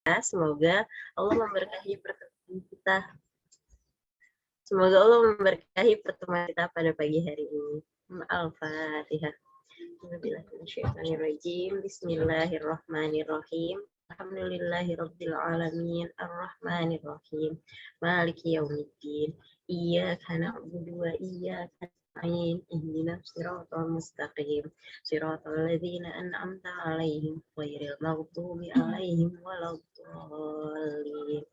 Semoga Allah memberkahi pertemuan kita. Semoga Allah memberkahi pertemuan kita pada pagi hari ini. Al-Fatihah. Bismillahirrahmanirrahim. Alhamdulillahirabbil alamin arrahmanir rahim maliki yaumiddin iyyaka na'budu wa iyyaka nasta'in ihdinas siratal mustaqim siratal ladzina an'amta 'alaihim ghairil maghdubi 'alaihim waladdallin.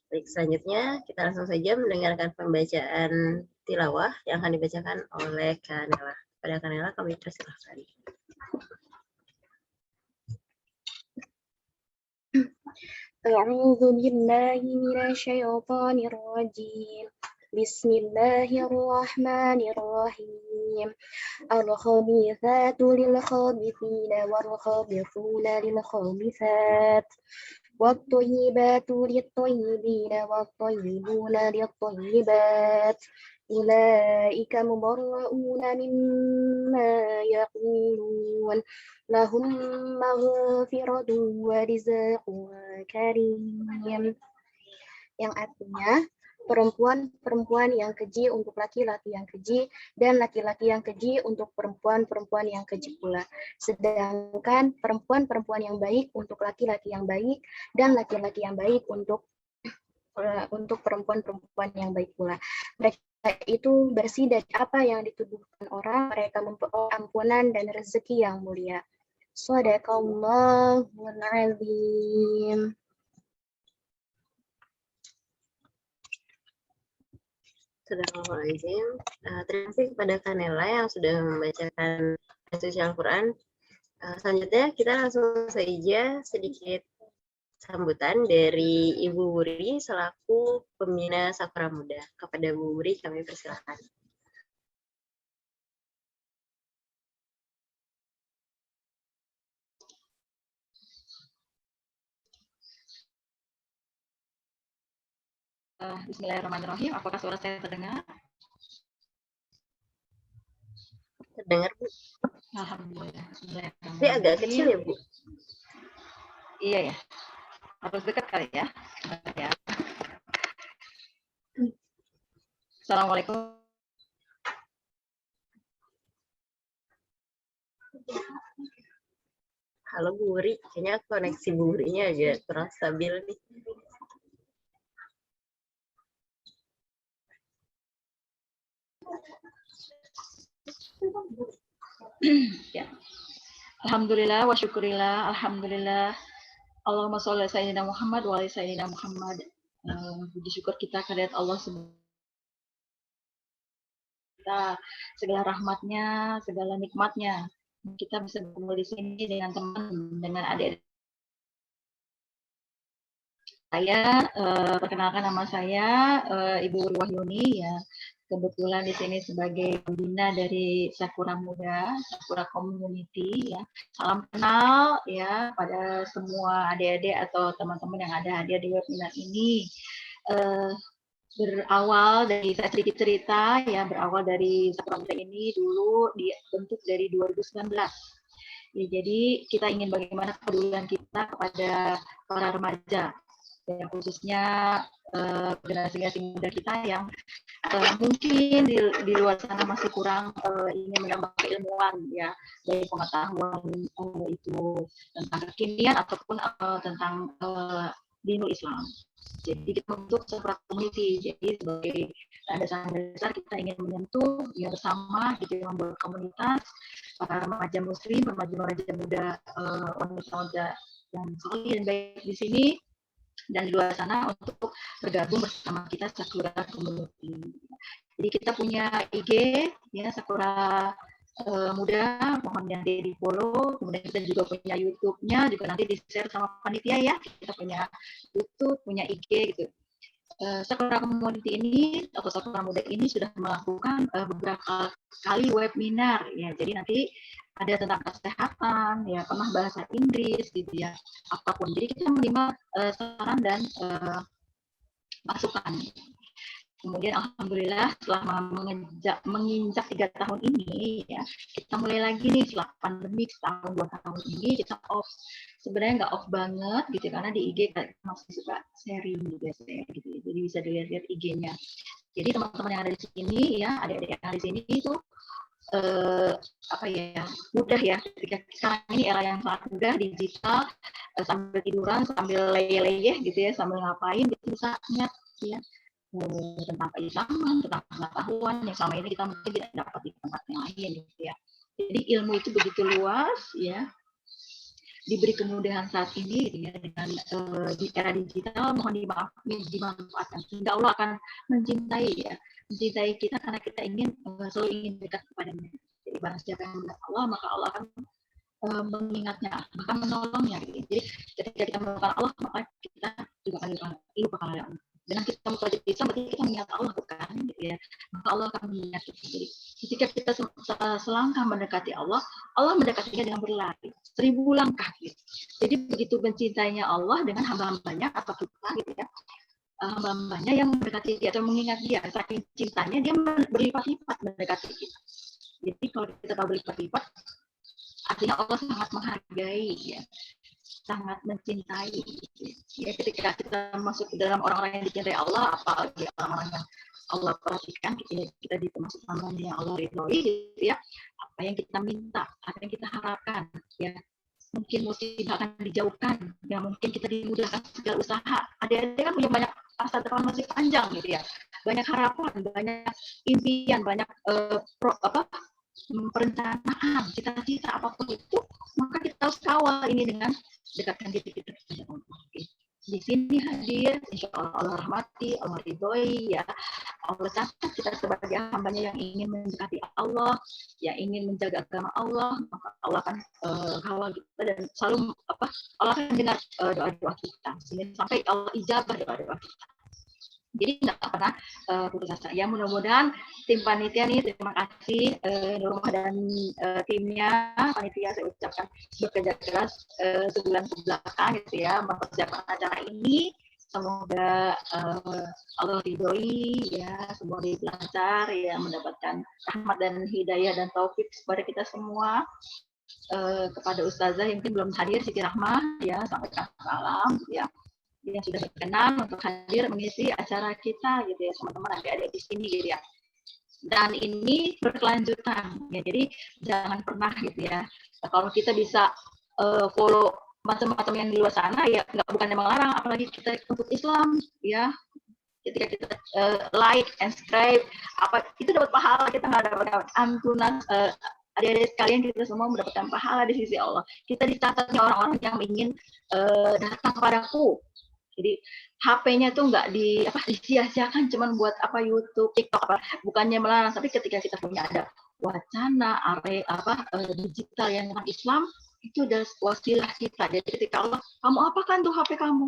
Baik, selanjutnya kita langsung saja mendengarkan pembacaan tilawah yang akan dibacakan oleh Kanela. Pada Kanela kami persilahkan. أعوذ بالله من الشيطان الرجيم بسم الله الرحمن الرحيم الخبيثات للخابثين والخابثون للخابثات والطيبات للطيبين والطيبون للطيبات أولئك مبرؤون مما يقولون لهم مغفرة ورزق karim, yang artinya perempuan-perempuan yang keji untuk laki-laki yang keji dan laki-laki yang keji untuk perempuan-perempuan yang keji pula. Sedangkan perempuan-perempuan yang baik untuk laki-laki yang baik dan laki-laki yang baik untuk perempuan-perempuan yang baik pula. Mereka itu bersih dari apa yang dituduhkan orang, mereka memperoleh ampunan dan rezeki yang mulia. Shadaqallahul azim. Astagfirullahaladzim. Terima kasih kepada Kanela yang sudah membacakan suci Al-Quran. Selanjutnya kita langsung saja sedikit sambutan dari Ibu Wuri selaku pembina Sakura Muda. Kepada Bu Wuri kami persilahkan. Bismillahirrahmanirrahim. Apakah suara saya terdengar? Terdengar, Bu? Alhamdulillah. Tapi agak kecil ya, Bu? Iya ya. Harus dekat kali ya. Assalamualaikum. Halo Bu Wuri, kayaknya koneksi Bu Wurinya agak kurang stabil nih. Ya. Alhamdulillah wa syukurillah, alhamdulillah. Allahumma sholli ala sayyidina Muhammad wa ala sayyidina Muhammad. Puji syukur kita kehadirat Allah kita, segala rahmatnya, segala nikmatnya. Kita bisa bertemu di sini dengan teman, dengan adik. Saya perkenalkan nama saya Ibu Wahyuni ya. Kebetulan di sini sebagai pembina dari Sakura Muda, Sakura Community ya. Salam kenal ya pada semua adik-adik atau teman-teman yang ada hadir di webinar ini. Berawal dari saya sedikit cerita ya, berawal dari Sakura Muda ini dulu dibentuk dari 2019. Ya, jadi kita ingin bagaimana kepedulian kita kepada para remaja, ya, khususnya generasi muda kita yang mungkin di luar sana masih kurang ingin menambah keilmuan ya, dari pengetahuan itu tentang kekinian ataupun tentang dinul Islam. Jadi kita bentuk Sakura Community. Jadi sebagai dasar kita ingin menyentuh ya bersama gitu, membuat komunitas para remaja muslim, remaja muda, wanita-wanita yang solid dan baik di sini dan di luar sana untuk bergabung bersama kita Sakura Community. Jadi kita punya IG ya Sakura Muda, mohon yang di follow. Kemudian kita juga punya YouTube-nya, juga nanti di share sama panitia ya. Kita punya YouTube, punya IG gitu. Sakura Community ini atau Sakura Muda ini sudah melakukan beberapa kali webinar ya. Jadi nanti ada tentang kesehatan ya, pernah bahasa Inggris gitu ya, apapun. Jadi kita menerima saran dan masukan. Kemudian alhamdulillah setelah menginjak 3 tahun ini ya, kita mulai lagi nih setelah pandemi setahun 2 tahun ini kita off. Sebenarnya nggak off banget gitu karena di IG masih suka sharing juga saya gitu. Jadi bisa dilihat IG-nya. Jadi teman-teman yang ada di sini ya, adik-adik yang ada di sini itu apa ya, mudah ya, ketika sekarang ini era yang sangat mudah, digital, sambil tiduran, sambil leyeh-leyeh gitu ya, sambil ngapain gitu bisa ingat ya tentang keislaman, tentang pengetahuan yang selama ini kita mungkin tidak dapat di tempat yang lain gitu ya. Jadi ilmu itu begitu luas ya, diberi kemudahan saat ini gitu ya, dengan di era digital mohon dimanfaatkan sehingga Allah akan mencintai kita karena kita ingin selalu ingin dekat kepadanya. Jadi barang siapa yang mengenal Allah maka Allah akan mengingatnya, bahkan menolongnya. Gitu. Jadi ketika kita menemukan Allah maka kita juga akan diberikan ilmu. Dengan kita mempelajari Islam berarti kita mengingat Allah bukan gitu ya, maka Allah akan mengingat kita. Jadi ketika kita selangkah mendekati Allah, Allah mendekatinya dengan berlari 1000 langkah gitu. Jadi begitu mencintainya Allah dengan hamba-hambanya atau kita gitu ya, hamba-hambanya yang mendekati dia atau mengingat dia, saking cintanya dia berlipat-lipat mendekati kita. Jadi kalau kita tahu berlipat-lipat artinya Allah sangat menghargai ya, sangat mencintai ya. Ketika kita masuk ke dalam orang-orang yang dicintai Allah, apalagi orang-orang yang Allah perhatikan, kita termasuk namanya yang Allah ridhoi gitu ya, apa yang kita minta, apa yang kita harapkan ya, mungkin musibah akan dijauhkan ya, mungkin kita dimudahkan segala usaha. Adik-adik kan punya banyak masa depan masih panjang gitu ya, banyak harapan, banyak impian, banyak perencanaan, cita-cita apapun itu, maka kita harus kawal ini dengan dekatkan diri kita kepada Allah. Di sini hadir, insya Allah rahmati, Allah ridhoi ya, Allah catat kita sebagai hambanya yang ingin mendekati Allah, yang ingin menjaga agama Allah, maka Allah akan kawal kita dan selalu Allah akan dengar doa-doa kita, sehingga sampai Allah ijabah doa-doa kita. Jadi nggak pernah putus asa. Ya mudah-mudahan tim panitia nih, terima kasih Nurmah dan timnya panitia, saya ucapkan bekerja keras sebulan ke belakang gitu ya mempersiapkan acara ini. Semoga Allah ridhoi ya, semoga lancar ya, mendapatkan rahmat dan hidayah dan taufik kepada kita semua. Kepada Ustazah yang mungkin belum hadir, Siti Rahmah ya, sampaikan salam ya, yang sudah berkenan untuk hadir mengisi acara kita gitu ya, teman-teman adik-adik di sini gitu ya. Dan ini berkelanjutan ya, jadi jangan pernah gitu ya, kalau kita bisa follow macam-macam yang di luar sana ya, bukan melarang, apalagi kita untuk Islam ya, ketika kita like and subscribe apa itu dapat pahala, kita nggak dapat ampunan. Adik-adik sekalian, kita semua mendapatkan pahala di sisi Allah. Kita dicatatnya orang-orang yang ingin datang kepadaku. Jadi HP-nya tuh nggak disia-siakan cuman buat YouTube, TikTok bukannya melarang, tapi ketika kita punya ada wacana digital yang tentang Islam, itu adalah wasilah kita. Jadi ketika Allah, kamu apakan tuh HP kamu?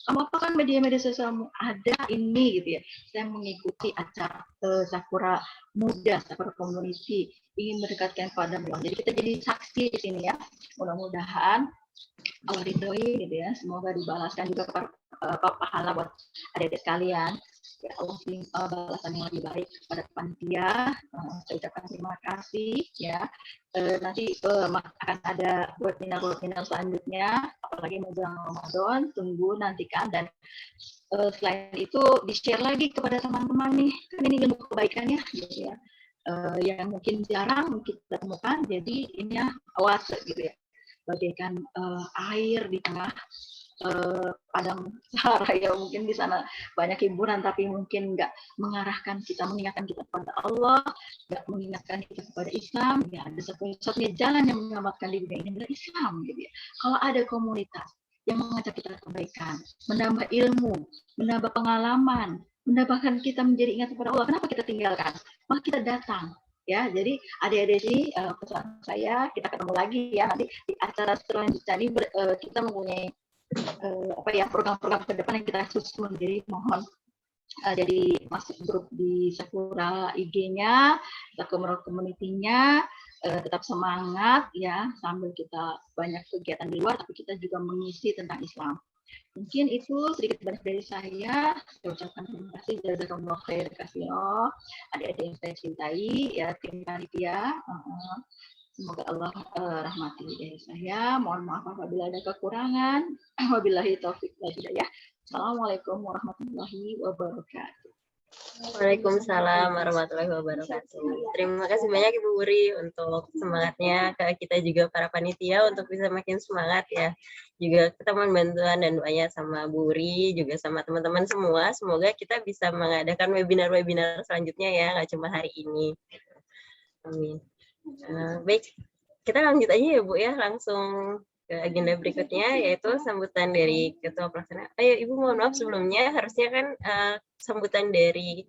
Kamu apakan media-media sosialmu? Ada ini gitu ya. Saya mengikuti acara Sakura Muda, Sakura Community, ingin mendekatkan kepada Allah. Jadi kita jadi saksi di sini ya. Mudah-mudahan Allah ridhoi gitu ya, semoga dibalaskan juga kepada pahala buat adik-adik sekalian ya, Allah balasan yang lebih baik kepada panitia. Saya ucapkan terima kasih ya. Nanti akan ada webinar selanjutnya, apalagi menjelang Ramadan, tunggu nantikan. Dan selain itu di-share lagi kepada teman-teman nih, kan ini ilmu kebaikan ya gitu ya, yang mungkin jarang kita temukan, jadi ini ya awas gitu ya, bagaikan air di tengah padang sahara ya, mungkin di sana banyak hiburan tapi mungkin nggak mengarahkan kita, mengingatkan kita kepada Allah, nggak mengingatkan kita kepada Islam ya. Ada satu-satunya jalan yang menyelamatkan di dunia ini adalah Islam gitu ya. Kalau ada komunitas yang mengajak kita kebaikan, menambah ilmu, menambah pengalaman, menambahkan kita menjadi ingat kepada Allah, kenapa kita tinggalkan? Maka kita datang ya. Jadi adik-adik sini pesan saya, kita ketemu lagi ya nanti di acara selanjutnya. Ini kita mempunyai program-program ke depan yang kita susun. Jadi mohon jadi masuk grup di Sakura IG-nya, Sakura Community-nya, tetap semangat ya, sambil kita banyak kegiatan di luar tapi kita juga mengisi tentang Islam. Mungkin itu sedikit banyak dari saya. Saya ucapkan terima kasih jazakumullah khair katsira. Adik-adik yang saya cintai, ya tim panitia. Semoga Allah rahmati dari saya. Mohon maaf apabila ada kekurangan. Wabillahi taufik wal hidayah. Assalamualaikum warahmatullahi wabarakatuh. Waalaikumsalam warahmatullahi wabarakatuh. Terima kasih banyak Ibu Wuri untuk semangatnya, ke kita juga para panitia untuk bisa makin semangat ya. Juga kita mohon bantuan dan doanya sama Bu Wuri, juga sama teman-teman semua. Semoga kita bisa mengadakan webinar-webinar selanjutnya ya, nggak cuma hari ini. Amin. Baik, kita lanjut aja ya Bu ya, langsung ke agenda berikutnya, yaitu sambutan dari Ketua Pelaksana. Ayo Ibu, mohon maaf sebelumnya, harusnya kan sambutan dari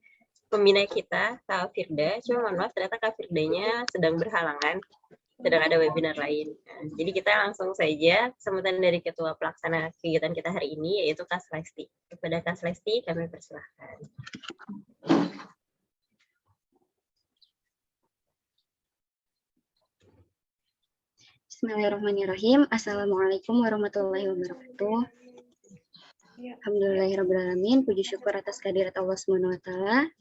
pembina kita, Kak Firda, cuma mohon maaf ternyata Kak Firdanya sedang berhalangan, sedang ada webinar lain. Jadi kita langsung saja sambutan dari Ketua Pelaksana kegiatan kita hari ini, yaitu Kak Slesti. Kepada Kak Slesti kami persilahkan. Bismillahirrahmanirrahim. Assalamualaikum warahmatullahi wabarakatuh. Alhamdulillahirrahmanirrahim. Puji syukur atas kehadirat Allah SWT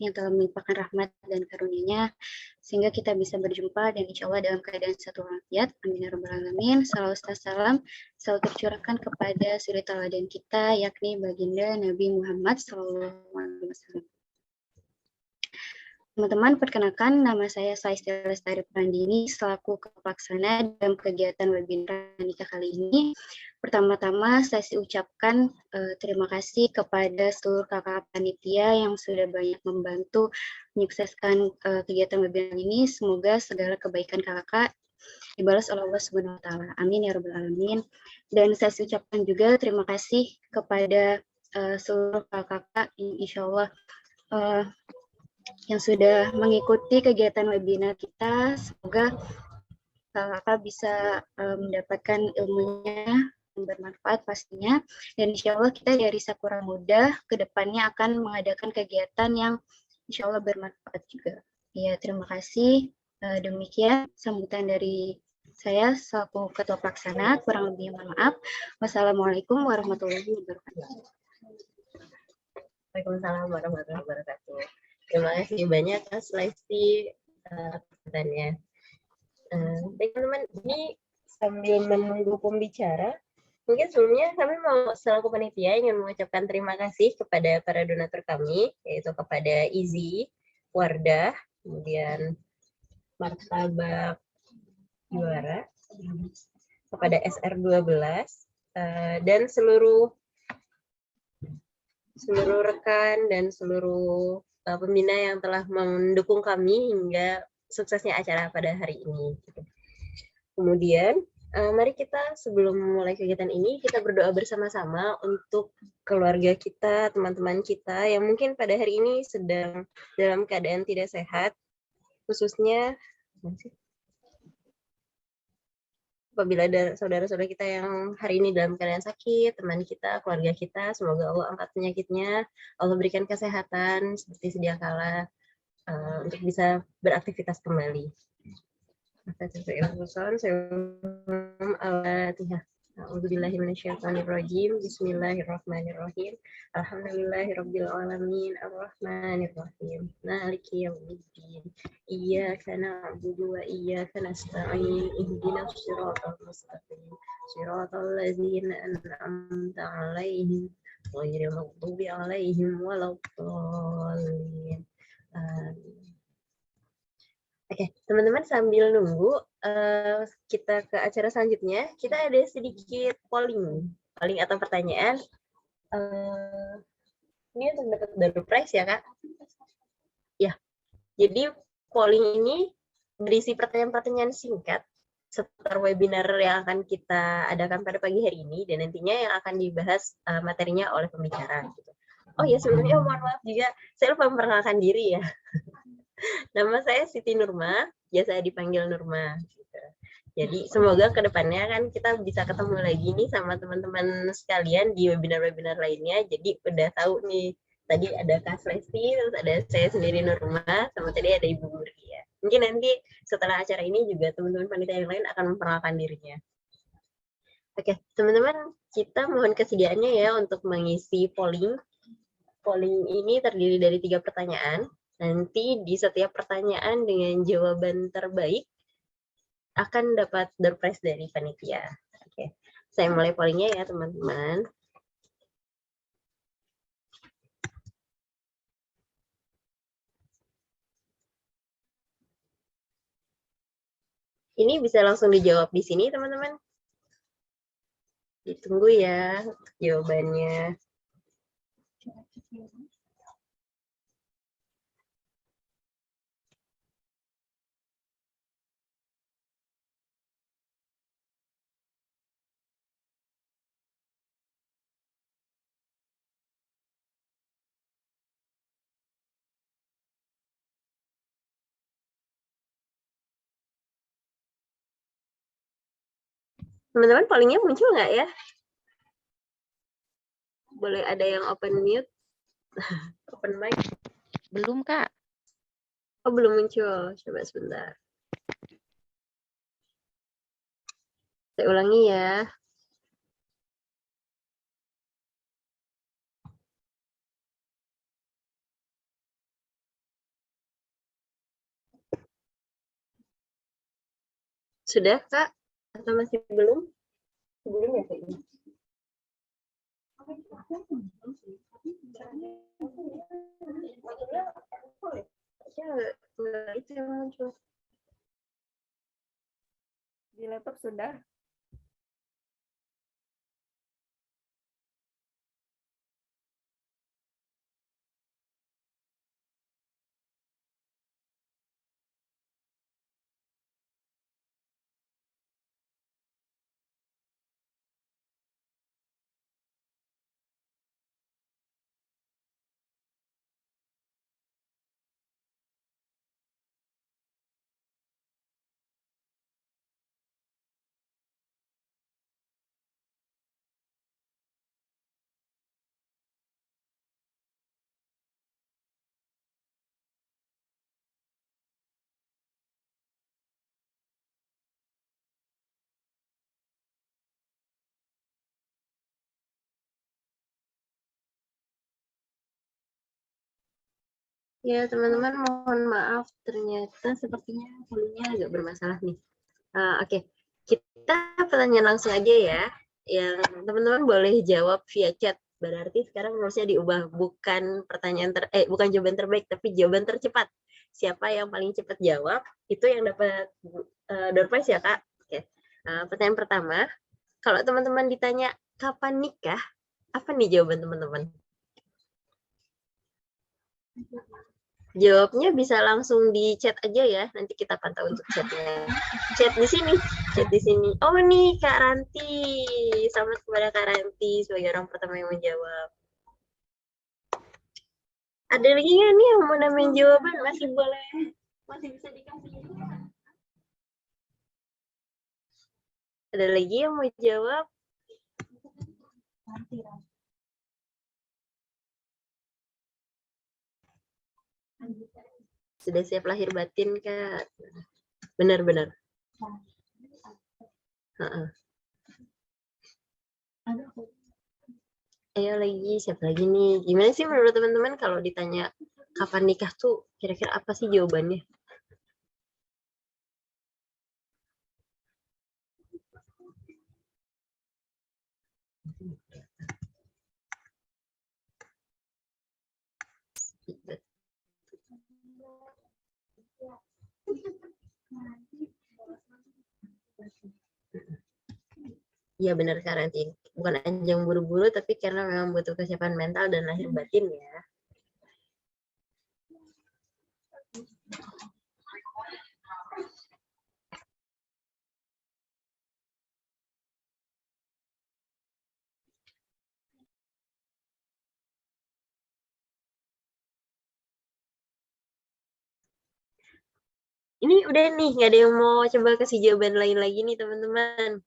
yang telah melimpahkan rahmat dan karunia-Nya sehingga kita bisa berjumpa dan insya Allah dalam keadaan satu walafiat. Amin ya rabbal alamin. Salawat salam selalu tercurahkan kepada suri teladan kita, yakni baginda Nabi Muhammad SAW. Teman-teman, perkenalkan nama saya Slesti Lestari Prandini selaku Pelaksana dalam kegiatan webinar nikah kali ini. Pertama-tama saya ucapkan terima kasih kepada seluruh kakak panitia yang sudah banyak membantu menyukseskan kegiatan webinar ini. Semoga segala kebaikan kakak dibalas oleh Allah Subhanahu wa taala. Amin ya rabbal alamin. Dan saya ucapkan juga terima kasih kepada seluruh kakak insya Allah yang sudah mengikuti kegiatan webinar kita. Semoga kakak bisa mendapatkan ilmunya yang bermanfaat pastinya. Dan insya Allah kita dari Sakura Muda kedepannya akan mengadakan kegiatan yang insya Allah bermanfaat juga. Ya, terima kasih. Demikian sambutan dari saya selaku Ketua Pelaksana. Kurang lebihnya mohon maaf. Wassalamualaikum warahmatullahi wabarakatuh. Waalaikumsalam warahmatullahi wabarakatuh. Terima kasih banyak Kak Slesti pertanyaannya. Baik teman-teman, ini sambil menunggu pembicara, mungkin sebelumnya kami mau selaku panitia ingin mengucapkan terima kasih kepada para donatur kami, yaitu kepada Izi, Wardah, kemudian Martabak Juara, kepada SR12, dan seluruh rekan dan seluruh pembina yang telah mendukung kami hingga suksesnya acara pada hari ini. Kemudian, mari kita sebelum memulai kegiatan ini, kita berdoa bersama-sama untuk keluarga kita, teman-teman kita yang mungkin pada hari ini sedang dalam keadaan tidak sehat, khususnya apabila ada saudara-saudara kita yang hari ini dalam keadaan sakit, teman kita, keluarga kita, semoga Allah angkat penyakitnya, Allah berikan kesehatan seperti sedia kala untuk bisa beraktivitas kembali. Bismillahirrahmanirrahim. Alhamdulillahirabbil alamin arrahmanirrahim. Maliki yaumiddin. Iyyaka na'budu wa iyyaka nasta'in. Ihdinas siratal mustaqim. Siratal ladzina an'amta 'alaihim ghairil maghdubi 'alaihim waladdallin. Oke, teman-teman sambil nunggu kita ke acara selanjutnya, kita ada sedikit polling atau pertanyaan. Ini untuk dapat door prize ya Kak? Ya, jadi polling ini berisi pertanyaan-pertanyaan singkat seputar webinar yang akan kita adakan pada pagi hari ini dan nantinya yang akan dibahas materinya oleh pembicara. Oh ya, sebelumnya mohon maaf juga, saya lupa memperkenalkan diri ya. Nama saya Siti Nurma, biasa dipanggil Nurma. Gitu. Jadi semoga kedepannya kan kita bisa ketemu lagi nih sama teman-teman sekalian di webinar-webinar lainnya. Jadi udah tahu nih, tadi ada Kak Slesti, terus ada saya sendiri Nurma, sama tadi ada Ibu Wuri ya. Mungkin nanti setelah acara ini juga teman-teman panitia yang lain akan memperkenalkan dirinya. Oke, teman-teman, kita mohon kesediaannya ya untuk mengisi polling. Polling ini terdiri dari 3 pertanyaan. Nanti di setiap pertanyaan dengan jawaban terbaik akan dapat door prize dari panitia. Oke, saya mulai pollingnya ya teman-teman. Ini bisa langsung dijawab di sini teman-teman. Ditunggu ya jawabannya. Teman-teman pollingnya muncul nggak ya? Boleh ada yang open mute? Open mic? Belum, Kak. Oh, belum muncul. Coba sebentar. Saya ulangi ya. Sudah, Kak? Atau masih belum? Belum ya, kayaknya. Enggak itu yang muncul. Di laptop sudah. Ya, teman-teman mohon maaf, ternyata sepertinya pollingnya agak bermasalah nih. Oke, kita pertanyaan langsung aja ya. Yang teman-teman boleh jawab via chat. Berarti sekarang harusnya diubah, bukan pertanyaan bukan jawaban terbaik, tapi jawaban tercepat. Siapa yang paling cepat jawab, itu yang dapat door prize ya, Kak. Oke. Pertanyaan pertama, kalau teman-teman ditanya kapan nikah, apa nih jawaban teman-teman? Jawabnya bisa langsung di chat aja ya, nanti kita pantau untuk chatnya. Chat di sini, chat di sini. Oh nih Kak Ranti, selamat kepada Kak Ranti sebagai orang pertama yang menjawab. Ada lagi nggak nih yang mau namain jawaban? Masih boleh, masih bisa dikasih. Ada lagi yang mau jawab? Sudah siap lahir batin Kak? Benar-benar. Ayo lagi, siapa lagi nih? Gimana sih menurut teman-teman kalau ditanya kapan nikah tuh kira-kira apa sih jawabannya? Iya benar karantin. Bukan ajang buru-buru, tapi karena memang butuh kesiapan mental dan lahir batin ya. Ini udah nih, nggak ada yang mau coba kasih jawaban lain lagi nih teman-teman.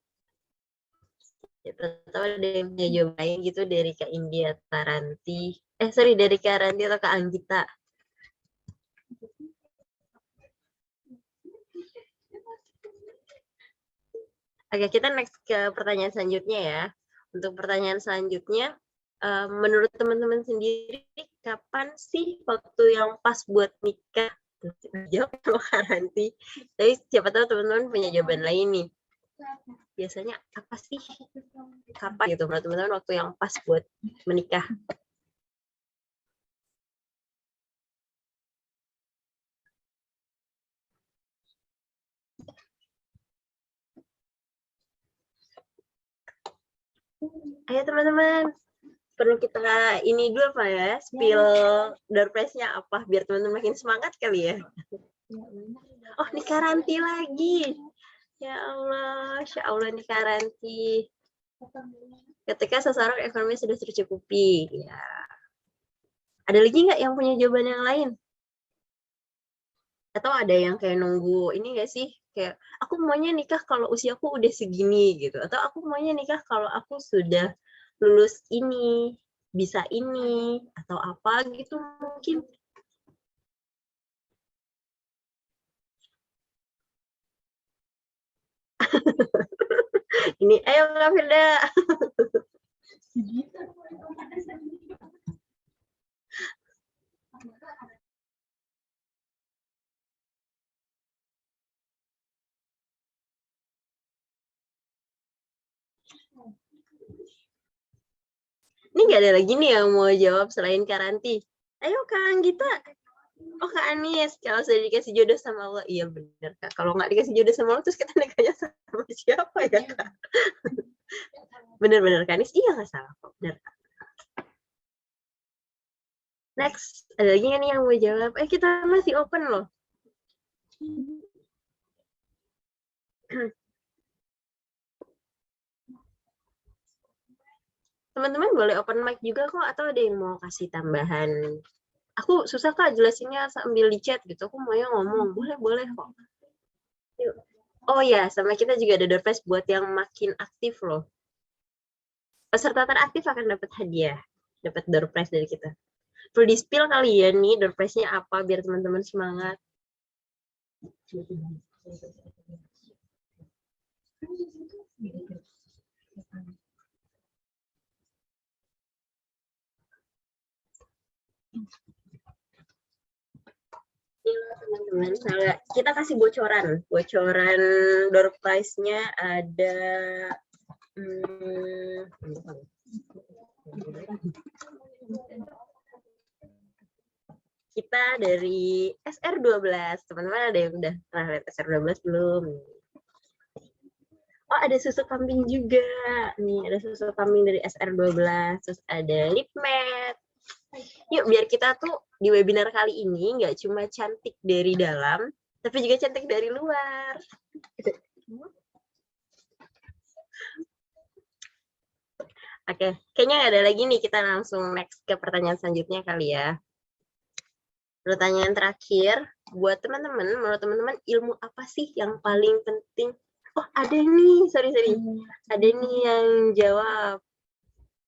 Tahu ada yang punya jawaban lain gitu dari Kak India Taranti. Dari Kak Ranti atau Kak Anggita. Oke, kita next ke pertanyaan selanjutnya ya. Untuk pertanyaan selanjutnya, menurut teman-teman sendiri, kapan sih waktu yang pas buat nikah? Jawab sama Karanti. Tapi siapa tahu teman-teman punya jawaban lain nih. Biasanya apa sih? Kapan gitu menurut teman-teman waktu yang pas buat menikah? Ayo teman-teman, perlu kita ini dulu apa ya, spill door prize-nya apa biar teman-teman makin semangat kali ya. Oh, nih Karanti lagi. Ya Allah, Insya Allah nih Karanti. Ketika seseorang ekonomi sudah tercukupi, ya. Ada lagi nggak yang punya jawaban yang lain? Atau ada yang kayak nunggu ini nggak sih? Kayak aku maunya nikah kalau usiaku udah segini gitu. Atau aku maunya nikah kalau aku sudah lulus ini, bisa ini, atau apa gitu mungkin. Ini, ayo Kak Firda. Ini nggak ada lagi nih yang mau jawab selain Karanti. Ayo Kak Anggita. Oh Kak Anis, kalau sudah dikasih jodoh sama Allah, iya benar Kak. Kalau nggak dikasih jodoh sama Allah, terus kita nikahnya sama siapa ya Kak? Bener-bener Kak Anis, iya nggak salah kok, bener Kak. Next, ada lagi nggak nih yang mau jawab? Kita masih open loh. Teman-teman boleh open mic juga kok, atau ada yang mau kasih tambahan? Aku susah Kak jelasinnya sambil di chat gitu, aku maunya ngomong. Boleh kok. Yuk. Oh ya, sama kita juga ada door prize buat yang makin aktif loh. Peserta teraktif akan dapat hadiah, dapat door prize dari kita. Perlu di-spill kali ya nih door prize-nya apa biar teman-teman semangat. Teman-teman, kita kasih bocoran door prize-nya ada kita dari SR12. Teman-teman ada yang udah pernah lihat SR12 belum? Oh, ada susu kambing juga. Nih, ada susu kambing dari SR12. Terus ada lip matte. Yuk, biar kita tuh di webinar kali ini nggak cuma cantik dari dalam, tapi juga cantik dari luar. Oke, kayaknya nggak ada lagi nih. Kita langsung next ke pertanyaan selanjutnya kali ya. Pertanyaan terakhir, buat teman-teman, menurut teman-teman ilmu apa sih yang paling penting? Oh, ada nih, sorry. Ada nih yang jawab.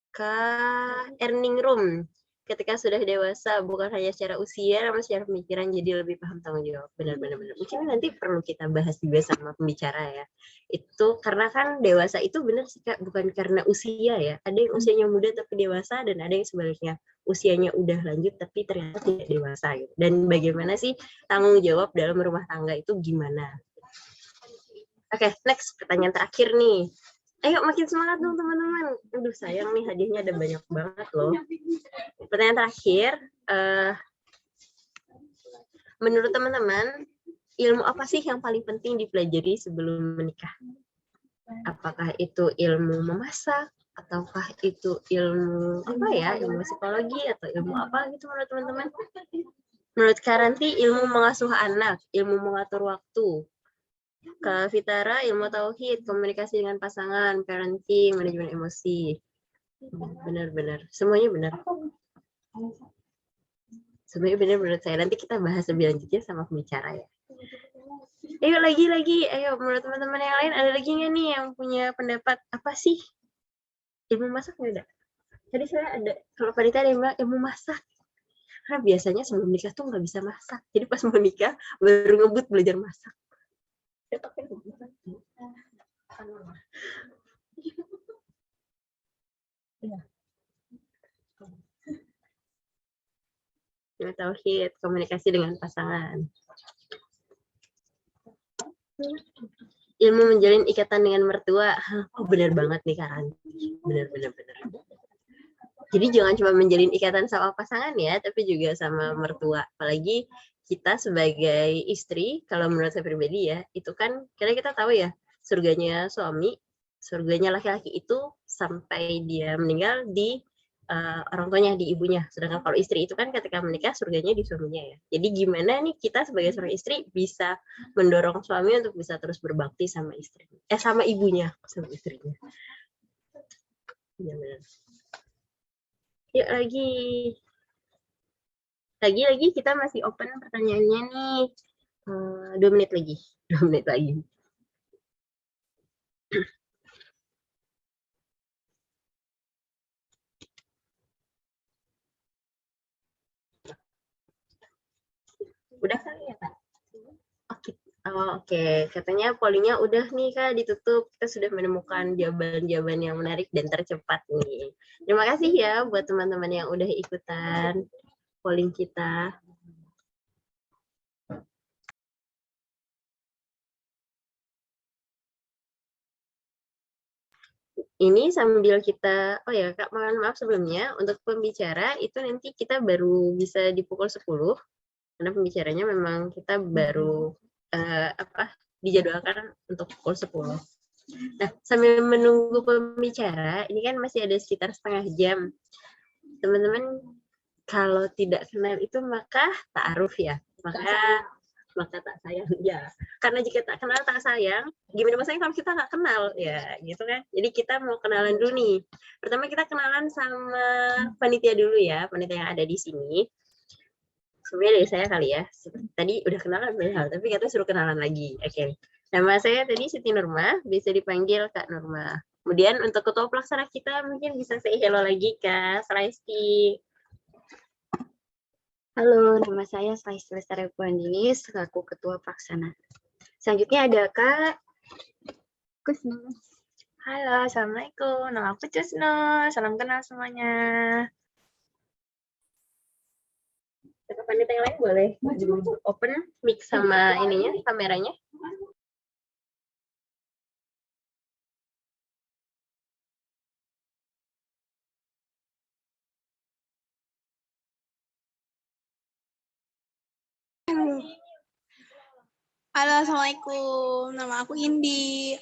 Kak Earning Room. Ketika sudah dewasa, bukan hanya secara usia, namun secara pemikiran jadi lebih paham tanggung jawab. Benar. Mungkin nanti perlu kita bahas juga sama pembicara ya. Itu karena kan dewasa itu benar sih Kak, bukan karena usia ya. Ada yang usianya muda tapi dewasa, dan ada yang sebaliknya usianya udah lanjut tapi ternyata tidak dewasa gitu. Dan bagaimana sih tanggung jawab dalam rumah tangga itu gimana? Oke, next pertanyaan terakhir nih. Ayo makin semangat dong teman-teman. Aduh sayang nih hadiahnya ada banyak banget loh. Pertanyaan terakhir, menurut teman-teman ilmu apa sih yang paling penting dipelajari sebelum menikah? Apakah itu ilmu memasak, ataukah itu ilmu apa ya, ilmu psikologi atau ilmu apa gitu menurut teman-teman? Menurut Karanti ilmu mengasuh anak, ilmu mengatur waktu. Kak Fitara ilmu tauhid, komunikasi dengan pasangan, parenting, manajemen emosi. Benar. Semuanya benar. Semuanya benar menurut saya. Nanti kita bahas lebih lanjutnya sama pembicara ya. Ayo lagi. Ayo menurut teman-teman yang lain ada lagi nggak nih yang punya pendapat apa sih? Ilmu masak nggak ada? Tadi saya ada. Kalau Panita ada yang bilang ilmu masak. Karena biasanya sebelum nikah tuh nggak bisa masak. Jadi pas mau nikah baru ngebut belajar masak. Tauhid, komunikasi dengan pasangan. Ilmu menjalin ikatan dengan mertua. Oh, benar banget nih Karan. Benar. Jadi jangan cuma menjalin ikatan sama pasangan ya, tapi juga sama mertua. Apalagi kita sebagai istri, kalau menurut saya pribadi ya, itu kan karena kita tahu ya, surganya suami, surganya laki-laki itu sampai dia meninggal di orang tuanya, di ibunya. Sedangkan kalau istri itu kan ketika menikah surganya di suaminya ya. Jadi gimana nih kita sebagai seorang istri bisa mendorong suami untuk bisa terus berbakti sama istrinya, sama ibunya, sama istrinya. Ya, benar. Yuk lagi kita masih open pertanyaannya nih. 2 menit lagi. Udah kali ya Kak? Oke. Katanya pollingnya udah nih Kak, ditutup. Kita sudah menemukan jawaban-jawaban yang menarik dan tercepat nih. Terima kasih ya buat teman-teman yang udah ikutan polling kita. Ini sambil kita, oh ya Kak, mohon maaf sebelumnya, untuk pembicara itu nanti kita baru bisa di pukul 10, karena pembicaranya memang kita baru dijadwalkan untuk pukul 10. Nah, sambil menunggu pembicara, ini kan masih ada sekitar setengah jam. Teman-teman, kalau tidak kenal itu maka ta'aruf ya, maka tak sayang ya. Karena jika tak kenal tak sayang, gimana maksudnya kalau kita nggak kenal ya, gitu kan? Jadi kita mau kenalan dulu nih. Pertama kita kenalan sama panitia dulu ya, panitia yang ada di sini. Sebenarnya dari saya kali ya. Tadi udah kenalan banyak hal, tapi kita suruh kenalan lagi. Oke. Nama saya tadi Siti Nurma, bisa dipanggil Kak Nurma. Kemudian untuk ketua pelaksana kita mungkin bisa say hello lagi Kak Selaisti. Halo, nama saya Selaisti Lestari Puandini, selaku Ketua Pelaksana. Selanjutnya ada Kak Kusno. Halo, Assalamualaikum. Nama aku Cusno. Salam kenal semuanya. Panitia yang lain boleh open mic sama ininya, kameranya. Halo, Assalamualaikum. Nama aku Indi.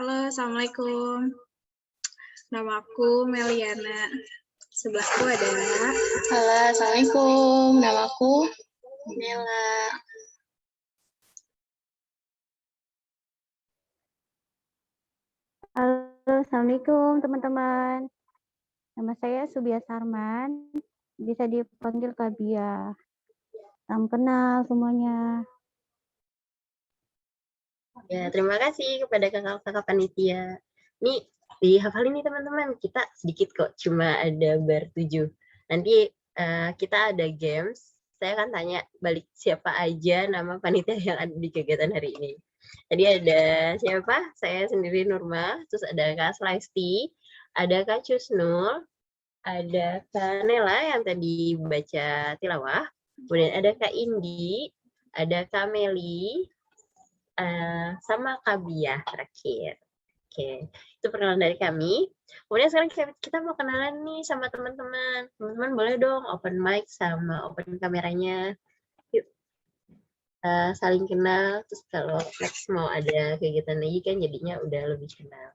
Halo, Assalamualaikum. Nama aku Meliana. Sebelahku ada. Halo, Assalamualaikum. Nama aku Mela. Halo, Assalamualaikum teman-teman. Nama saya Subia Sarman, bisa dipanggil Kabia. Salam kenal semuanya. Ya, terima kasih kepada kakak-kakak panitia. Nih, dihafalin nih teman-teman, kita sedikit kok, cuma ada ber-7. Nanti kita ada games, saya akan tanya balik siapa aja nama panitia yang ada di kegiatan hari ini. Tadi ada siapa? Saya sendiri Nurma, terus ada Kak Selaisti, ada Kak Cusnul, ada Kak Nela yang tadi baca tilawah, kemudian ada Kak Indi, ada Kak Meli, sama Kabia terakhir. Oke, itu perkenalan dari kami. Kemudian sekarang kita mau kenalan nih sama teman-teman. Teman-teman boleh dong open mic sama open kameranya. Yuk, saling kenal. Terus kalau next mau ada kegiatan lagi kan jadinya udah lebih kenal.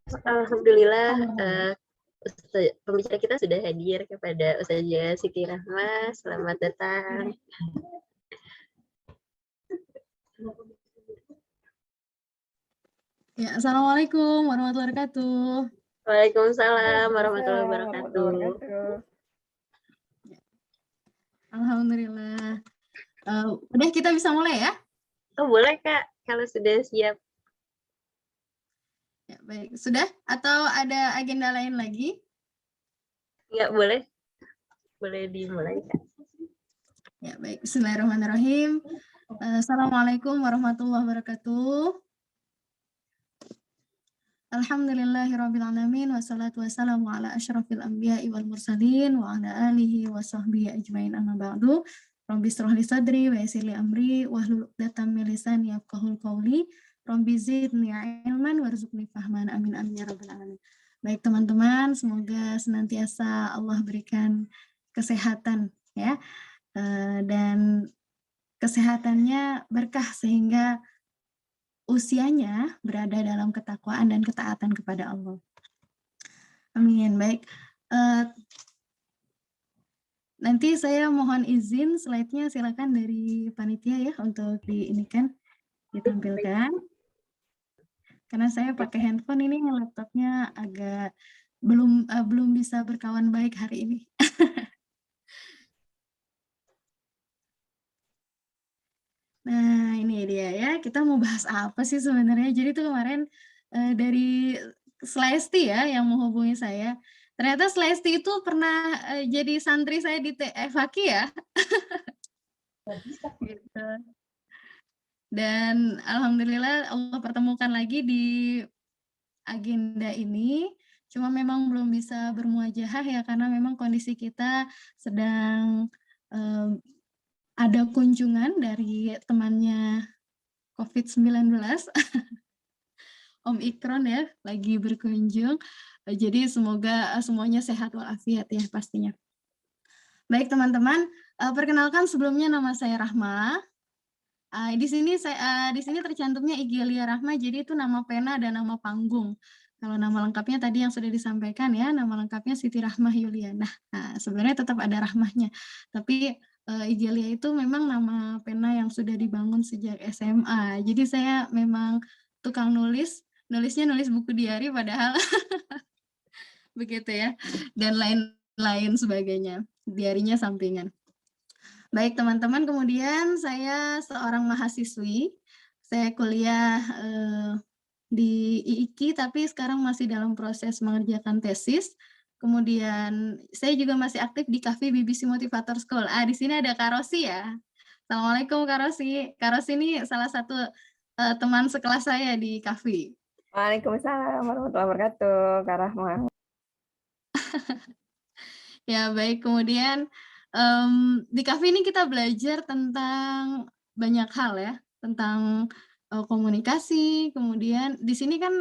Alhamdulillah pembicara kita sudah hadir kepada Ustazah Siti Rahma. Selamat datang. Ya, Assalamualaikum warahmatullahi wabarakatuh. Waalaikumsalam warahmatullahi wabarakatuh. Alhamdulillah. Udah kita bisa mulai ya? Oh boleh Kak, kalau sudah siap. Ya, baik. Sudah? Atau ada agenda lain lagi? Enggak boleh. Boleh dimulai Kak. Ya, baik. Bismillahirrahmanirrahim. Assalamualaikum warahmatullahi wabarakatuh. Alhamdulillahirrabbilalamin. Wassalatu wassalamu ala asyrafil anbiya'i wal mursalin wa ala alihi wa sahbihi ajmain amma ba'du. Rabbi shrah li sadri wa yassir li amri wahlul 'uqdatam min lisani yafqahul qawli. Rabbi zidni ilman warzuqni fahman. Amin amin ya rabbal alamin. Baik teman-teman, semoga senantiasa Allah berikan kesehatan ya. Dan kesehatannya berkah sehingga usianya berada dalam ketakwaan dan ketaatan kepada Allah. Amin. Baik. Nanti saya mohon izin slide-nya silakan dari panitia ya untuk ditampilkan. Karena saya pakai handphone ini, laptopnya agak belum bisa berkawan baik hari ini. Nah, ini dia ya. Kita mau bahas apa sih sebenarnya? Jadi itu kemarin dari Slesti ya yang menghubungi saya. Ternyata Slesti itu pernah jadi santri saya di TFAKI ya. Gitu. Dan alhamdulillah Allah pertemukan lagi di agenda ini. Cuma memang belum bisa bermuajahah ya karena memang kondisi kita sedang ada kunjungan dari temannya COVID-19, Om Ikron ya, lagi berkunjung. Jadi semoga semuanya sehat walafiat ya pastinya. Baik teman-teman, perkenalkan sebelumnya nama saya Rahma. Di sini tercantumnya Igelia Rahma, jadi itu nama pena dan nama panggung. Kalau nama lengkapnya tadi yang sudah disampaikan ya, nama lengkapnya Siti Rahmah Yuliana. Nah, sebenarnya tetap ada rahmahnya, tapi Igelia itu memang nama pena yang sudah dibangun sejak SMA. Jadi saya memang tukang nulisnya nulis buku diari padahal begitu ya, dan lain-lain sebagainya. Diarinya sampingan. Baik teman-teman, kemudian saya seorang mahasiswi. Saya kuliah di IIKI, tapi sekarang masih dalam proses mengerjakan tesis. Kemudian saya juga masih aktif di Cafe BBC Motivator School. Di sini ada Kak Rosi ya. Assalamualaikum Kak Rosi. Kak Rosi ini salah satu teman sekelas saya di Cafe. Waalaikumsalam warahmatullahi wabarakatuh, Kak Rahma. Ya baik, kemudian di Cafe ini kita belajar tentang banyak hal ya, tentang komunikasi. Kemudian di sini kan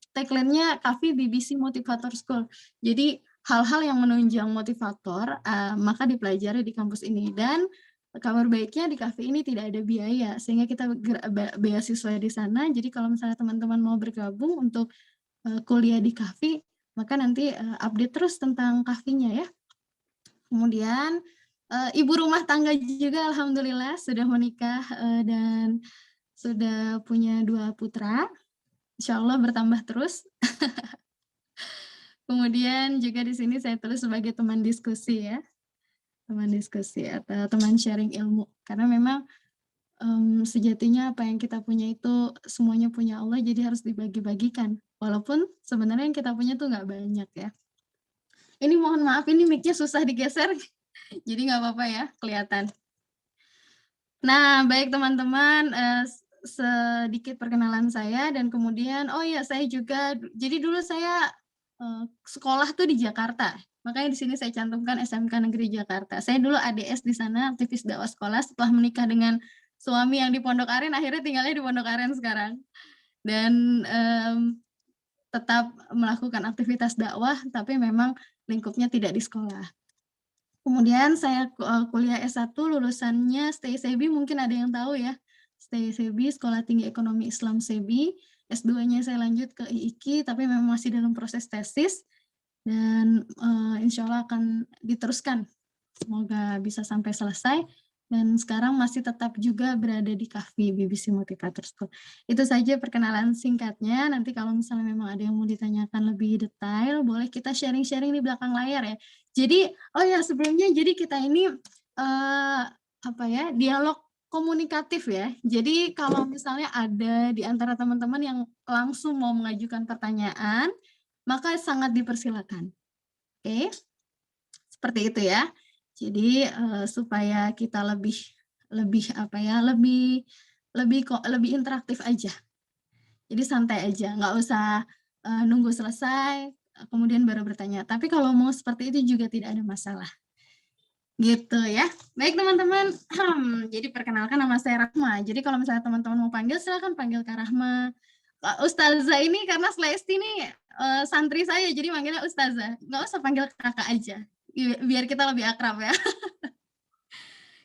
tagline-nya Cafe BBC Motivator School. Jadi hal-hal yang menunjang motivator maka dipelajari di kampus ini. Dan kabar baiknya di Cafe ini tidak ada biaya, sehingga kita beasiswa di sana. Jadi kalau misalnya teman-teman mau bergabung untuk kuliah di Cafe, maka nanti update terus tentang Cafe-nya ya. Kemudian ibu rumah tangga juga alhamdulillah sudah menikah dan sudah punya 2 putra. Insya Allah bertambah terus. Kemudian juga di sini saya tulis sebagai teman diskusi ya. Teman diskusi atau teman sharing ilmu. Karena memang sejatinya apa yang kita punya itu semuanya punya Allah, jadi harus dibagi-bagikan. Walaupun sebenarnya yang kita punya tuh nggak banyak ya. Ini mohon maaf, ini mic-nya susah digeser, jadi nggak apa-apa ya, kelihatan. Nah, baik teman-teman, sedikit perkenalan saya, dan kemudian, oh ya, saya juga, jadi dulu saya sekolah tuh di Jakarta, makanya di sini saya cantumkan SMK Negeri Jakarta. Saya dulu ADS di sana, aktivis dakwah sekolah, setelah menikah dengan suami yang di Pondok Aren, akhirnya tinggalnya di Pondok Aren sekarang. Dan tetap melakukan aktivitas dakwah, tapi memang lingkupnya tidak di sekolah. Kemudian saya kuliah S1, lulusannya STI SEBI, mungkin ada yang tahu ya. STI SEBI, Sekolah Tinggi Ekonomi Islam SEBI. S2-nya saya lanjut ke IIKI, tapi memang masih dalam proses tesis, dan insya Allah akan diteruskan. Semoga bisa sampai selesai, dan sekarang masih tetap juga berada di KAFI, BBC Motivator School. Itu saja perkenalan singkatnya. Nanti kalau misalnya memang ada yang mau ditanyakan lebih detail, boleh kita sharing-sharing di belakang layar ya. Jadi, oh ya sebelumnya, jadi kita ini dialog komunikatif ya. Jadi kalau misalnya ada di antara teman-teman yang langsung mau mengajukan pertanyaan, maka sangat dipersilakan. Oke, seperti itu ya. Jadi supaya kita lebih interaktif aja. Jadi santai aja, nggak usah nunggu selesai kemudian baru bertanya. Tapi kalau mau seperti itu juga tidak ada masalah. Gitu ya. Baik teman-teman, jadi perkenalkan nama saya Rahma. Jadi kalau misalnya teman-teman mau panggil, silakan panggil Kak Rahma. Ustazah ini karena Celesti ini santri saya, jadi manggilnya Ustazah. Nggak usah panggil kakak aja, biar kita lebih akrab ya.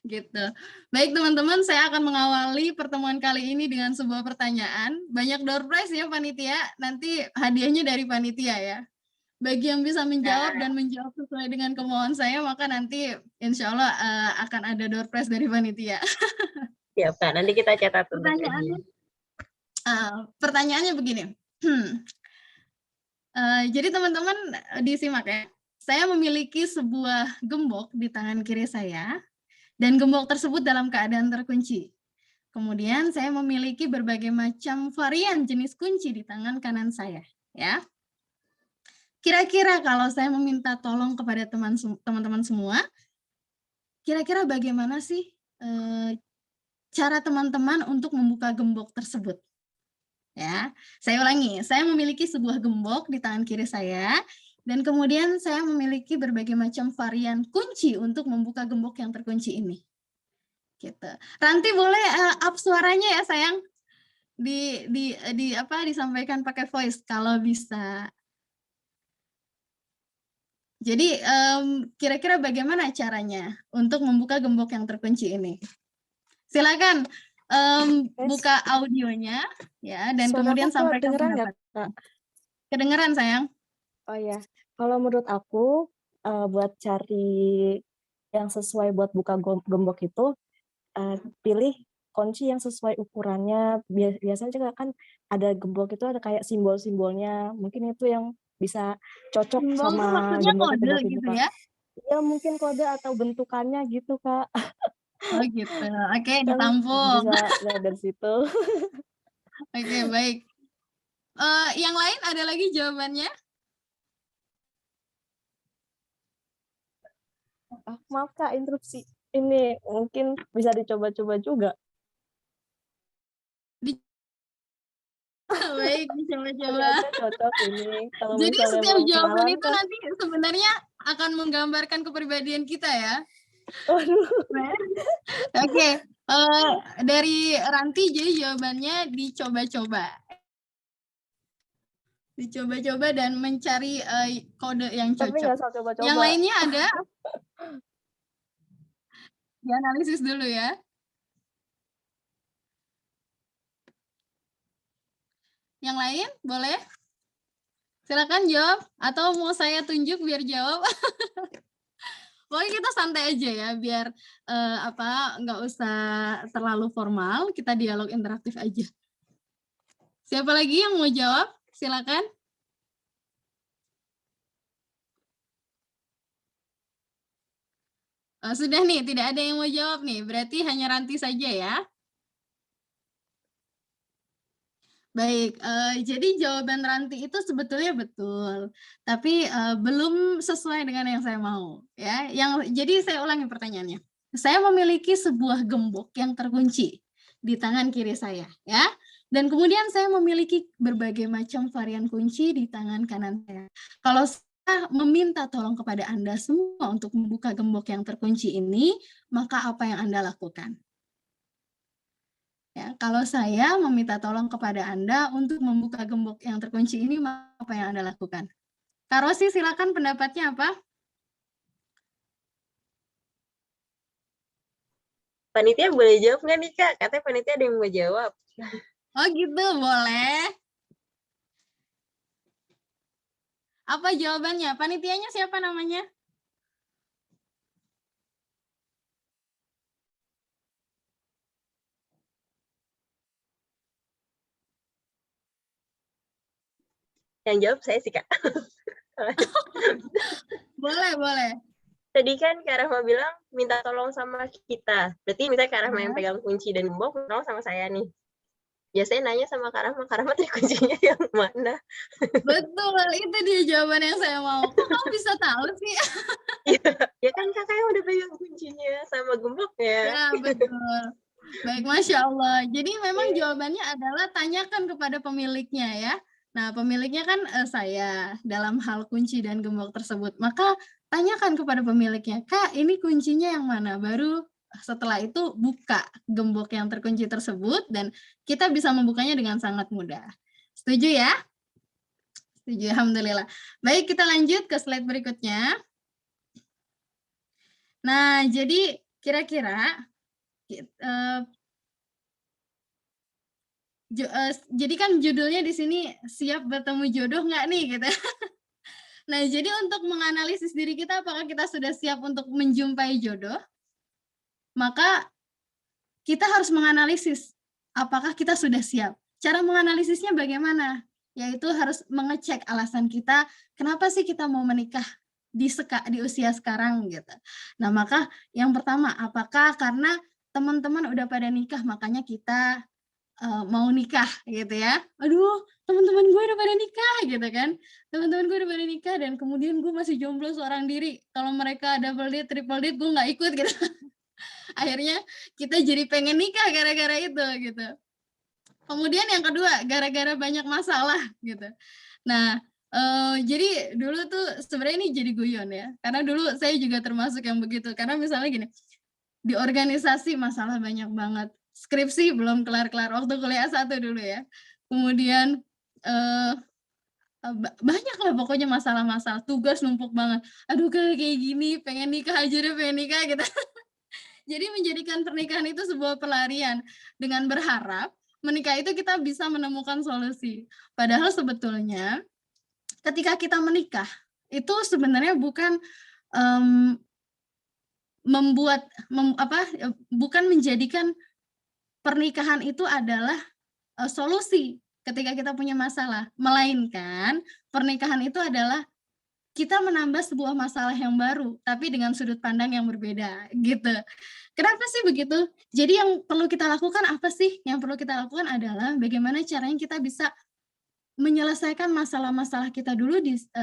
Gitu. Baik teman-teman, saya akan mengawali pertemuan kali ini dengan sebuah pertanyaan. Banyak door prize ya panitia, nanti hadiahnya dari panitia ya. Bagi yang bisa menjawab dan menjawab sesuai dengan kemauan saya, maka nanti insya Allah akan ada door prize dari panitia. Siap, Kak. Nanti kita catat. Pertanyaannya begini. Jadi teman-teman disimak ya. Saya memiliki sebuah gembok di tangan kiri saya, dan gembok tersebut dalam keadaan terkunci. Kemudian saya memiliki berbagai macam varian jenis kunci di tangan kanan saya. Ya. Kira-kira kalau saya meminta tolong kepada teman-teman semua, kira-kira bagaimana sih cara teman-teman untuk membuka gembok tersebut? Ya, saya ulangi, saya memiliki sebuah gembok di tangan kiri saya, dan kemudian saya memiliki berbagai macam varian kunci untuk membuka gembok yang terkunci ini. Gitu. Ranti boleh up suaranya ya sayang, disampaikan pakai voice kalau bisa. Jadi kira-kira bagaimana caranya untuk membuka gembok yang terkunci ini? Silakan buka audionya ya, dan kemudian sampaikan pendapat. Kedengeran sayang? Oh ya, kalau menurut aku buat cari yang sesuai buat buka gembok itu pilih kunci yang sesuai ukurannya. Biasanya juga kan ada gembok itu ada kayak simbol-simbolnya, mungkin itu yang bisa cocok sama gembok kode gitu ya? Ya mungkin kode atau bentukannya gitu Kak. Oh gitu, oke, ditampung. Bisa lihat dari situ. Oke, baik. Yang lain ada lagi jawabannya? Maaf Kak, interupsi. Ini mungkin bisa dicoba-coba juga. Baik, dicoba-coba. Cocok ini. Kalau jadi setiap jawaban itu kan? nanti sebenarnya akan menggambarkan kepribadian kita ya. Oke, dari Ranti jadi jawabannya dicoba-coba. Dicoba-coba dan mencari kode yang cocok. Tapi nggak usah coba-coba. Yang lainnya ada? Dianalisis dulu ya. Yang lain boleh? Silakan jawab, atau mau saya tunjuk biar jawab? Pokoknya kita santai aja ya, biar nggak usah terlalu formal, kita dialog interaktif aja. Siapa lagi yang mau jawab? Silakan. Sudah nih, tidak ada yang mau jawab nih, berarti hanya Ranti saja ya. Baik, jadi jawaban Ranti itu sebetulnya betul, tapi belum sesuai dengan yang saya mau. Ya, jadi saya ulangi pertanyaannya. Saya memiliki sebuah gembok yang terkunci di tangan kiri saya, ya, dan kemudian saya memiliki berbagai macam varian kunci di tangan kanan saya. Kalau saya meminta tolong kepada Anda semua untuk membuka gembok yang terkunci ini, maka apa yang Anda lakukan? Ya, kalau saya meminta tolong kepada Anda untuk membuka gembok yang terkunci ini, apa yang Anda lakukan? Kak Rosi, silakan pendapatnya apa? Panitia boleh jawab nggak nih Kak? Katanya panitia ada yang mau jawab. Oh gitu, boleh. Apa jawabannya? Panitianya siapa namanya? Yang jawab saya sih, Kak. Boleh. Tadi kan Kak Rahma bilang minta tolong sama kita. Berarti misalnya Kak Rahma yang pegang kunci dan gembok, minta tolong sama saya nih. Ya saya nanya sama Kak Rahma tadi kuncinya yang mana? Betul, itu dia jawaban yang saya mau. Kok kamu bisa tahu sih? Ya kan kakak yang udah pegang kuncinya sama gemboknya. Ya, betul. Baik, Masya Allah. Jadi memang jawabannya adalah tanyakan kepada pemiliknya ya. Nah, pemiliknya kan saya dalam hal kunci dan gembok tersebut. Maka tanyakan kepada pemiliknya, Kak, ini kuncinya yang mana? Baru setelah itu buka gembok yang terkunci tersebut dan kita bisa membukanya dengan sangat mudah. Setuju ya? Setuju, alhamdulillah. Baik, kita lanjut ke slide berikutnya. Nah, jadi kira-kira jadi kan judulnya di sini siap bertemu jodoh nggak nih gitu. Nah, jadi untuk menganalisis diri kita apakah kita sudah siap untuk menjumpai jodoh, maka kita harus menganalisis apakah kita sudah siap. Cara menganalisisnya bagaimana? Yaitu harus mengecek alasan kita, kenapa sih kita mau menikah di usia sekarang gitu. Nah, maka yang pertama, apakah karena teman-teman udah pada nikah makanya kita mau nikah gitu ya. Aduh, teman-teman gue udah pada nikah gitu kan. Teman-teman gue udah pada nikah dan kemudian gue masih jomblo seorang diri. Kalau mereka double date, triple date, gue nggak ikut gitu. Akhirnya kita jadi pengen nikah gara-gara itu gitu. Kemudian yang kedua, gara-gara banyak masalah gitu. Nah, jadi dulu tuh sebenarnya ini jadi guyon ya. Karena dulu saya juga termasuk yang begitu. Karena misalnya gini, di organisasi masalah banyak banget. Skripsi belum kelar-kelar waktu kuliah 1 dulu ya. Kemudian banyak lah pokoknya masalah-masalah, tugas numpuk banget. Aduh kayak gini, pengen nikah aja deh, pengen nikah gitu. Jadi menjadikan pernikahan itu sebuah pelarian dengan berharap menikah itu kita bisa menemukan solusi. Padahal sebetulnya ketika kita menikah itu sebenarnya bukan bukan menjadikan pernikahan itu adalah solusi ketika kita punya masalah, melainkan pernikahan itu adalah kita menambah sebuah masalah yang baru, tapi dengan sudut pandang yang berbeda, gitu. Kenapa sih begitu? Jadi yang perlu kita lakukan apa sih? Yang perlu kita lakukan adalah bagaimana caranya kita bisa menyelesaikan masalah-masalah kita dulu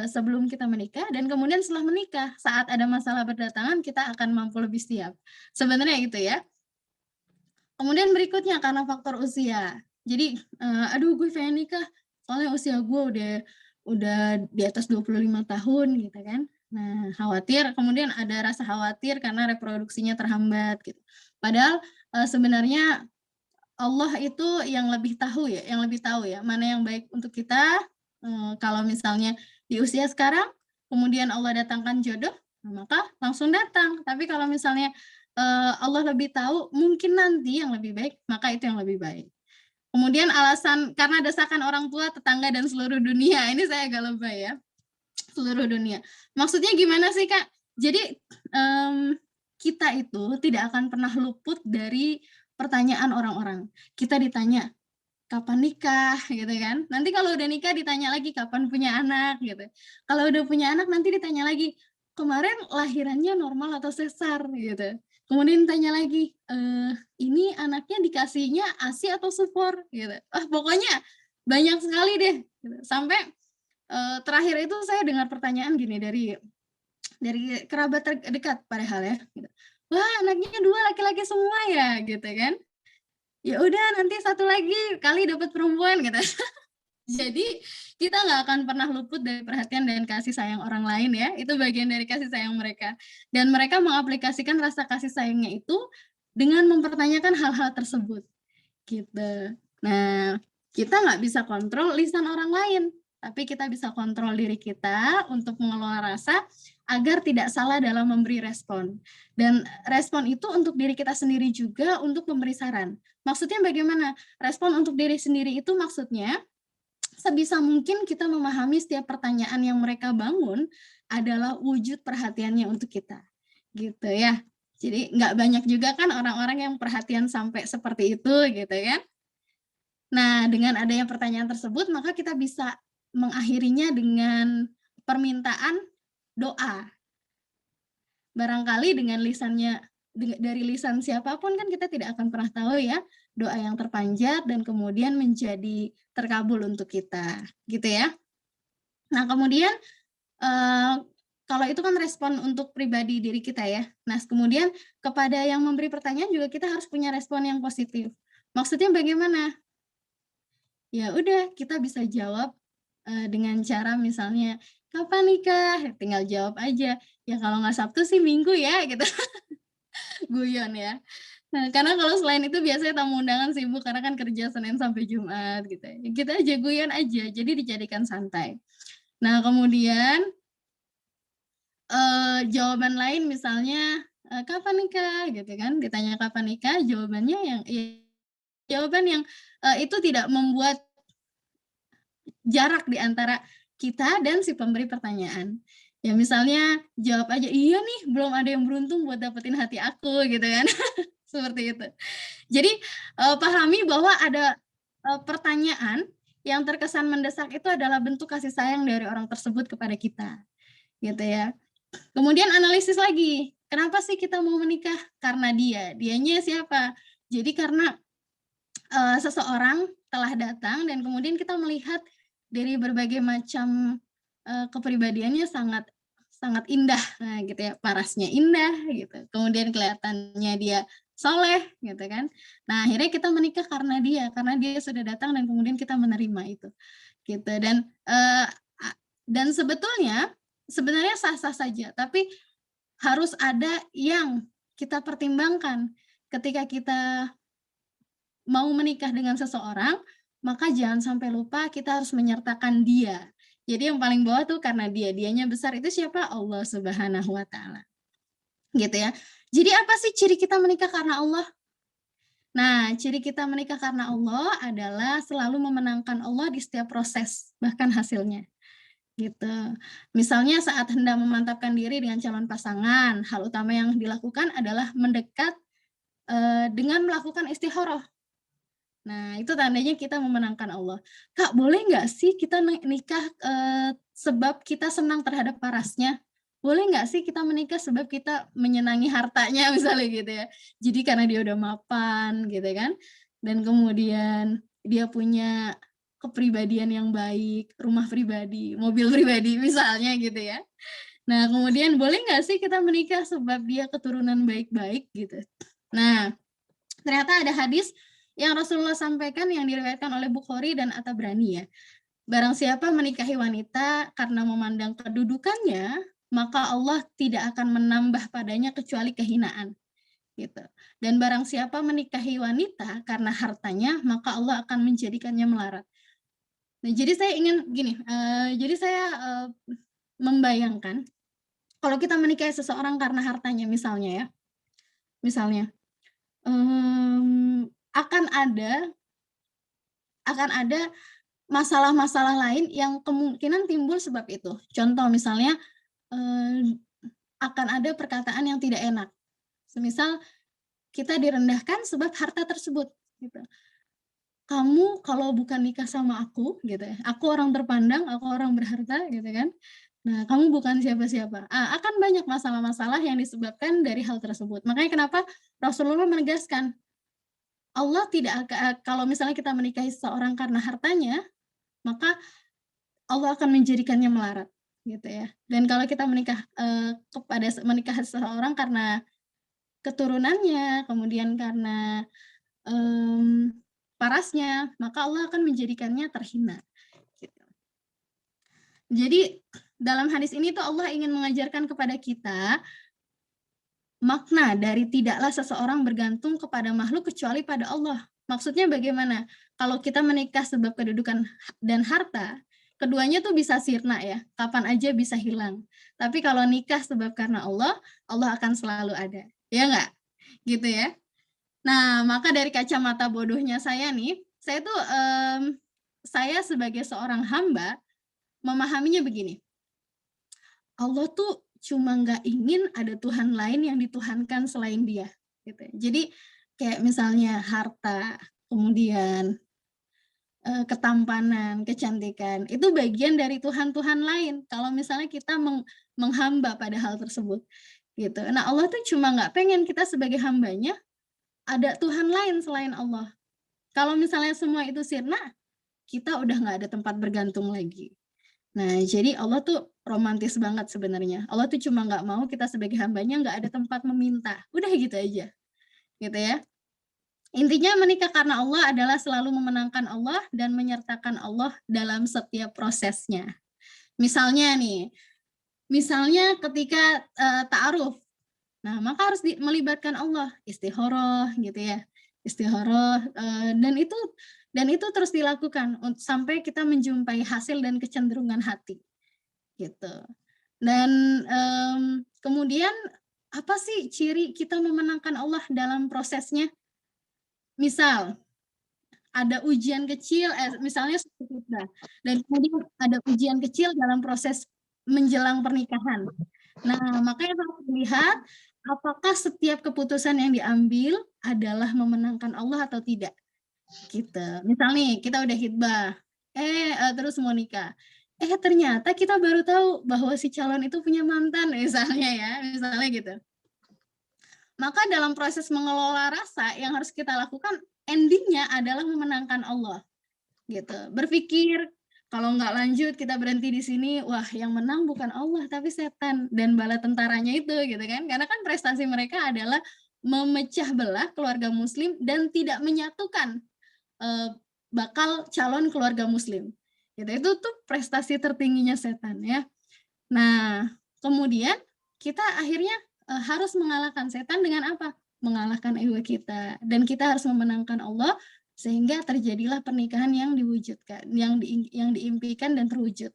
sebelum kita menikah, dan kemudian setelah menikah, saat ada masalah berdatangan, kita akan mampu lebih siap. Sebenarnya gitu ya. Kemudian berikutnya karena faktor usia. Jadi, aduh gue pengen nikah, soalnya usia gue udah di atas 25 tahun gitu kan. Nah, khawatir, kemudian ada rasa khawatir karena reproduksinya terhambat gitu. Padahal sebenarnya Allah itu yang lebih tahu ya, mana yang baik untuk kita. Kalau misalnya di usia sekarang, kemudian Allah datangkan jodoh, maka langsung datang. Tapi kalau misalnya Allah lebih tahu, mungkin nanti yang lebih baik, maka itu yang lebih baik. Kemudian alasan karena desakan orang tua, tetangga, dan seluruh dunia. Ini saya agak lebay ya. Seluruh dunia. Maksudnya gimana sih, Kak? Jadi kita itu tidak akan pernah luput dari pertanyaan orang-orang. Kita ditanya, kapan nikah gitu kan? Nanti kalau udah nikah ditanya lagi kapan punya anak gitu. Kalau udah punya anak nanti ditanya lagi, kemarin lahirannya normal atau sesar gitu. Kemudian tanya lagi, ini anaknya dikasihnya ASI atau sufor gitu. Pokoknya banyak sekali deh. Gitu. Sampai terakhir itu saya dengar pertanyaan gini dari kerabat terdekat padahal ya. Gitu. Wah, anaknya 2 laki-laki semua ya gitu kan. Ya udah nanti 1 lagi kali dapat perempuan gitu. Jadi kita nggak akan pernah luput dari perhatian dan kasih sayang orang lain ya. Itu bagian dari kasih sayang mereka. Dan mereka mengaplikasikan rasa kasih sayangnya itu dengan mempertanyakan hal-hal tersebut. Gitu. Nah, kita nggak bisa kontrol lisan orang lain. Tapi kita bisa kontrol diri kita untuk mengelola rasa agar tidak salah dalam memberi respon. Dan respon itu untuk diri kita sendiri juga untuk memberi saran. Maksudnya bagaimana? Respon untuk diri sendiri itu maksudnya sebisa mungkin kita memahami setiap pertanyaan yang mereka bangun adalah wujud perhatiannya untuk kita, gitu ya. Jadi nggak banyak juga kan orang-orang yang perhatian sampai seperti itu, gitu kan. Nah, dengan adanya pertanyaan tersebut, maka kita bisa mengakhirinya dengan permintaan doa. Barangkali dengan dari lisan siapapun kan kita tidak akan pernah tahu ya, doa yang terpanjat dan kemudian menjadi terkabul untuk kita, gitu ya. Nah, kemudian kalau itu kan respon untuk pribadi diri kita ya. Nah, kemudian kepada yang memberi pertanyaan juga kita harus punya respon yang positif. Maksudnya bagaimana? Ya udah, kita bisa jawab dengan cara misalnya, kapan nikah? Tinggal jawab aja. Ya kalau nggak Sabtu sih Minggu ya, gitu. Guyon ya. Nah, karena kalau selain itu biasanya tamu undangan sibuk karena kan kerja Senin sampai Jumat gitu. Ya, kita aja guyon aja, jadi dijadikan santai. Nah, kemudian jawaban lain misalnya kapan nikah gitu kan? Ditanya kapan nikah, jawaban yang itu tidak membuat jarak di antara kita dan si pemberi pertanyaan. Ya misalnya jawab aja, iya nih belum ada yang beruntung buat dapetin hati aku gitu kan. Seperti itu. Jadi pahami bahwa ada pertanyaan yang terkesan mendesak itu adalah bentuk kasih sayang dari orang tersebut kepada kita. Gitu ya. Kemudian analisis lagi. Kenapa sih kita mau menikah? Karena dianya siapa? Jadi karena seseorang telah datang dan kemudian kita melihat dari berbagai macam kepribadiannya sangat indah, nah gitu ya, parasnya indah gitu, kemudian kelihatannya dia soleh gitu kan. Nah akhirnya kita menikah karena dia sudah datang dan kemudian kita menerima itu gitu. Dan sebenarnya sah-sah saja, tapi harus ada yang kita pertimbangkan ketika kita mau menikah dengan seseorang, maka jangan sampai lupa kita harus menyertakan dia. Jadi yang paling bawah tuh karena dianya besar itu siapa? Allah Subhanahu wa taala. Gitu ya. Jadi apa sih ciri kita menikah karena Allah? Nah, ciri kita menikah karena Allah adalah selalu memenangkan Allah di setiap proses, bahkan hasilnya. Gitu. Misalnya saat hendak memantapkan diri dengan calon pasangan, hal utama yang dilakukan adalah mendekat dengan melakukan istikharah. Nah, itu tandanya kita memenangkan Allah. Kak, boleh nggak sih kita nikah sebab kita senang terhadap parasnya? Boleh nggak sih kita menikah sebab kita menyenangi hartanya misalnya gitu ya. Jadi karena dia udah mapan gitu kan. Dan kemudian dia punya kepribadian yang baik, rumah pribadi, mobil pribadi misalnya gitu ya. Nah, kemudian boleh nggak sih kita menikah sebab dia keturunan baik-baik gitu. Nah, ternyata ada hadis yang Rasulullah sampaikan yang diriwayatkan oleh Bukhari dan At-Tabrani ya. Barang siapa menikahi wanita karena memandang kedudukannya, maka Allah tidak akan menambah padanya kecuali kehinaan. Gitu. Dan barang siapa menikahi wanita karena hartanya, maka Allah akan menjadikannya melarat. Nah, jadi saya ingin gini, membayangkan kalau kita menikahi seseorang karena hartanya misalnya ya. Misalnya akan ada masalah-masalah lain yang kemungkinan timbul sebab itu. Contoh misalnya akan ada perkataan yang tidak enak. Semisal kita direndahkan sebab harta tersebut. Gitu. Kamu kalau bukan nikah sama aku, gitu ya. Aku orang terpandang, aku orang berharta, gitu kan. Nah, kamu bukan siapa-siapa. Akan banyak masalah-masalah yang disebabkan dari hal tersebut. Makanya kenapa Rasulullah menegaskan, Allah tidak akan, kalau misalnya kita menikahi seseorang karena hartanya, maka Allah akan menjadikannya melarat, gitu ya. Dan kalau kita menikah seseorang karena keturunannya, kemudian karena parasnya, maka Allah akan menjadikannya terhina. Gitu. Jadi dalam hadis ini tuh Allah ingin mengajarkan kepada kita makna dari tidaklah seseorang bergantung kepada makhluk kecuali pada Allah. Maksudnya bagaimana? Kalau kita menikah sebab kedudukan dan harta, keduanya tuh bisa sirna ya, kapan aja bisa hilang. Tapi kalau nikah sebab karena Allah, Allah akan selalu ada. Ya enggak? Gitu ya. Nah, maka dari kacamata bodohnya saya nih, saya tuh saya sebagai seorang hamba memahaminya begini. Allah tuh cuma nggak ingin ada Tuhan lain yang dituhankan selain Dia. Gitu. Jadi kayak misalnya harta, kemudian ketampanan, kecantikan, itu bagian dari Tuhan-Tuhan lain. Kalau misalnya kita menghamba pada hal tersebut, gitu. Nah, Allah tuh cuma nggak pengen kita sebagai hambanya ada Tuhan lain selain Allah. Kalau misalnya semua itu sirna, kita udah nggak ada tempat bergantung lagi. Nah, jadi Allah tuh romantis banget sebenarnya. Allah tuh cuma nggak mau kita sebagai hambanya nggak ada tempat meminta. Udah gitu aja, gitu ya. Intinya menikah karena Allah adalah selalu memenangkan Allah dan menyertakan Allah dalam setiap prosesnya. Misalnya ketika ta'aruf, nah maka harus melibatkan Allah, istikharah gitu ya, istikharah, dan itu terus dilakukan sampai kita menjumpai hasil dan kecenderungan hati, gitu. Dan kemudian apa sih ciri kita memenangkan Allah dalam prosesnya? Misal ada ujian kecil, misalnya dan kemudian ada ujian kecil dalam proses menjelang pernikahan. Nah, makanya harus dilihat apakah setiap keputusan yang diambil adalah memenangkan Allah atau tidak. Gitu. Misal nih, kita udah khitbah, terus mau nikah. Ternyata kita baru tahu bahwa si calon itu punya mantan, misalnya gitu. Maka dalam proses mengelola rasa yang harus kita lakukan, endingnya adalah memenangkan Allah. Gitu. Berpikir kalau nggak lanjut kita berhenti di sini, wah yang menang bukan Allah tapi setan dan bala tentaranya itu, gitu kan? Karena kan prestasi mereka adalah memecah belah keluarga Muslim dan tidak menyatukan bakal calon keluarga Muslim. Gitu. Itu tuh prestasi tertingginya setan ya. Nah, kemudian kita akhirnya harus mengalahkan setan dengan apa? Mengalahkan ego kita. Dan kita harus memenangkan Allah sehingga terjadilah pernikahan yang diwujudkan, yang diimpikan dan terwujud.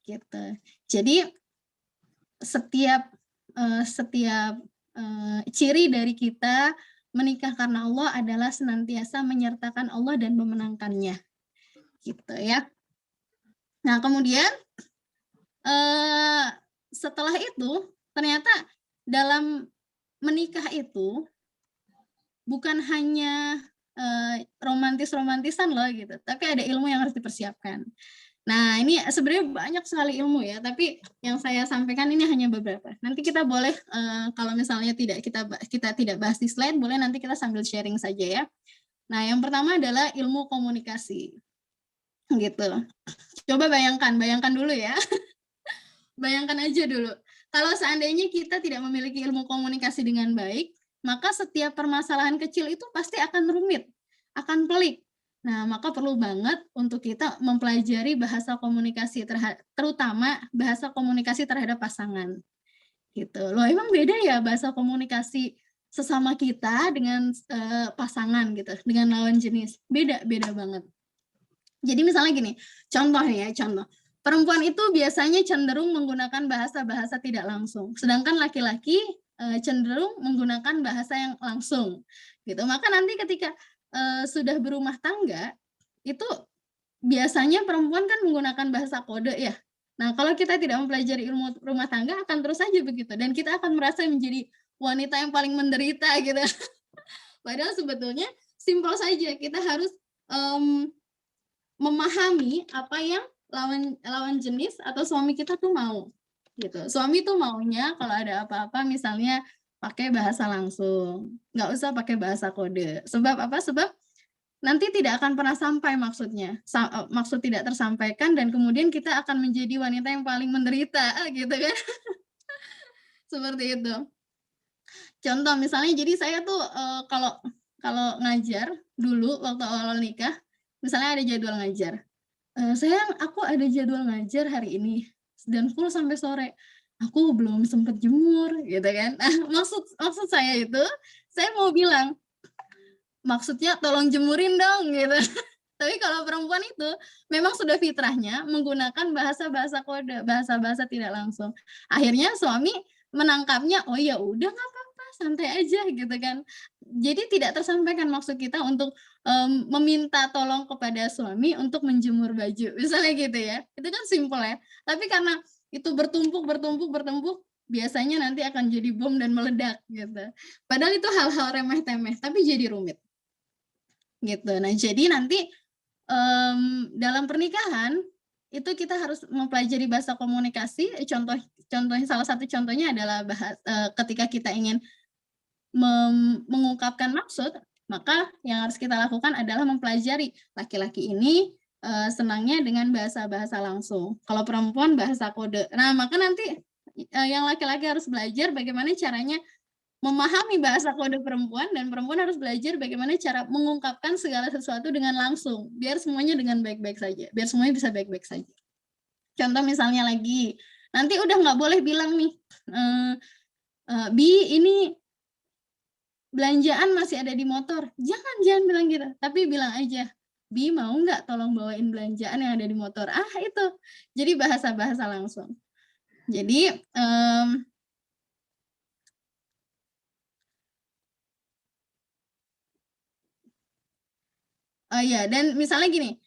Gitu. Jadi setiap ciri dari kita menikah karena Allah adalah senantiasa menyertakan Allah dan memenangkannya. Gitu ya. Nah, kemudian setelah itu ternyata dalam menikah itu bukan hanya romantis-romantisan loh gitu, tapi ada ilmu yang harus dipersiapkan. Nah, ini sebenarnya banyak sekali ilmu ya, tapi yang saya sampaikan ini hanya beberapa. Nanti kita boleh kalau misalnya kita tidak bahas di slide, boleh nanti kita sambil sharing saja ya. Nah, yang pertama adalah ilmu komunikasi. Gitu. Coba bayangkan dulu ya. Bayangkan aja dulu. Kalau seandainya kita tidak memiliki ilmu komunikasi dengan baik, maka setiap permasalahan kecil itu pasti akan rumit, akan pelik. Nah, maka perlu banget untuk kita mempelajari bahasa komunikasi, terutama bahasa komunikasi terhadap pasangan. Gitu. Loh, emang beda ya bahasa komunikasi sesama kita dengan pasangan gitu, dengan lawan jenis. Beda banget. Jadi misalnya gini, contoh. Perempuan itu biasanya cenderung menggunakan bahasa-bahasa tidak langsung, sedangkan laki-laki cenderung menggunakan bahasa yang langsung, gitu. Maka nanti ketika sudah berumah tangga, itu biasanya perempuan kan menggunakan bahasa kode ya. Nah, kalau kita tidak mempelajari ilmu rumah tangga, akan terus saja begitu, dan kita akan merasa menjadi wanita yang paling menderita, gitu. Padahal sebetulnya simpel saja, kita harus memahami apa yang lawan jenis atau suami kita tuh mau, gitu. Suami tuh maunya kalau ada apa-apa misalnya pakai bahasa langsung, nggak usah pakai bahasa kode. Sebab apa? Sebab nanti tidak akan pernah sampai maksudnya, maksud tidak tersampaikan, dan kemudian kita akan menjadi wanita yang paling menderita, gitu kan? Seperti itu. Contoh misalnya, jadi saya tuh kalau ngajar dulu waktu awal nikah, misalnya ada jadwal ngajar. Sayang, aku ada jadwal ngajar hari ini dan full sampai sore. Aku belum sempat jemur, gitu kan? Nah, maksud saya itu, saya mau bilang, maksudnya tolong jemurin dong, gitu. Tapi kalau perempuan itu memang sudah fitrahnya menggunakan bahasa-bahasa kode, bahasa-bahasa tidak langsung. Akhirnya suami menangkapnya, oh ya udah nggak apa-apa, santai aja gitu kan. Jadi tidak tersampaikan maksud kita untuk meminta tolong kepada suami untuk menjemur baju, misalnya gitu ya. Itu kan simpel ya. Tapi karena itu bertumpuk, biasanya nanti akan jadi bom dan meledak gitu. Padahal itu hal-hal remeh-temeh, tapi jadi rumit. Gitu. Nah, jadi nanti dalam pernikahan itu kita harus mempelajari bahasa komunikasi. Contohnya salah satu contohnya adalah ketika kita ingin mengungkapkan maksud, maka yang harus kita lakukan adalah mempelajari laki-laki ini senangnya dengan bahasa-bahasa langsung. Kalau perempuan bahasa kode. Nah, maka nanti yang laki-laki harus belajar bagaimana caranya memahami bahasa kode perempuan, dan perempuan harus belajar bagaimana cara mengungkapkan segala sesuatu dengan langsung, biar semuanya dengan baik-baik saja, biar semuanya bisa baik-baik saja. Contoh misalnya lagi, nanti udah nggak boleh bilang nih, Bi ini belanjaan masih ada di motor, jangan bilang gitu, tapi bilang aja, Bi mau nggak tolong bawain belanjaan yang ada di motor, itu, jadi bahasa-bahasa langsung. Jadi oh iya, dan misalnya gini,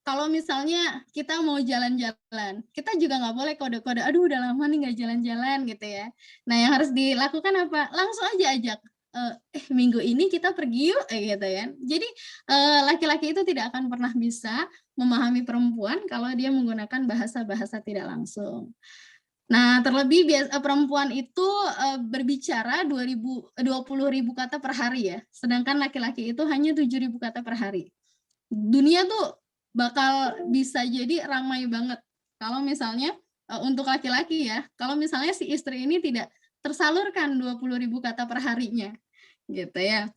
kalau misalnya kita mau jalan-jalan, kita juga nggak boleh kode-kode, aduh udah lama nih nggak jalan-jalan gitu ya. Nah, yang harus dilakukan apa? Langsung aja ajak, minggu ini kita pergi yuk, gitu ya. Jadi laki-laki itu tidak akan pernah bisa memahami perempuan kalau dia menggunakan bahasa-bahasa tidak langsung. Nah, terlebih perempuan itu berbicara 20.000 kata per hari ya, sedangkan laki-laki itu hanya 7.000 kata per hari. Dunia tuh bakal bisa jadi ramai banget kalau misalnya untuk laki-laki ya, kalau misalnya si istri ini tidak tersalurkan 20.000 kata per harinya, gitu ya.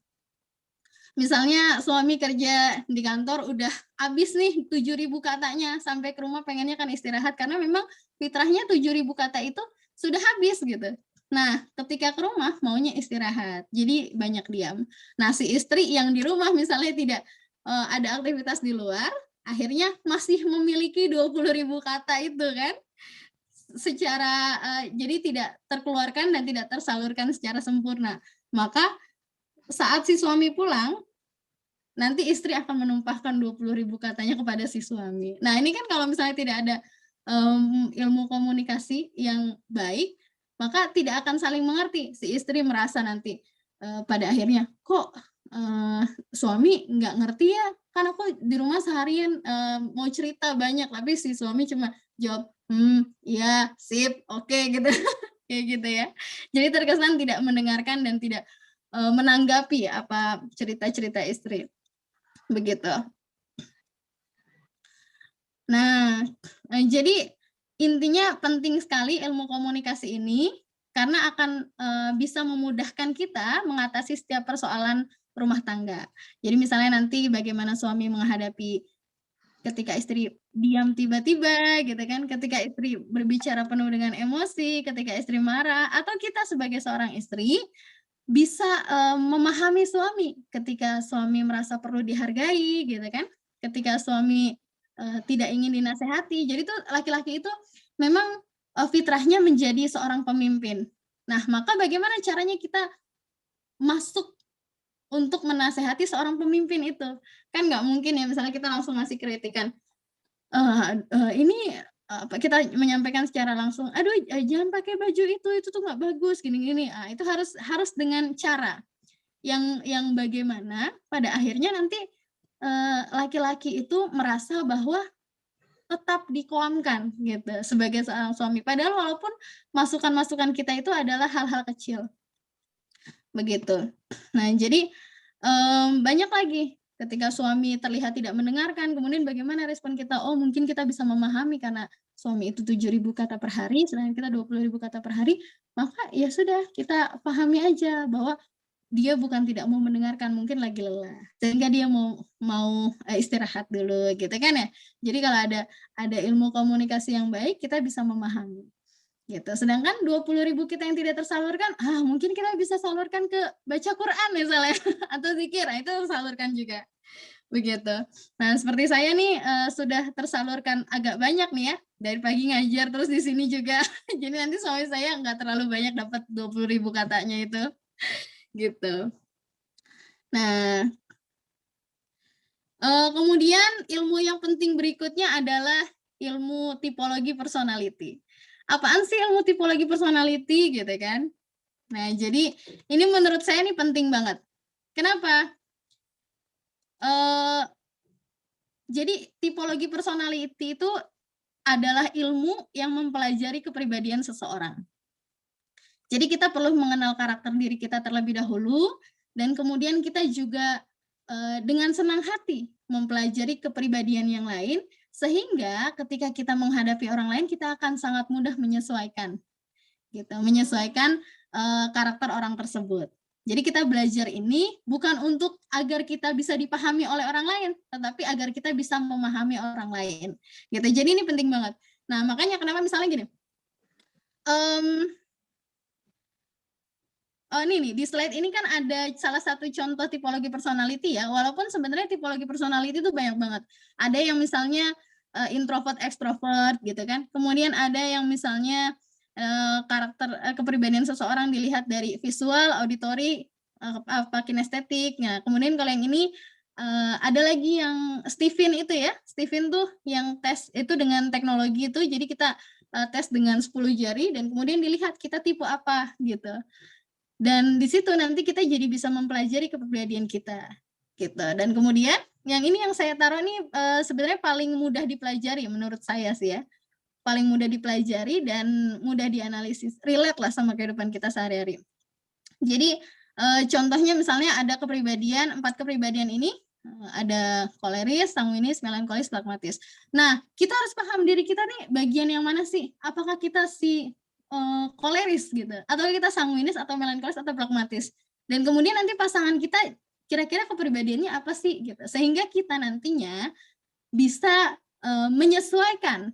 Misalnya suami kerja di kantor udah habis nih 7.000 katanya, sampai ke rumah pengennya kan istirahat karena memang fitrahnya 7.000 kata itu sudah habis gitu. Nah, ketika ke rumah maunya istirahat, jadi banyak diam. Nah, si istri yang di rumah misalnya tidak ada aktivitas di luar, akhirnya masih memiliki 20.000 kata itu kan, secara jadi tidak terkeluarkan dan tidak tersalurkan secara sempurna. Maka saat si suami pulang, nanti istri akan menumpahkan 20.000 katanya kepada si suami. Nah, ini kan kalau misalnya tidak ada ilmu komunikasi yang baik, maka tidak akan saling mengerti. Si istri merasa nanti pada akhirnya, kok suami nggak ngerti ya? Kan aku di rumah seharian mau cerita banyak, tapi si suami cuma jawab, ya, sip, oke, gitu. Kayak gitu ya. Jadi terkesan tidak mendengarkan dan tidak menanggapi apa cerita-cerita istri. Begitu. Nah, jadi intinya penting sekali ilmu komunikasi ini karena akan bisa memudahkan kita mengatasi setiap persoalan rumah tangga. Jadi misalnya nanti bagaimana suami menghadapi ketika istri diam tiba-tiba gitu kan, ketika istri berbicara penuh dengan emosi, ketika istri marah, atau kita sebagai seorang istri bisa memahami suami ketika suami merasa perlu dihargai gitu kan, ketika suami tidak ingin dinasehati. Jadi tuh laki-laki itu memang fitrahnya menjadi seorang pemimpin. Nah, maka bagaimana caranya kita masuk untuk menasehati seorang pemimpin itu? Kan nggak mungkin ya misalnya kita langsung ngasih kritikan, ini kita menyampaikan secara langsung, aduh jangan pakai baju itu tuh nggak bagus gini-gini. Itu harus dengan cara yang bagaimana pada akhirnya nanti laki-laki itu merasa bahwa tetap dikoamkan gitu sebagai seorang suami. Padahal walaupun masukan-masukan kita itu adalah hal-hal kecil. Begitu. Nah, jadi banyak lagi ketika suami terlihat tidak mendengarkan, kemudian bagaimana respon kita? Oh, mungkin kita bisa memahami karena suami itu 7.000 kata per hari, sedangkan kita 20.000 kata per hari, maka ya sudah, kita pahami aja bahwa dia bukan tidak mau mendengarkan, mungkin lagi lelah, sehingga dia mau istirahat dulu gitu kan ya. Jadi kalau ada ilmu komunikasi yang baik, kita bisa memahami. Gitu. Sedangkan 20.000 kita yang tidak tersalurkan, mungkin kita bisa salurkan ke baca Quran misalnya atau zikir, itu salurkan juga. Begitu. Nah, seperti saya nih sudah tersalurkan agak banyak nih ya, dari pagi ngajar terus di sini juga. Jadi nanti suami saya nggak terlalu banyak dapat 20.000 katanya itu. Gitu. Nah, kemudian ilmu yang penting berikutnya adalah ilmu tipologi personality. Apaan sih ilmu tipologi personality gitu kan? Nah, jadi ini menurut saya ini penting banget. Kenapa? Jadi tipologi personality itu adalah ilmu yang mempelajari kepribadian seseorang. Jadi kita perlu mengenal karakter diri kita terlebih dahulu, dan kemudian kita juga dengan senang hati mempelajari kepribadian yang lain, sehingga ketika kita menghadapi orang lain kita akan sangat mudah menyesuaikan, gitu, menyesuaikan karakter orang tersebut. Jadi kita belajar ini bukan untuk agar kita bisa dipahami oleh orang lain, tetapi agar kita bisa memahami orang lain. Gitu. Jadi ini penting banget. Nah, makanya kenapa misalnya gini. Ini nih, di slide ini kan ada salah satu contoh tipologi personality ya, walaupun sebenarnya tipologi personality itu banyak banget. Ada yang misalnya introvert, extrovert gitu kan. Kemudian ada yang misalnya karakter kepribadian seseorang dilihat dari visual, auditory, kinestetik. Nah, kemudian kalau yang ini ada lagi yang Stephen itu ya. Stephen tuh yang tes itu dengan teknologi itu, jadi kita tes dengan 10 jari dan kemudian dilihat kita tipe apa gitu. Dan di situ nanti kita jadi bisa mempelajari kepribadian kita gitu. Dan kemudian yang ini yang saya taruh ini sebenarnya paling mudah dipelajari menurut saya sih ya. Paling mudah dipelajari dan mudah dianalisis, relate lah sama kehidupan kita sehari-hari. Jadi contohnya misalnya ada kepribadian, 4 kepribadian ini, ada koleris, sanguinis, melankolis, pragmatis. Nah, kita harus paham diri kita nih bagian yang mana sih? Apakah kita si koleris gitu, atau kita sanguinis, atau melankolis, atau pragmatis? Dan kemudian nanti pasangan kita kira-kira kepribadiannya apa sih gitu, sehingga kita nantinya bisa menyesuaikan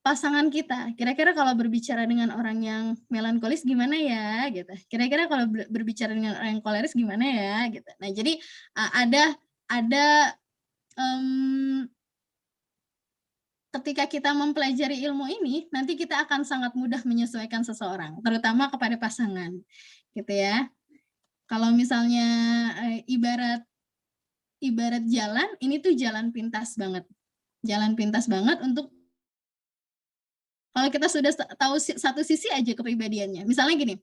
pasangan kita. Kira-kira kalau berbicara dengan orang yang melankolis gimana ya gitu. Kira-kira kalau berbicara dengan orang yang koleris gimana ya gitu. Nah, jadi ketika kita mempelajari ilmu ini, nanti kita akan sangat mudah menyesuaikan seseorang, terutama kepada pasangan, gitu ya. Kalau misalnya ibarat jalan, ini tuh jalan pintas banget untuk kalau kita sudah tahu satu sisi aja kepribadiannya. Misalnya gini,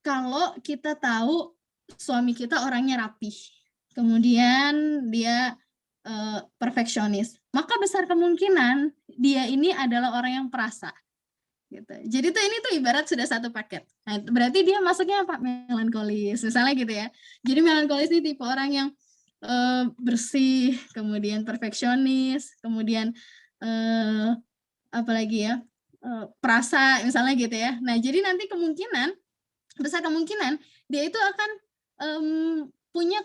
kalau kita tahu suami kita orangnya rapih, kemudian dia perfeksionis, maka besar kemungkinan dia ini adalah orang yang perasa. Gitu. Jadi tuh ini tuh ibarat sudah satu paket. Nah, berarti dia masuknya apa? Melankolis, misalnya gitu ya. Jadi melankolis ini tipe orang yang bersih, kemudian perfeksionis, kemudian apalagi ya, perasa, misalnya gitu ya. Nah, jadi nanti besar kemungkinan dia itu akan punya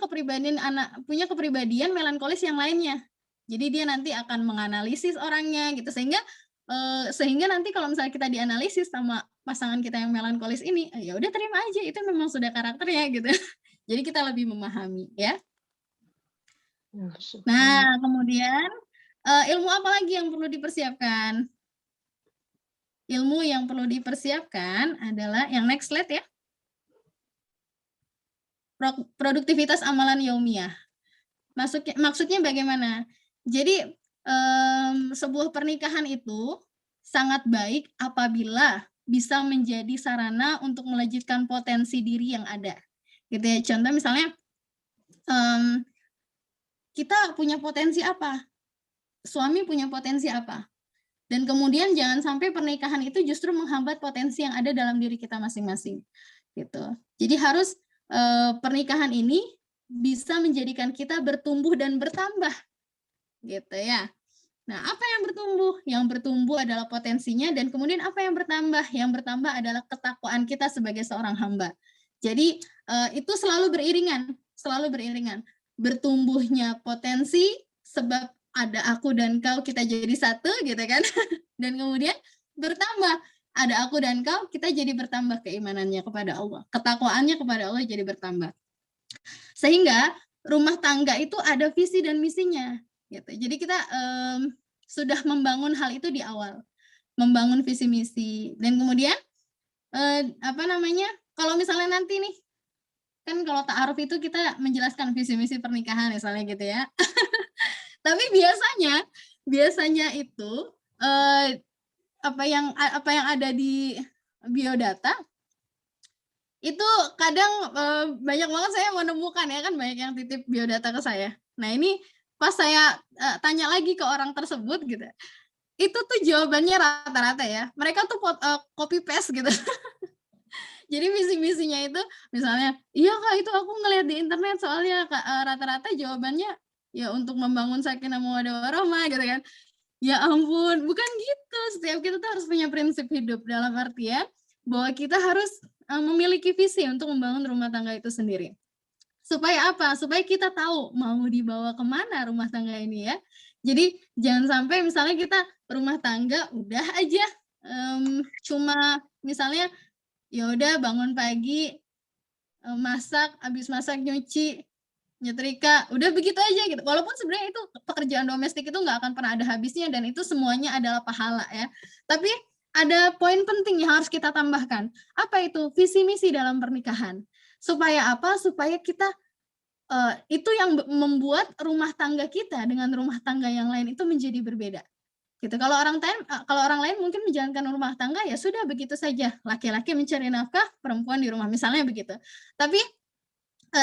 kepribadian melankolis yang lainnya. Jadi dia nanti akan menganalisis orangnya gitu, sehingga nanti kalau misalnya kita dianalisis sama pasangan kita yang melankolis ini, ya udah terima aja, itu memang sudah karakternya gitu. Jadi kita lebih memahami ya. Nah, kemudian ilmu apa lagi yang perlu dipersiapkan? Ilmu yang perlu dipersiapkan adalah yang next slide ya. Produktivitas amalan yaumiyah. Maksudnya bagaimana? Jadi sebuah pernikahan itu sangat baik apabila bisa menjadi sarana untuk melejitkan potensi diri yang ada. Gitu ya. Contoh misalnya kita punya potensi apa? Suami punya potensi apa? Dan kemudian jangan sampai pernikahan itu justru menghambat potensi yang ada dalam diri kita masing-masing. Gitu. Jadi harus pernikahan ini bisa menjadikan kita bertumbuh dan bertambah. Gitu ya. Nah, apa yang bertumbuh? Yang bertumbuh adalah potensinya, dan kemudian apa yang bertambah? Yang bertambah adalah ketakwaan kita sebagai seorang hamba. Jadi itu selalu beriringan. Bertumbuhnya potensi sebab ada aku dan kau, kita jadi satu gitu kan. Dan kemudian bertambah, ada aku dan kau, kita jadi bertambah keimanannya kepada Allah. Ketakwaannya kepada Allah jadi bertambah. Sehingga rumah tangga itu ada visi dan misinya gitu. Jadi kita sudah membangun hal itu di awal, membangun visi misi, dan kemudian kalau misalnya nanti nih, kan kalau ta'aruf itu kita menjelaskan visi misi pernikahan misalnya gitu ya. Tapi biasanya itu apa yang ada di biodata itu kadang banyak banget saya menemukan ya kan, banyak yang titip biodata ke saya. Nah ini pas saya tanya lagi ke orang tersebut gitu, itu tuh jawabannya rata-rata ya mereka tuh copy paste gitu. Jadi misi-misinya itu misalnya, iya Kak itu aku ngeliat di internet soalnya rata-rata jawabannya ya untuk membangun sakinah mawaddah warahmah gitu kan. Ya ampun, bukan gitu. Setiap kita tuh harus punya prinsip hidup, dalam artian bahwa kita harus memiliki visi untuk membangun rumah tangga itu sendiri. Supaya apa? Supaya kita tahu mau dibawa kemana rumah tangga ini ya. Jadi jangan sampai misalnya kita rumah tangga udah aja cuma misalnya ya udah bangun pagi, masak, habis masak nyuci, nyetrika, udah begitu aja gitu. Walaupun sebenarnya itu pekerjaan domestik itu nggak akan pernah ada habisnya dan itu semuanya adalah pahala ya. Tapi ada poin penting yang harus kita tambahkan. Apa itu? Visi misi dalam pernikahan. Supaya apa? Supaya kita itu yang membuat rumah tangga kita dengan rumah tangga yang lain itu menjadi berbeda. Gitu. Kalau orang lain mungkin menjalankan rumah tangga ya sudah begitu saja, laki-laki mencari nafkah, perempuan di rumah misalnya begitu. Tapi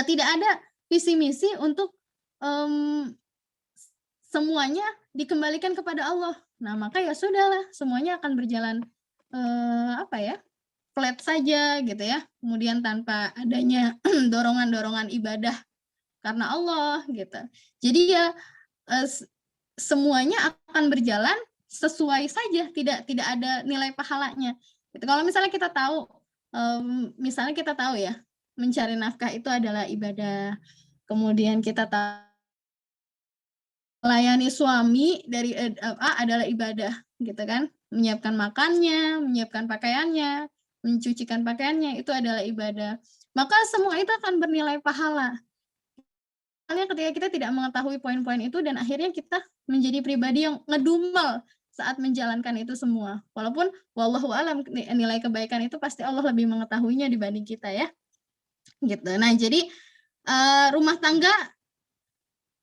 tidak ada visi misi untuk semuanya dikembalikan kepada Allah. Nah maka ya sudahlah, semuanya akan berjalan flat saja gitu ya. Kemudian tanpa adanya dorongan-dorongan ibadah karena Allah gitu. Jadi ya semuanya akan berjalan sesuai saja, tidak ada nilai pahalanya. Gitu. Kalau misalnya kita tahu, ya mencari nafkah itu adalah ibadah, kemudian kita tahu melayani suami dari adalah ibadah, gitu kan? Menyiapkan makannya, menyiapkan pakaiannya, mencucikan pakaiannya itu adalah ibadah. Maka semua itu akan bernilai pahala. Ketika kita tidak mengetahui poin-poin itu dan akhirnya kita menjadi pribadi yang ngedumel saat menjalankan itu semua. Walaupun wallahu alam nilai kebaikan itu pasti Allah lebih mengetahuinya dibanding kita ya. Gitu. Nah, jadi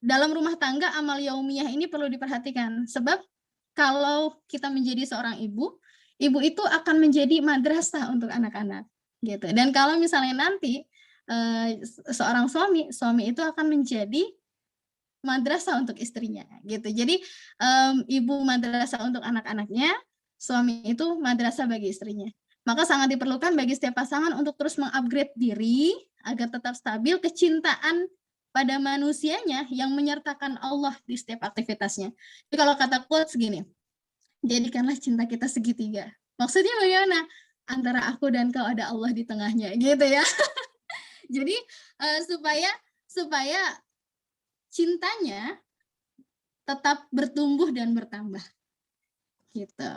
dalam rumah tangga amal yaumiyah ini perlu diperhatikan sebab kalau kita menjadi seorang ibu itu akan menjadi madrasah untuk anak-anak gitu. Dan kalau misalnya nanti seorang suami itu akan menjadi madrasah untuk istrinya gitu. Jadi ibu madrasah untuk anak-anaknya, suami itu madrasah bagi istrinya. Maka sangat diperlukan bagi setiap pasangan untuk terus mengupgrade diri agar tetap stabil kecintaan pada manusianya yang menyertakan Allah di setiap aktivitasnya. Jadi kalau kata quotes gini, jadikanlah cinta kita segitiga. Maksudnya bagaimana? Antara aku dan kau ada Allah di tengahnya gitu ya. Jadi supaya cintanya tetap bertumbuh dan bertambah gitu.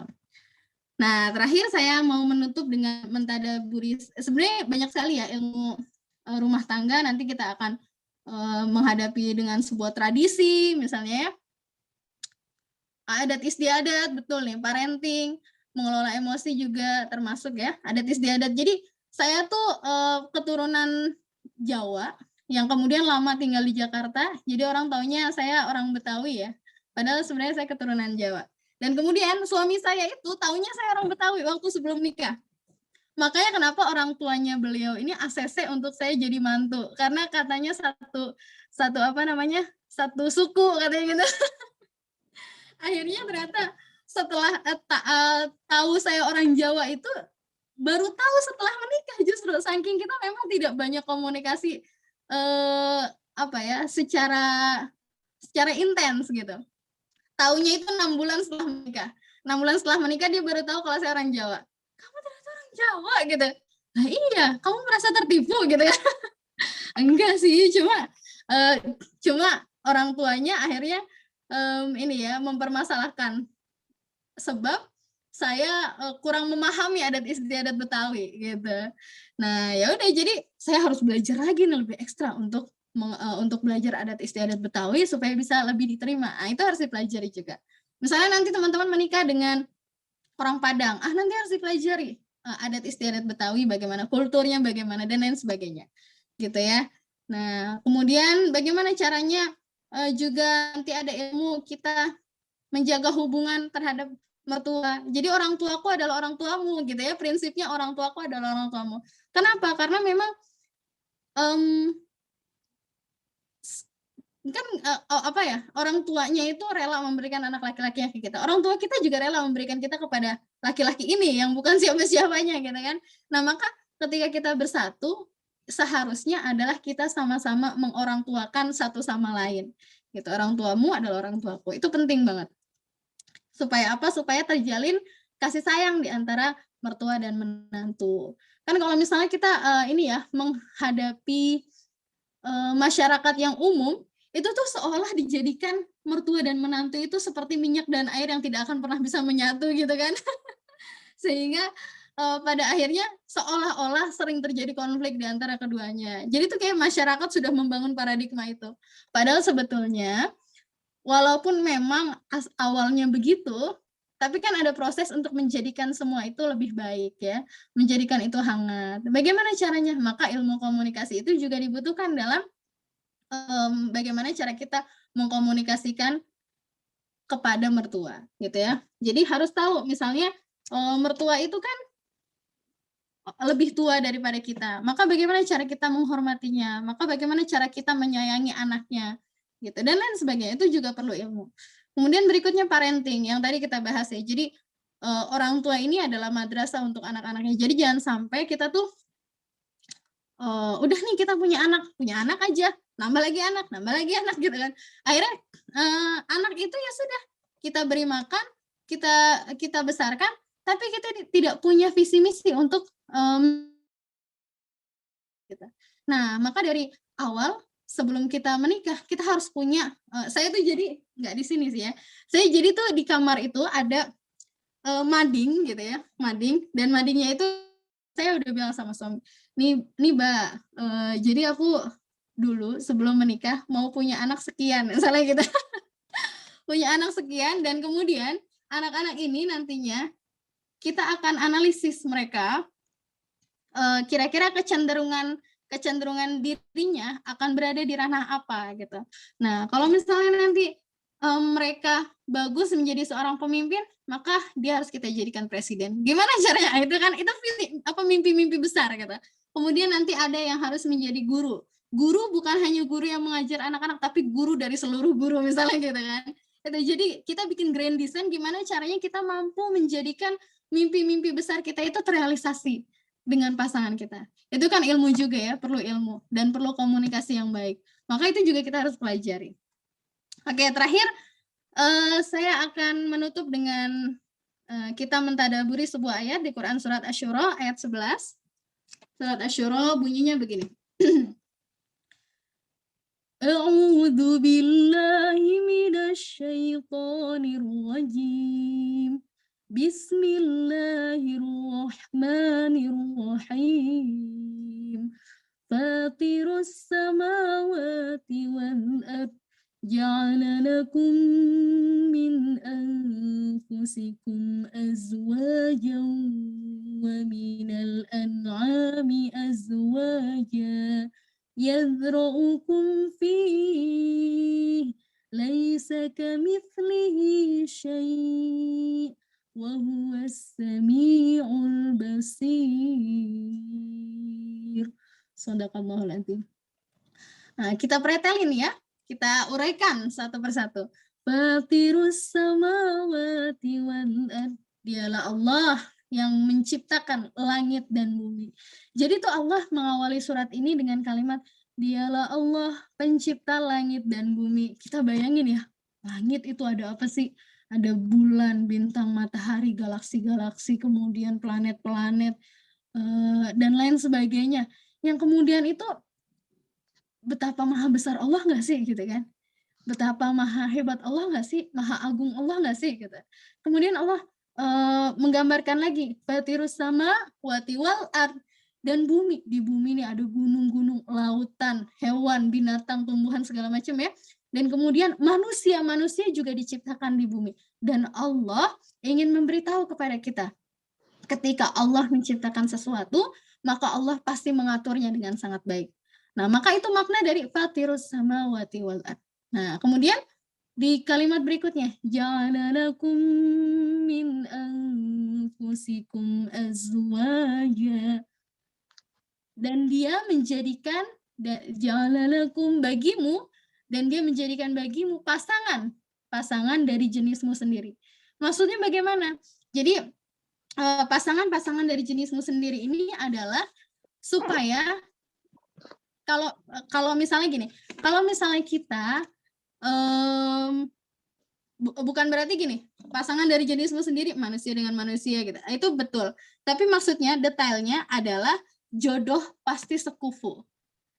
Nah, terakhir saya mau menutup dengan mentadaburi. Sebenarnya banyak sekali ya ilmu rumah tangga, nanti kita akan menghadapi dengan sebuah tradisi misalnya ya. Adat istiadat, betul nih, parenting, mengelola emosi juga termasuk ya, adat istiadat. Jadi saya tuh keturunan Jawa yang kemudian lama tinggal di Jakarta, jadi orang taunya saya orang Betawi ya, padahal sebenarnya saya keturunan Jawa. Dan kemudian suami saya itu taunya saya orang Betawi waktu sebelum nikah. Makanya kenapa orang tuanya beliau ini ACC untuk saya jadi mantu, karena katanya satu suku katanya gitu. Akhirnya ternyata setelah tahu saya orang Jawa itu baru tahu setelah menikah, justru saking kita memang tidak banyak komunikasi secara intens gitu. Taunya itu 6 bulan setelah menikah. 6 bulan setelah menikah dia baru tahu kalau saya orang Jawa. Kamu ternyata orang Jawa gitu. Nah iya, kamu merasa tertipu gitu ya. Enggak sih, cuma orang tuanya akhirnya mempermasalahkan sebab saya kurang memahami adat istiadat Betawi gitu. Nah, ya udah jadi saya harus belajar lagi nih lebih ekstra untuk untuk belajar adat istiadat Betawi supaya bisa lebih diterima. Nah, itu harus dipelajari juga. Misalnya nanti teman-teman menikah dengan orang Padang, nanti harus dipelajari adat istiadat Betawi, bagaimana kulturnya, bagaimana dan lain sebagainya, gitu ya. Nah, kemudian bagaimana caranya juga nanti ada ilmu kita menjaga hubungan terhadap mertua. Jadi orang tuaku adalah orang tuamu, gitu ya. Prinsipnya orang tuaku adalah orang tuamu. Kenapa? Karena memang kan orang tuanya itu rela memberikan anak laki-lakinya ke kita. Orang tua kita juga rela memberikan kita kepada laki-laki ini yang bukan siapa-siapanya, gitu kan. Nah, maka ketika kita bersatu, seharusnya adalah kita sama-sama mengorangtuakan satu sama lain. Gitu. Orang tuamu adalah orang tuaku. Itu penting banget. Supaya apa? Supaya terjalin kasih sayang di antara mertua dan menantu. Kan kalau misalnya kita menghadapi masyarakat yang umum, itu tuh seolah dijadikan mertua dan menantu itu seperti minyak dan air yang tidak akan pernah bisa menyatu, gitu kan. Sehingga pada akhirnya seolah-olah sering terjadi konflik di antara keduanya. Jadi tuh kayak masyarakat sudah membangun paradigma itu. Padahal sebetulnya walaupun memang awalnya begitu, tapi kan ada proses untuk menjadikan semua itu lebih baik ya, menjadikan itu hangat. Bagaimana caranya? Maka ilmu komunikasi itu juga dibutuhkan dalam bagaimana cara kita mengkomunikasikan kepada mertua, gitu ya. Jadi harus tahu, misalnya mertua itu kan lebih tua daripada kita, maka bagaimana cara kita menghormatinya, maka bagaimana cara kita menyayangi anaknya, gitu, dan lain sebagainya. Itu juga perlu ilmu. Kemudian berikutnya parenting, yang tadi kita bahas ya. Jadi orang tua ini adalah madrasah untuk anak-anaknya. Jadi jangan sampai kita tuh udah nih kita punya anak aja, nambah lagi anak gitu kan. Akhirnya anak itu ya sudah kita beri makan, kita besarkan, tapi kita tidak punya visi misi untuk gitu. Nah, maka dari awal sebelum kita menikah kita harus punya, saya tuh jadi nggak di sini sih ya. Saya jadi tuh di kamar itu ada mading gitu ya, mading, dan madingnya itu saya udah bilang sama suami, nih Mbak, jadi aku dulu sebelum menikah mau punya anak sekian, misalnya gitu. Punya anak sekian, dan kemudian anak-anak ini nantinya kita akan analisis mereka, kira-kira kecenderungan dirinya akan berada di ranah apa gitu. Nah, kalau misalnya nanti mereka bagus menjadi seorang pemimpin, maka dia harus kita jadikan presiden. Gimana caranya? Itu kan mimpi-mimpi besar gitu. Kemudian nanti ada yang harus menjadi guru. Guru bukan hanya guru yang mengajar anak-anak, tapi guru dari seluruh guru misalnya gitu kan. Jadi kita bikin grand design gimana caranya kita mampu menjadikan mimpi-mimpi besar kita itu terrealisasi dengan pasangan kita. Itu kan ilmu juga ya, perlu ilmu dan perlu komunikasi yang baik. Maka itu juga kita harus pelajari. Oke, terakhir saya akan menutup dengan kita mentadaburi sebuah ayat di Quran surat Asy-Syura ayat 11. Surat Asy-Syura bunyinya begini. A'udzu billahi minasy syaithanir rajim. Bismillahirrahmanirrahim. Fatirus samawati wal ardh ja'ala lakum min anfusikum azwajan wa minal an'ami azwajan yadhra'ukum fihi laisa kamitslihi syai' wa huwas sami'ul basir. Shadaqallahul adzim. Nah, kita pretelin ya. Kita uraikan satu persatu. Fatirus samawati wal ardh. Dialah Allah yang menciptakan langit dan bumi. Jadi tuh Allah mengawali surat ini dengan kalimat Dialah Allah pencipta langit dan bumi. Kita bayangin ya, langit itu ada apa sih? Ada bulan, bintang, matahari, galaksi-galaksi, kemudian planet-planet, dan lain sebagainya. Yang kemudian itu betapa maha besar Allah nggak sih gitu kan? Betapa maha hebat Allah nggak sih? Maha agung Allah nggak sih gitu? Kemudian Allah menggambarkan lagi Fatirus sama wati wal ard. dan bumi. Di bumi ini ada gunung-gunung, lautan, hewan, binatang, tumbuhan segala macam ya. Dan kemudian manusia juga diciptakan di bumi. Dan Allah ingin memberitahu kepada kita, ketika Allah menciptakan sesuatu, maka Allah pasti mengaturnya dengan sangat baik. Nah, maka itu makna dari fatirus samawati wal ard. Nah, kemudian di kalimat berikutnya, ja'alalakum min anfusikum azwaja. Dan dia menjadikan ja'alalakum bagimu, dan dia menjadikan bagimu pasangan dari jenismu sendiri. Maksudnya bagaimana? Jadi pasangan-pasangan dari jenismu sendiri ini adalah supaya kalau misalnya gini, kalau misalnya kita bukan berarti gini, pasangan dari jenismu sendiri manusia dengan manusia gitu. Itu betul. Tapi maksudnya detailnya adalah jodoh pasti sekufu.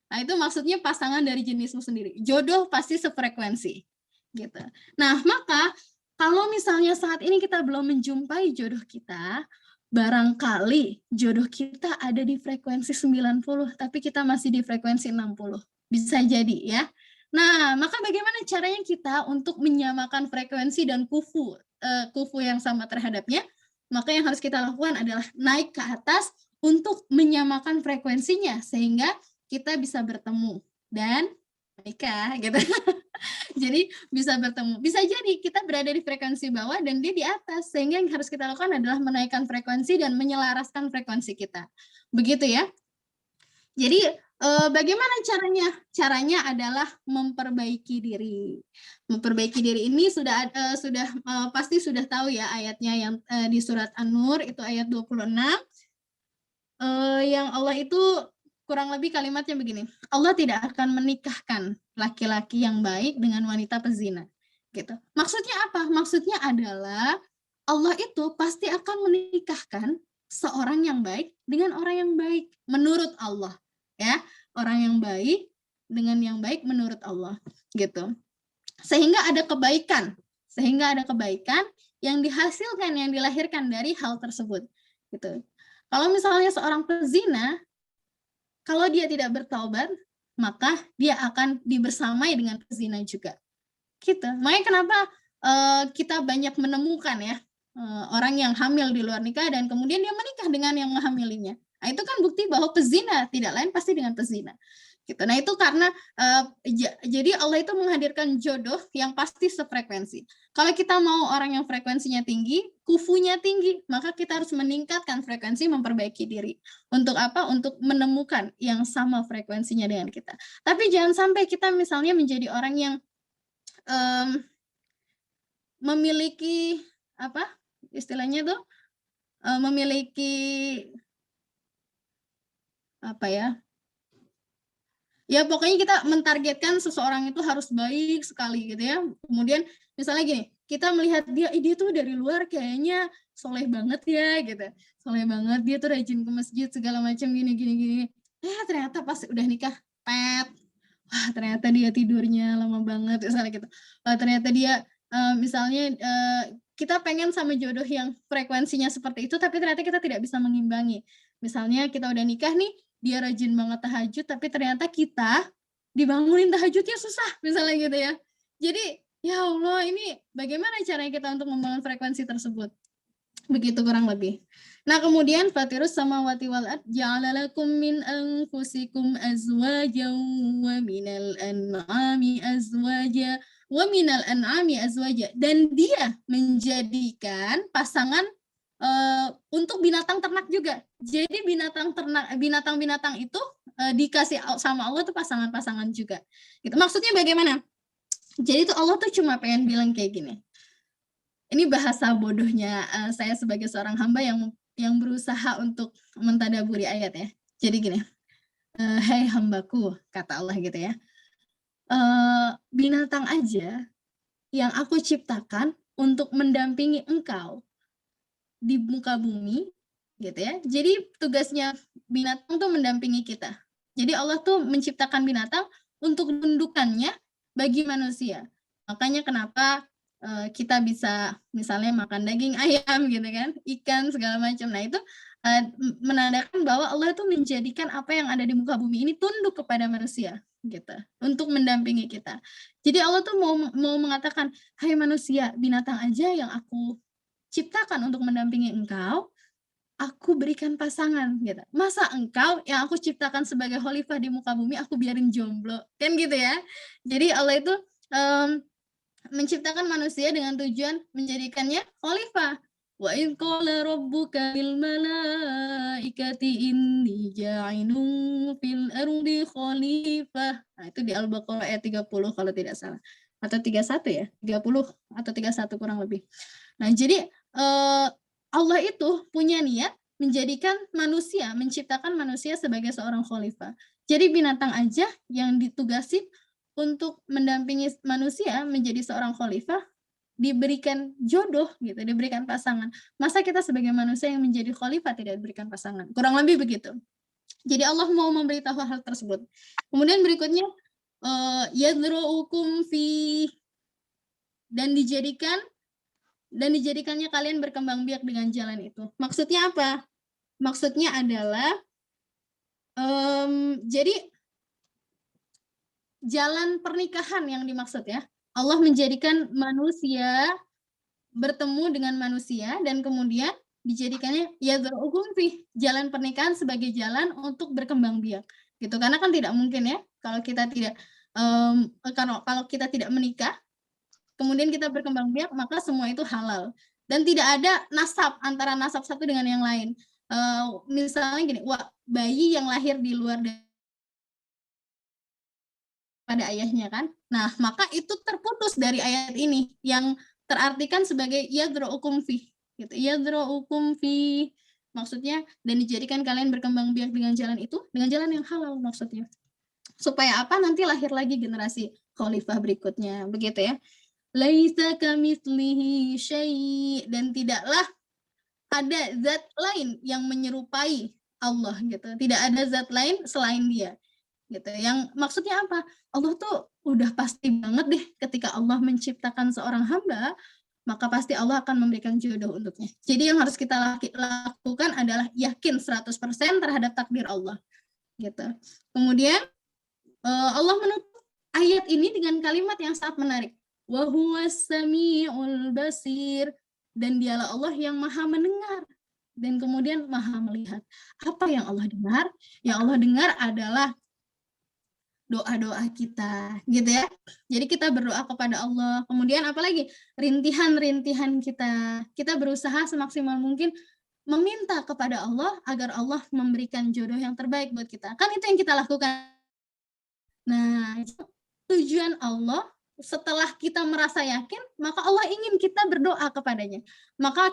Nah, itu maksudnya pasangan dari jenismu sendiri. Jodoh pasti sefrekuensi gitu. Nah, maka kalau misalnya saat ini kita belum menjumpai jodoh kita, barangkali jodoh kita ada di frekuensi 90, tapi kita masih di frekuensi 60. Bisa jadi ya. Nah, maka bagaimana caranya kita untuk menyamakan frekuensi dan kufu yang sama terhadapnya? Maka yang harus kita lakukan adalah naik ke atas untuk menyamakan frekuensinya, sehingga kita bisa bertemu dan menikah gitu. Jadi bisa bertemu. Bisa jadi kita berada di frekuensi bawah dan dia di atas. Sehingga yang harus kita lakukan adalah menaikkan frekuensi dan menyelaraskan frekuensi kita. Begitu ya. Jadi bagaimana caranya? Caranya adalah memperbaiki diri. Memperbaiki diri ini pasti sudah tahu ya ayatnya yang di surat An-Nur itu ayat 26. Yang Allah itu kurang lebih kalimatnya begini, Allah tidak akan menikahkan laki-laki yang baik dengan wanita pezina. Gitu. Maksudnya apa? Maksudnya adalah Allah itu pasti akan menikahkan seorang yang baik dengan orang yang baik menurut Allah, ya. Orang yang baik dengan yang baik menurut Allah, gitu. Sehingga ada kebaikan yang dihasilkan, yang dilahirkan dari hal tersebut, gitu. Kalau misalnya seorang pezina, kalau dia tidak bertaubat, maka dia akan dibersamai dengan pezina juga. Gitu. Makanya kenapa kita banyak menemukan ya orang yang hamil di luar nikah dan kemudian dia menikah dengan yang menghamilinya. Nah, itu kan bukti bahwa pezina tidak lain pasti dengan pezina. Gitu. Nah, itu karena jadi Allah itu menghadirkan jodoh yang pasti sefrekuensi. Kalau kita mau orang yang frekuensinya tinggi, kufunya tinggi, maka kita harus meningkatkan frekuensi, memperbaiki diri. Untuk apa? Untuk menemukan yang sama frekuensinya dengan kita. Tapi jangan sampai kita misalnya menjadi orang yang memiliki apa? Istilahnya tuh memiliki apa ya? Ya pokoknya kita mentargetkan seseorang itu harus baik sekali gitu ya. Kemudian misalnya gini, kita melihat dia tuh dari luar kayaknya soleh banget ya gitu. Soleh banget, dia tuh rajin ke masjid segala macam gini. Ternyata pas udah nikah, wah ternyata dia tidurnya lama banget misalnya gitu. Wah ternyata dia misalnya kita pengen sama jodoh yang frekuensinya seperti itu, tapi ternyata kita tidak bisa mengimbangi. Misalnya kita udah nikah nih, dia rajin banget tahajud, tapi ternyata kita dibangunin tahajudnya susah, misalnya gitu ya. Jadi, ya Allah, ini bagaimana caranya kita untuk membangun frekuensi tersebut? Begitu kurang lebih. Nah, kemudian fatirus samawati wal ard ja'alalakum min anfusikum azwajan wa minal an'ami azwaja wa minal an'ami azwaja, dan dia menjadikan pasangan untuk binatang ternak juga. Jadi binatang-binatang itu dikasih sama Allah tuh pasangan-pasangan juga. Gitu. Maksudnya bagaimana? Jadi tuh Allah tuh cuma pengen bilang kayak gini. Ini bahasa bodohnya saya sebagai seorang hamba yang berusaha untuk mentadaburi ayat ya. Jadi gini, hai hambaku, kata Allah gitu ya. Binatang aja yang aku ciptakan untuk mendampingi engkau di muka bumi gitu ya. Jadi tugasnya binatang tuh mendampingi kita. Jadi Allah tuh menciptakan binatang untuk menundukannya bagi manusia. Makanya kenapa kita bisa misalnya makan daging ayam gitu kan, ikan segala macam. Nah itu menandakan bahwa Allah itu menjadikan apa yang ada di muka bumi ini tunduk kepada manusia gitu untuk mendampingi kita. Jadi Allah tuh mau mengatakan, hai manusia, binatang aja yang aku ciptakan untuk mendampingi engkau, aku berikan pasangan gitu. Masa engkau yang aku ciptakan sebagai khalifah di muka bumi aku biarin jomblo kan gitu ya. Jadi Allah itu menciptakan manusia dengan tujuan menjadikannya khalifah. Wa in qala rabbuka lil malaikati inni ja'ilun fil ardi khalifah. Nah, itu di Al-Baqarah ayat 30 kalau tidak salah. Atau 31 ya? 30 atau 31 kurang lebih. Nah, jadi Allah itu punya niat menjadikan manusia, menciptakan manusia sebagai seorang khalifah. Jadi binatang aja yang ditugasin untuk mendampingi manusia menjadi seorang khalifah diberikan jodoh gitu, diberikan pasangan. Masa kita sebagai manusia yang menjadi khalifah tidak diberikan pasangan? Kurang lebih begitu. Jadi Allah mau memberitahu hal tersebut. Kemudian berikutnya yadru'ukum fi, dan dijadikannya kalian berkembang biak dengan jalan itu. Maksudnya apa? Maksudnya adalah jadi jalan pernikahan yang dimaksud ya. Allah menjadikan manusia bertemu dengan manusia dan kemudian dijadikannya yadru'ukum fi, jalan pernikahan sebagai jalan untuk berkembang biak. Gitu. Karena kan tidak mungkin ya kalau kita tidak kalau kita tidak menikah kemudian kita berkembang biak maka semua itu halal dan tidak ada nasab antara nasab satu dengan yang lain. Misalnya gini, wah bayi yang lahir di luar pada ayahnya kan. Nah, maka itu terputus dari ayat ini yang terartikan sebagai yadru'ukum fi gitu. Yadru'ukum fi maksudnya dan dijadikan kalian berkembang biak dengan jalan itu, dengan jalan yang halal maksudnya. Supaya apa? Nanti lahir lagi generasi khalifah berikutnya, begitu ya. Laisa kamitslihi syai', dan tidaklah ada zat lain yang menyerupai Allah gitu. Tidak ada zat lain selain Dia. Gitu. Yang maksudnya apa? Allah tuh udah pasti banget deh ketika Allah menciptakan seorang hamba, maka pasti Allah akan memberikan jodoh untuknya. Jadi yang harus kita lakukan adalah yakin 100% terhadap takdir Allah. Gitu. Kemudian Allah menutup ayat ini dengan kalimat yang sangat menarik. Wa huwas samiul basir, dan Dialah Allah yang Maha mendengar dan kemudian Maha melihat. Apa yang Allah dengar? Yang Allah dengar adalah doa-doa kita, gitu ya. Jadi kita berdoa kepada Allah. Kemudian apalagi rintihan-rintihan kita. Kita berusaha semaksimal mungkin meminta kepada Allah agar Allah memberikan jodoh yang terbaik buat kita. Kan itu yang kita lakukan. Nah, tujuan Allah setelah kita merasa yakin, maka Allah ingin kita berdoa kepadanya. Maka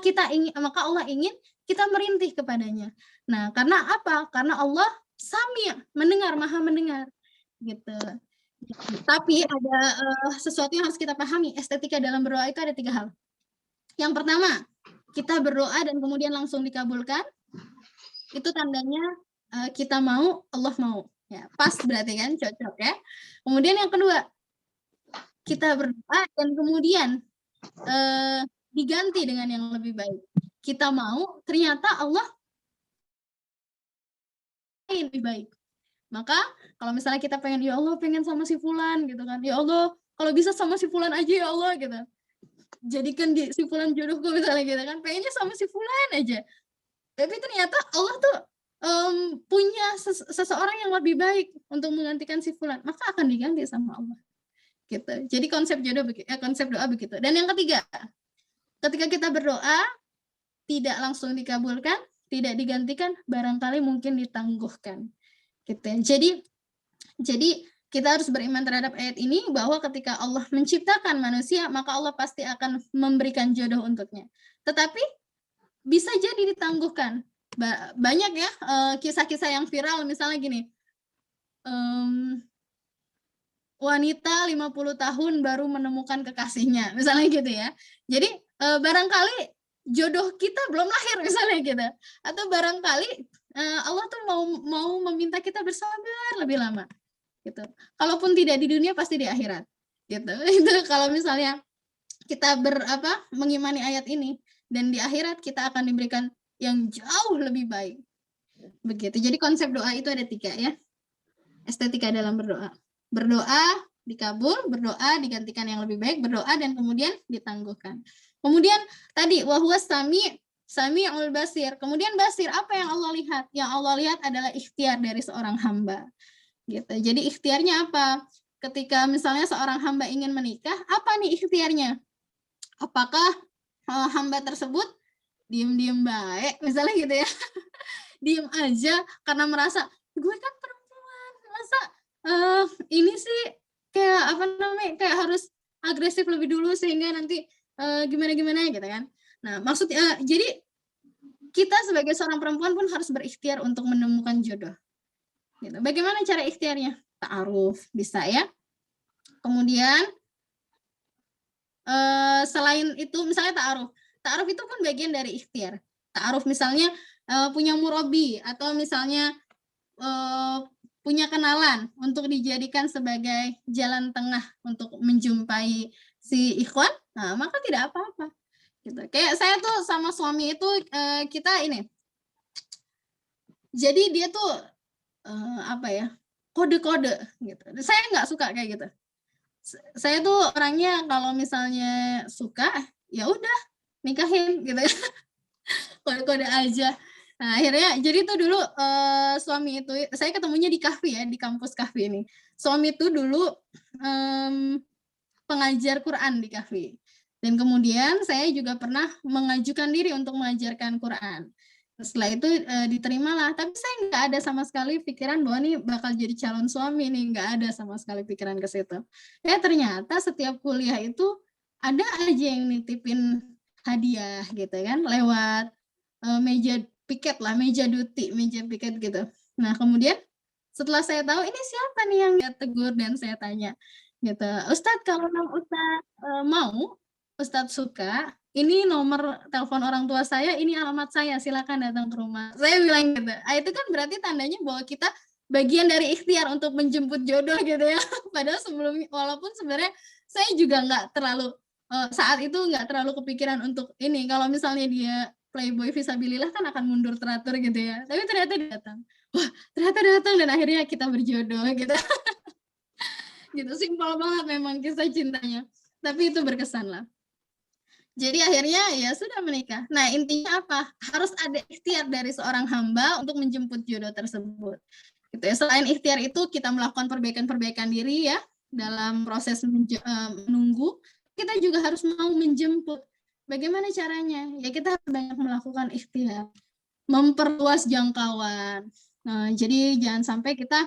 Allah ingin kita merintih kepadanya. Nah, karena apa? Karena Allah Sami', mendengar, Maha mendengar. Gitu. Tapi ada sesuatu yang harus kita pahami. Estetika dalam berdoa itu ada 3 hal. Yang pertama, kita berdoa dan kemudian langsung dikabulkan. Itu tandanya kita mau, Allah mau. Ya, pas berarti kan, cocok ya. Kemudian yang kedua, kita berdoa dan kemudian diganti dengan yang lebih baik. Kita mau, ternyata Allah lebih baik. Maka kalau misalnya kita pengen, ya Allah pengen sama si fulan gitu kan, ya Allah kalau bisa sama si fulan aja ya Allah gitu, jadikan si fulan jodohku misalnya gitu kan, pengennya sama si fulan aja. Tapi ternyata Allah tuh punya seseorang yang lebih baik untuk menggantikan si fulan, maka akan diganti sama Allah. Gitu. Jadi konsep doa begitu. Dan yang ketiga, ketika kita berdoa tidak langsung dikabulkan, tidak digantikan, barangkali mungkin ditangguhkan. Gitu. Jadi kita harus beriman terhadap ayat ini bahwa ketika Allah menciptakan manusia, maka Allah pasti akan memberikan jodoh untuknya. Tetapi bisa jadi ditangguhkan. Banyak ya kisah-kisah yang viral, misalnya gini, wanita 50 tahun baru menemukan kekasihnya, misalnya gitu ya. Jadi barangkali jodoh kita belum lahir misalnya gitu. Atau barangkali Allah tuh mau meminta kita bersabar lebih lama. Gitu. Kalaupun tidak di dunia pasti di akhirat. Gitu. Itu kalau misalnya kita mengimani ayat ini, dan di akhirat kita akan diberikan yang jauh lebih baik. Begitu. Jadi konsep doa itu ada 3 ya. Estetika dalam berdoa. Berdoa dikabul, berdoa digantikan yang lebih baik, berdoa dan kemudian ditangguhkan. Kemudian tadi wahuwas sami'ul basir. Kemudian basir, apa yang Allah lihat? Yang Allah lihat adalah ikhtiar dari seorang hamba. Gitu. Jadi ikhtiarnya apa? Ketika misalnya seorang hamba ingin menikah, apa nih ikhtiarnya? Apakah hamba tersebut diem-diem baik, misalnya gitu ya, diem aja karena merasa gue kan perempuan, masa ini sih kayak kayak harus agresif lebih dulu sehingga nanti gimana gitu kan. Nah maksudnya jadi kita sebagai seorang perempuan pun harus berikhtiar untuk menemukan jodoh. Gitu. Bagaimana cara ikhtiarnya? Ta'aruf bisa ya. Kemudian selain itu misalnya ta'aruf itu pun bagian dari ikhtiar. Ta'aruf misalnya punya murabi atau misalnya punya kenalan untuk dijadikan sebagai jalan tengah untuk menjumpai si ikhwan, nah maka tidak apa-apa. Gitu. Kayak saya tuh sama suami itu kita ini. Jadi dia tuh kode-kode gitu. Saya nggak suka kayak gitu. Saya tuh orangnya kalau misalnya suka ya udah nikahin gitu. Kode-kode aja. Nah, akhirnya jadi tuh dulu suami itu saya ketemunya di Kahfi ya, di kampus Kahfi ini. Suami itu dulu pengajar Quran di Kahfi. Dan kemudian saya juga pernah mengajukan diri untuk mengajarkan Quran. Setelah itu diterimalah, tapi saya nggak ada sama sekali pikiran bahwa nih bakal jadi calon suami nih, nggak ada sama sekali pikiran ke situ. Ya ternyata setiap kuliah itu ada aja yang nitipin hadiah gitu kan, lewat meja piket lah, meja duty, meja piket gitu. Nah kemudian setelah saya tahu ini siapa nih yang tegur dan saya tanya gitu, Ustadz kalau Ustadz mau, Ustadz suka, ini nomor telepon orang tua saya, ini alamat saya, silakan datang ke rumah. Saya bilang gitu. Itu kan berarti tandanya bahwa kita bagian dari ikhtiar untuk menjemput jodoh gitu ya. Padahal walaupun sebenarnya saya juga nggak terlalu saat itu nggak terlalu kepikiran untuk ini. Kalau misalnya dia playboy visabilillah kan akan mundur teratur gitu ya. Tapi ternyata dia datang. Wah, ternyata datang dan akhirnya kita berjodoh gitu. Gitu simpel banget memang kisah cintanya. Tapi itu berkesan lah. Jadi akhirnya ya sudah menikah. Nah intinya apa? Harus ada ikhtiar dari seorang hamba untuk menjemput jodoh tersebut. Gitu ya. Selain ikhtiar itu kita melakukan perbaikan-perbaikan diri ya dalam proses menunggu. Kita juga harus mau menjemput. Bagaimana caranya? Ya kita harus banyak melakukan ikhtiar, memperluas jangkauan. Nah jadi jangan sampai kita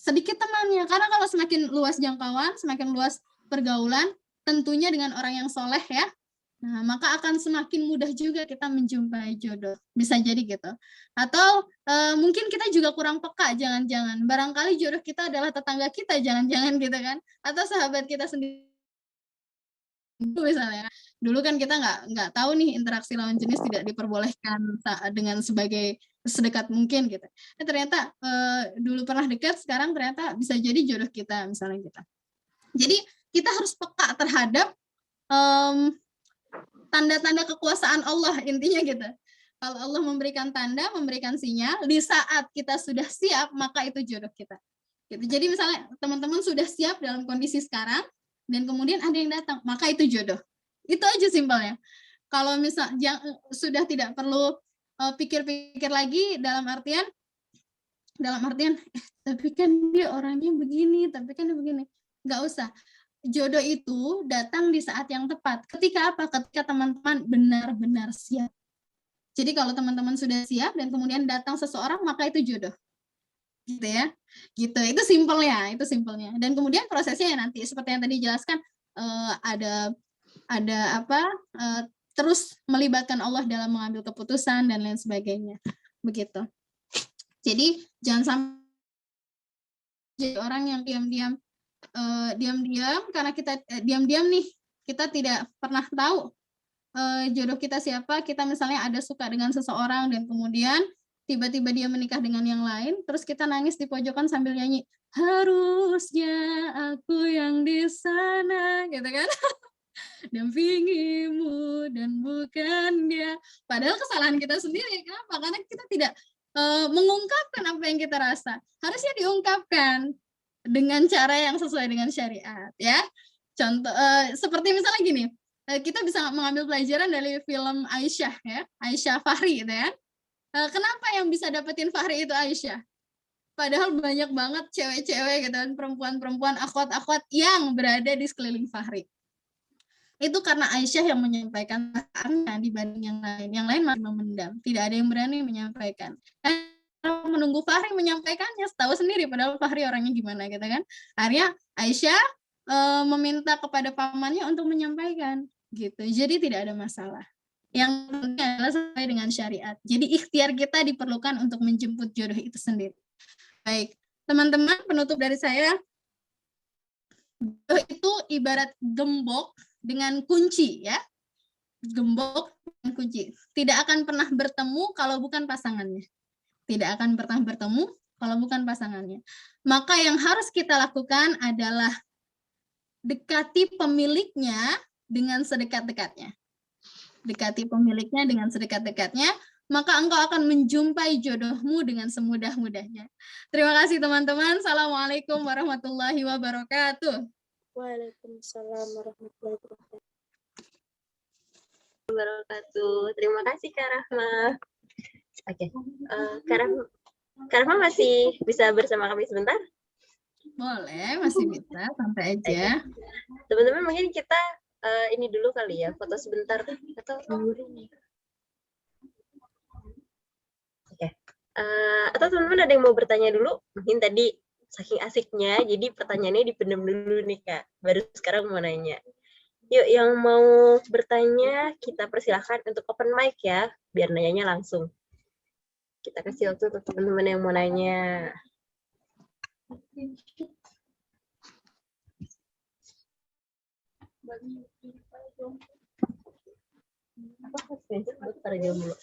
sedikit temannya. Karena kalau semakin luas jangkauan, semakin luas pergaulan, tentunya dengan orang yang soleh ya, nah maka akan semakin mudah juga kita menjumpai jodoh, bisa jadi gitu. Atau mungkin kita juga kurang peka, jangan-jangan barangkali jodoh kita adalah tetangga kita, jangan-jangan gitu kan, atau sahabat kita sendiri misalnya. Dulu kan kita nggak tahu nih interaksi lawan jenis tidak diperbolehkan dengan sebagai sedekat mungkin gitu. Ternyata dulu pernah dekat, sekarang ternyata bisa jadi jodoh kita misalnya kita. Jadi kita harus peka terhadap tanda-tanda kekuasaan Allah, intinya gitu. Kalau Allah memberikan tanda, memberikan sinyal, di saat kita sudah siap, maka itu jodoh kita. Gitu. Jadi misalnya teman-teman sudah siap dalam kondisi sekarang, dan kemudian ada yang datang, maka itu jodoh. Itu aja simpelnya. Kalau misal sudah tidak perlu pikir-pikir lagi dalam artian, tapi kan dia orangnya begini, tapi kan dia begini. Nggak usah. Jodoh itu datang di saat yang tepat. Ketika apa? Ketika teman-teman benar-benar siap. Jadi kalau teman-teman sudah siap dan kemudian datang seseorang, maka itu jodoh. Gitu ya. Gitu. Itu simpelnya, Dan kemudian prosesnya ya nanti seperti yang tadi dijelaskan ada terus melibatkan Allah dalam mengambil keputusan dan lain sebagainya. Begitu. Jadi jangan sampai jadi orang yang diam-diam karena kita diam-diam nih, kita tidak pernah tahu jodoh kita siapa. Kita misalnya ada suka dengan seseorang dan kemudian tiba-tiba dia menikah dengan yang lain, terus kita nangis di pojokan sambil nyanyi, harusnya aku yang di sana, gitu kan? Dampingimu dan bukan dia. Padahal kesalahan kita sendiri. Kenapa? Karena kita tidak mengungkapkan apa yang kita rasa. Harusnya diungkapkan dengan cara yang sesuai dengan syariat, ya. Contoh seperti misalnya gini, kita bisa mengambil pelajaran dari film Aisyah, ya, Aisyah Fahri, gitu ya. Kenapa yang bisa dapetin Fahri itu Aisyah? Padahal banyak banget cewek-cewek gitu kan, perempuan-perempuan, akhwat-akhwat yang berada di sekeliling Fahri. Itu karena Aisyah yang menyampaikan perasaannya dibanding yang lain. Yang lain masih memendam, tidak ada yang berani menyampaikan. Dan menunggu Fahri menyampaikannya, tahu sendiri padahal Fahri orangnya gimana gitu kan. Akhirnya Aisyah meminta kepada pamannya untuk menyampaikan gitu. Jadi tidak ada masalah. Yang penting adalah sesuai dengan syariat. Jadi ikhtiar kita diperlukan untuk menjemput jodoh itu sendiri. Baik, teman-teman, penutup dari saya, jodoh itu ibarat gembok dengan kunci, ya. Gembok dengan kunci. Tidak akan pernah bertemu kalau bukan pasangannya. Tidak akan pernah bertemu kalau bukan pasangannya. Maka yang harus kita lakukan adalah dekati pemiliknya dengan sedekat-dekatnya. Dekati pemiliknya dengan sedekat-dekatnya, maka engkau akan menjumpai jodohmu dengan semudah-mudahnya. Terima kasih teman-teman. Assalamualaikum warahmatullahi wabarakatuh. Waalaikumsalam warahmatullahi Wabarakatuh. Terima kasih Kak Rahma. Oke, Kak Rahma masih bisa bersama kami sebentar? Boleh, masih bisa, santai aja. Teman-teman mungkin kita ini dulu kali ya, foto sebentar atau Oke. Atau teman-teman ada yang mau bertanya dulu? Mungkin tadi saking asiknya, jadi pertanyaannya dipendam dulu nih Kak. Baru sekarang mau nanya. Yuk, yang mau bertanya kita persilahkan untuk open mic ya, biar nanyanya langsung. Kita kasih waktu untuk teman-teman yang mau nanya. Apa screenshot buat terjam dulu?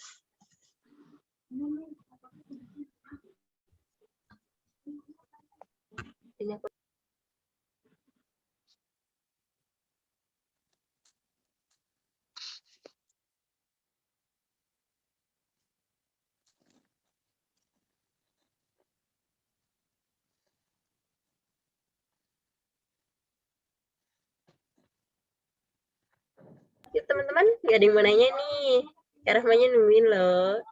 Yuk teman-teman, gak ada yang mau nanya nih. Kak Rahmanya nungguin loh.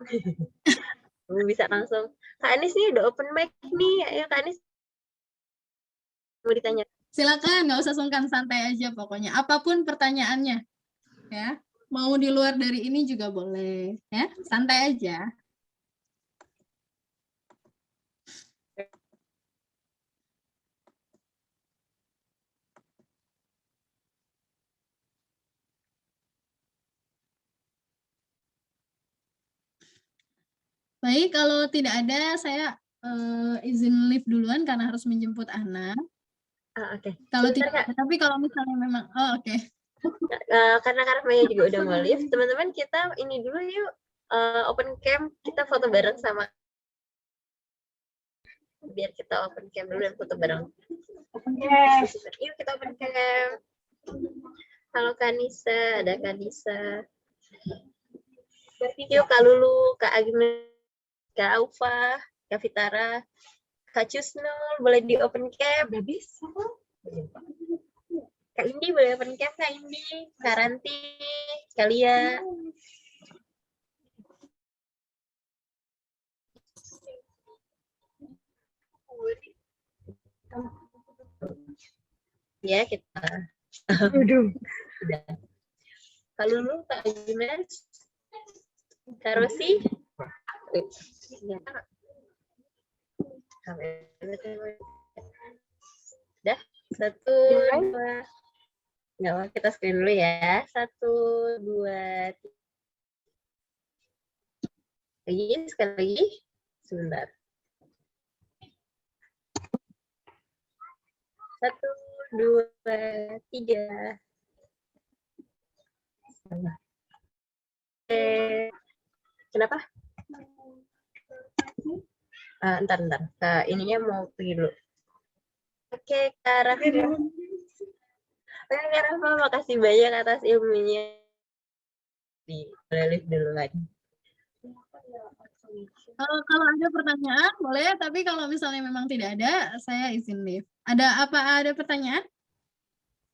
Bisa langsung. Kak Anis nih udah open mic nih. Ayo Kak Anis. Mau ditanya. Silakan, nggak usah sungkan, santai aja pokoknya. Apapun pertanyaannya, ya. Mau di luar dari ini juga boleh, ya. Santai aja. Baik, kalau tidak ada, saya izin live duluan karena harus menjemput anak. Oke. Kalau tidak ada, tapi kalau misalnya memang, oke. Karena Rahmanya juga udah mau live, teman-teman kita ini dulu yuk, open cam, kita foto bareng sama. Biar kita open cam dulu dan foto bareng. Open cam. Yuk kita open cam. Halo Kanisa, ada Kanisa. Yuk Kak Lulu, Kak Agnes, Kak Aufa, Kak Fitara, Kak Cusnul, boleh di open cam. Udah bisa. Kak Indi boleh open cam, Kak Indi, Kak Ranti, Kak Lia. Ya kita. Udah. Kak Lulu, Kak Agnes, Kak Rosi. Udah, 1, 2. Nggak apa, kita screen dulu ya. 1, 2, 3. Lagi, sekali lagi. Sebentar. 1, 2, 3. Kenapa? Ntar. Ininya mau pergi dulu. Oke, Kak Rahma. Oke, Kak Rahma, makasih banyak atas ilmunya. Boleh live duluan. Kalau ada pertanyaan boleh, tapi kalau misalnya memang tidak ada, saya izin live. Ada pertanyaan?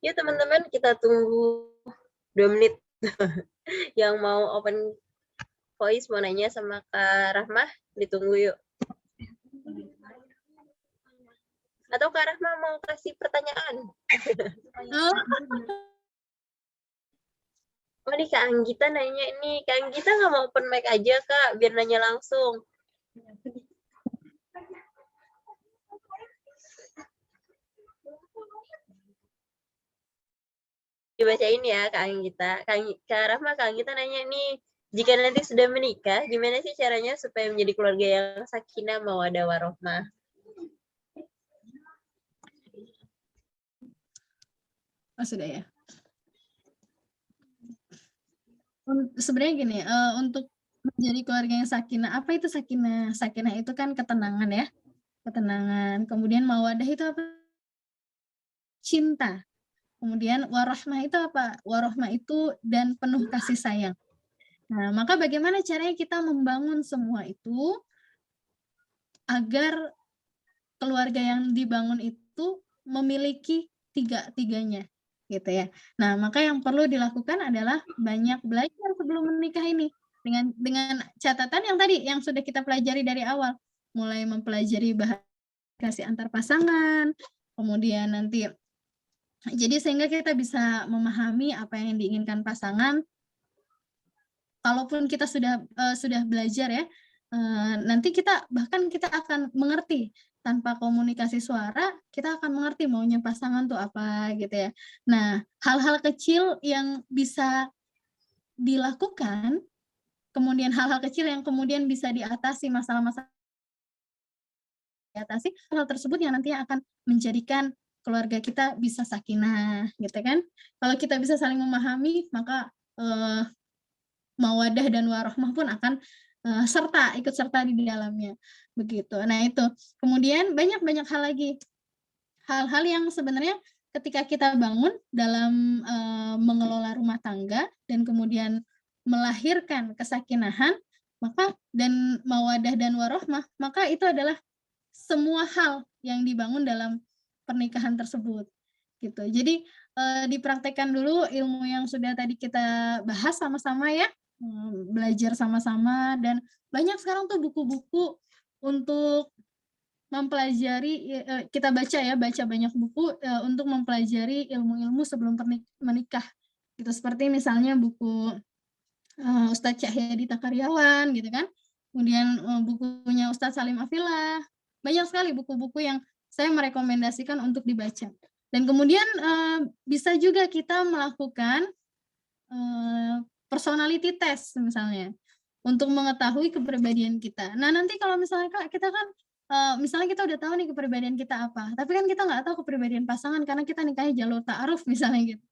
Yuk teman-teman, kita tunggu 2 menit. Yang mau open voice mau nanya sama Kak Rahma, ditunggu yuk. Atau Kak Rahma mau kasih pertanyaan? Oh nih Kak Anggita nanya ini, Kak Anggita nggak mau open mic aja Kak, biar nanya langsung. Dibacain ya Kak Anggita. Kak Rahma, Kak Anggita nanya nih, jika nanti sudah menikah, gimana sih caranya supaya menjadi keluarga yang sakinah mawaddah warohmah? Oh, sudah ya. Sebenarnya gini, untuk menjadi keluarga yang sakinah, apa itu sakinah? Sakinah itu kan ketenangan ya, ketenangan. Kemudian mawadah itu apa? Cinta. Kemudian warohmah itu apa? Warohmah itu dan penuh kasih sayang. Nah, maka bagaimana caranya kita membangun semua itu agar keluarga yang dibangun itu memiliki tiga-tiganya, gitu ya. Nah, maka yang perlu dilakukan adalah banyak belajar sebelum menikah ini dengan catatan yang tadi yang sudah kita pelajari dari awal, mulai mempelajari bahasa kasih antar pasangan, kemudian nanti jadi sehingga kita bisa memahami apa yang diinginkan pasangan. Kalaupun kita sudah belajar ya, nanti kita akan mengerti tanpa komunikasi suara, kita akan mengerti maunya pasangan tuh apa gitu ya. Nah, hal-hal kecil yang bisa dilakukan, kemudian hal-hal kecil yang kemudian bisa diatasi masalah-masalah diatasi, hal tersebut yang nantinya akan menjadikan keluarga kita bisa sakinah, gitu kan. Kalau kita bisa saling memahami, maka mawadah dan warohmah pun akan ikut serta di dalamnya, begitu. Nah itu, kemudian banyak hal lagi, hal-hal yang sebenarnya ketika kita bangun dalam mengelola rumah tangga dan kemudian melahirkan kesakinahan, maka dan mawadah dan warohmah, maka itu adalah semua hal yang dibangun dalam pernikahan tersebut, gitu. Jadi dipraktekkan dulu ilmu yang sudah tadi kita bahas sama-sama ya, belajar sama-sama, dan banyak sekarang tuh buku-buku untuk mempelajari, kita baca banyak buku untuk mempelajari ilmu-ilmu sebelum menikah, gitu. Seperti misalnya buku Ustadz Cahyadi Takaryawan, gitu kan. Kemudian bukunya Ustadz Salim Afillah. Banyak sekali buku-buku yang saya merekomendasikan untuk dibaca. Dan kemudian bisa juga kita melakukan personality test misalnya untuk mengetahui kepribadian kita. Nah nanti kalau misalnya Kak, kita kan misalnya kita udah tahu nih kepribadian kita apa, tapi kan kita nggak tahu kepribadian pasangan karena kita nikahnya jalur ta'aruf misalnya gitu.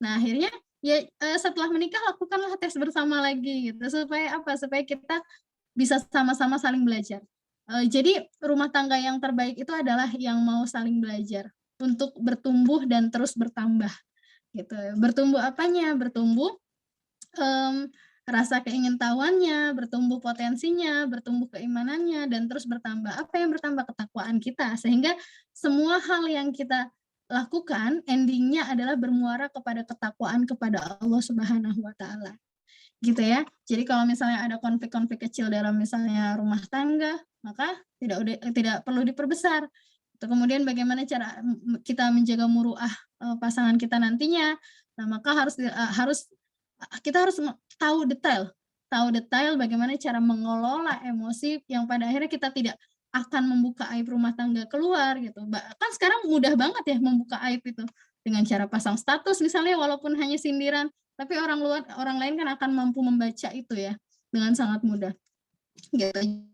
Nah akhirnya ya setelah menikah lakukanlah tes bersama lagi gitu, supaya apa? Supaya kita bisa sama-sama saling belajar. Jadi rumah tangga yang terbaik itu adalah yang mau saling belajar untuk bertumbuh dan terus bertambah gitu. Bertumbuh apanya? Bertumbuh rasa keingintahuannya, bertumbuh potensinya, bertumbuh keimanannya, dan terus bertambah. Apa yang bertambah? Ketakwaan kita, sehingga semua hal yang kita lakukan endingnya adalah bermuara kepada ketakwaan kepada Allah Subhanahu wa Ta'ala, gitu ya. Jadi kalau misalnya ada konflik-konflik kecil dalam misalnya rumah tangga, maka tidak perlu diperbesar. Kemudian bagaimana cara kita menjaga muruah pasangan kita nantinya. Nah, maka kita harus tahu detail bagaimana cara mengelola emosi yang pada akhirnya kita tidak akan membuka aib rumah tangga keluar gitu. Kan sekarang mudah banget ya membuka aib itu dengan cara pasang status misalnya, walaupun hanya sindiran, tapi orang lain kan akan mampu membaca itu ya dengan sangat mudah. Gitu.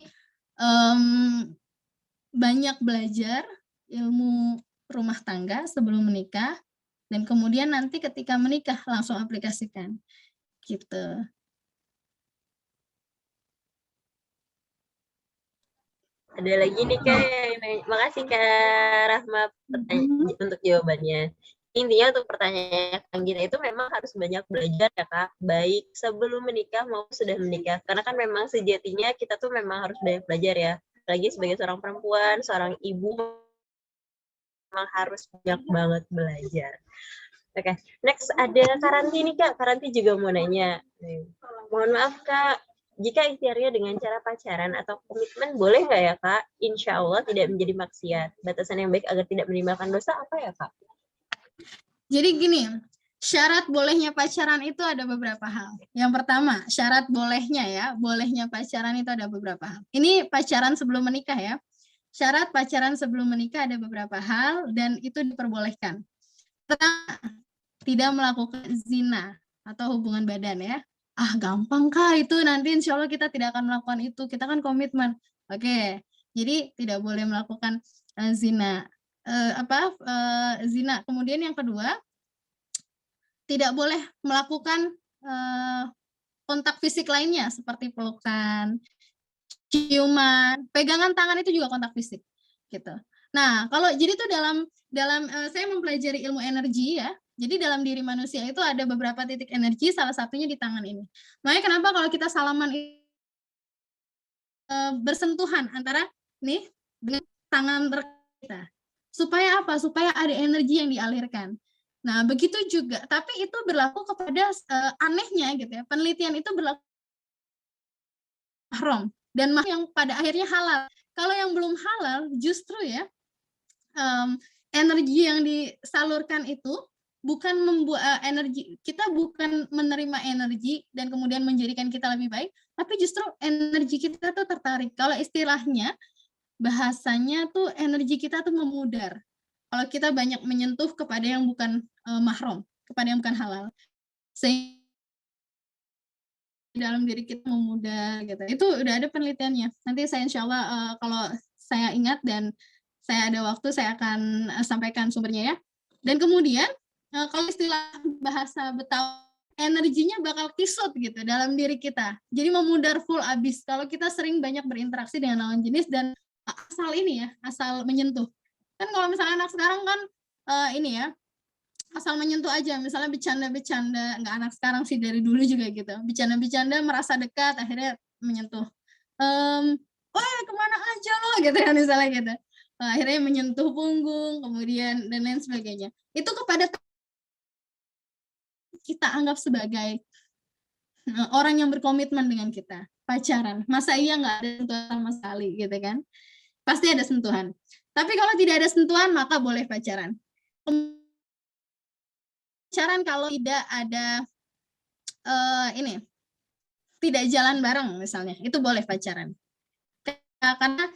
Banyak belajar ilmu rumah tangga sebelum menikah, dan kemudian nanti ketika menikah langsung aplikasikan, gitu. Ada lagi nih Kak yang nanya. Makasih Kak Rahma untuk jawabannya. Intinya untuk pertanyaan Kang Gita itu memang harus banyak belajar ya Kak, baik sebelum menikah maupun sudah menikah. Karena kan memang sejatinya kita tuh memang harus banyak belajar ya. Apalagi sebagai seorang perempuan, seorang ibu memang harus banyak banget belajar. Oke, next ada Karanti nih Kak. Karanti juga mau nanya. Mohon maaf Kak, jika ikhtiarnya dengan cara pacaran atau komitmen boleh nggak ya Kak? Insya Allah tidak menjadi maksiat. Batasan yang baik agar tidak menimbulkan dosa apa ya Kak? Jadi gini, syarat bolehnya pacaran itu ada beberapa hal. Yang pertama, syarat bolehnya pacaran itu ada beberapa hal. Ini pacaran sebelum menikah ya. Syarat pacaran sebelum menikah ada beberapa hal dan itu diperbolehkan. Pertama, tidak melakukan zina atau hubungan badan ya. Ah gampang Kak, itu nanti insya Allah kita tidak akan melakukan itu. Kita kan komitmen. Oke, jadi tidak boleh melakukan zina. Zina. Kemudian yang kedua, tidak boleh melakukan kontak fisik lainnya seperti pelukan, ciuman, pegangan tangan itu juga kontak fisik gitu. Nah, kalau jadi itu dalam saya mempelajari ilmu energi ya. Jadi dalam diri manusia itu ada beberapa titik energi, salah satunya di tangan ini. Makanya kenapa kalau kita salaman bersentuhan antara nih dengan tangan kita. Supaya apa? Supaya ada energi yang dialirkan. Nah, begitu juga, tapi itu berlaku kepada anehnya gitu ya. Penelitian itu berlaku haram dan yang pada akhirnya halal. Kalau yang belum halal justru ya energi yang disalurkan itu bukan membuat energi kita bukan menerima energi dan kemudian menjadikan kita lebih baik, tapi justru energi kita tuh tertarik. Kalau istilahnya bahasanya tuh energi kita tuh memudar. Kalau kita banyak menyentuh kepada yang bukan mahram, kepada yang bukan halal, sehingga dalam diri kita memudar gitu. Itu udah ada penelitiannya. Nanti saya insya Allah kalau saya ingat dan saya ada waktu saya akan sampaikan sumbernya ya. Dan kemudian kalau istilah bahasa Betawi, energinya bakal kisut gitu dalam diri kita. Jadi memudar full abis. Kalau kita sering banyak berinteraksi dengan lawan jenis dan asal ini ya, asal menyentuh. Kan kalau misalnya anak sekarang kan ini ya, asal menyentuh aja, misalnya bercanda-bercanda, nggak anak sekarang sih, dari dulu juga gitu, bercanda-bercanda merasa dekat, akhirnya menyentuh. Wah kemana aja lo gitu kan misalnya gitu. Akhirnya menyentuh punggung, kemudian dan lain sebagainya. Itu kepada kita anggap sebagai orang yang berkomitmen dengan kita, pacaran. Masa iya nggak ada sentuhan sama sekali gitu kan? Pasti ada sentuhan. Tapi kalau tidak ada sentuhan maka boleh pacaran. Pacaran kalau tidak ada ini tidak jalan bareng misalnya, itu boleh pacaran. Karena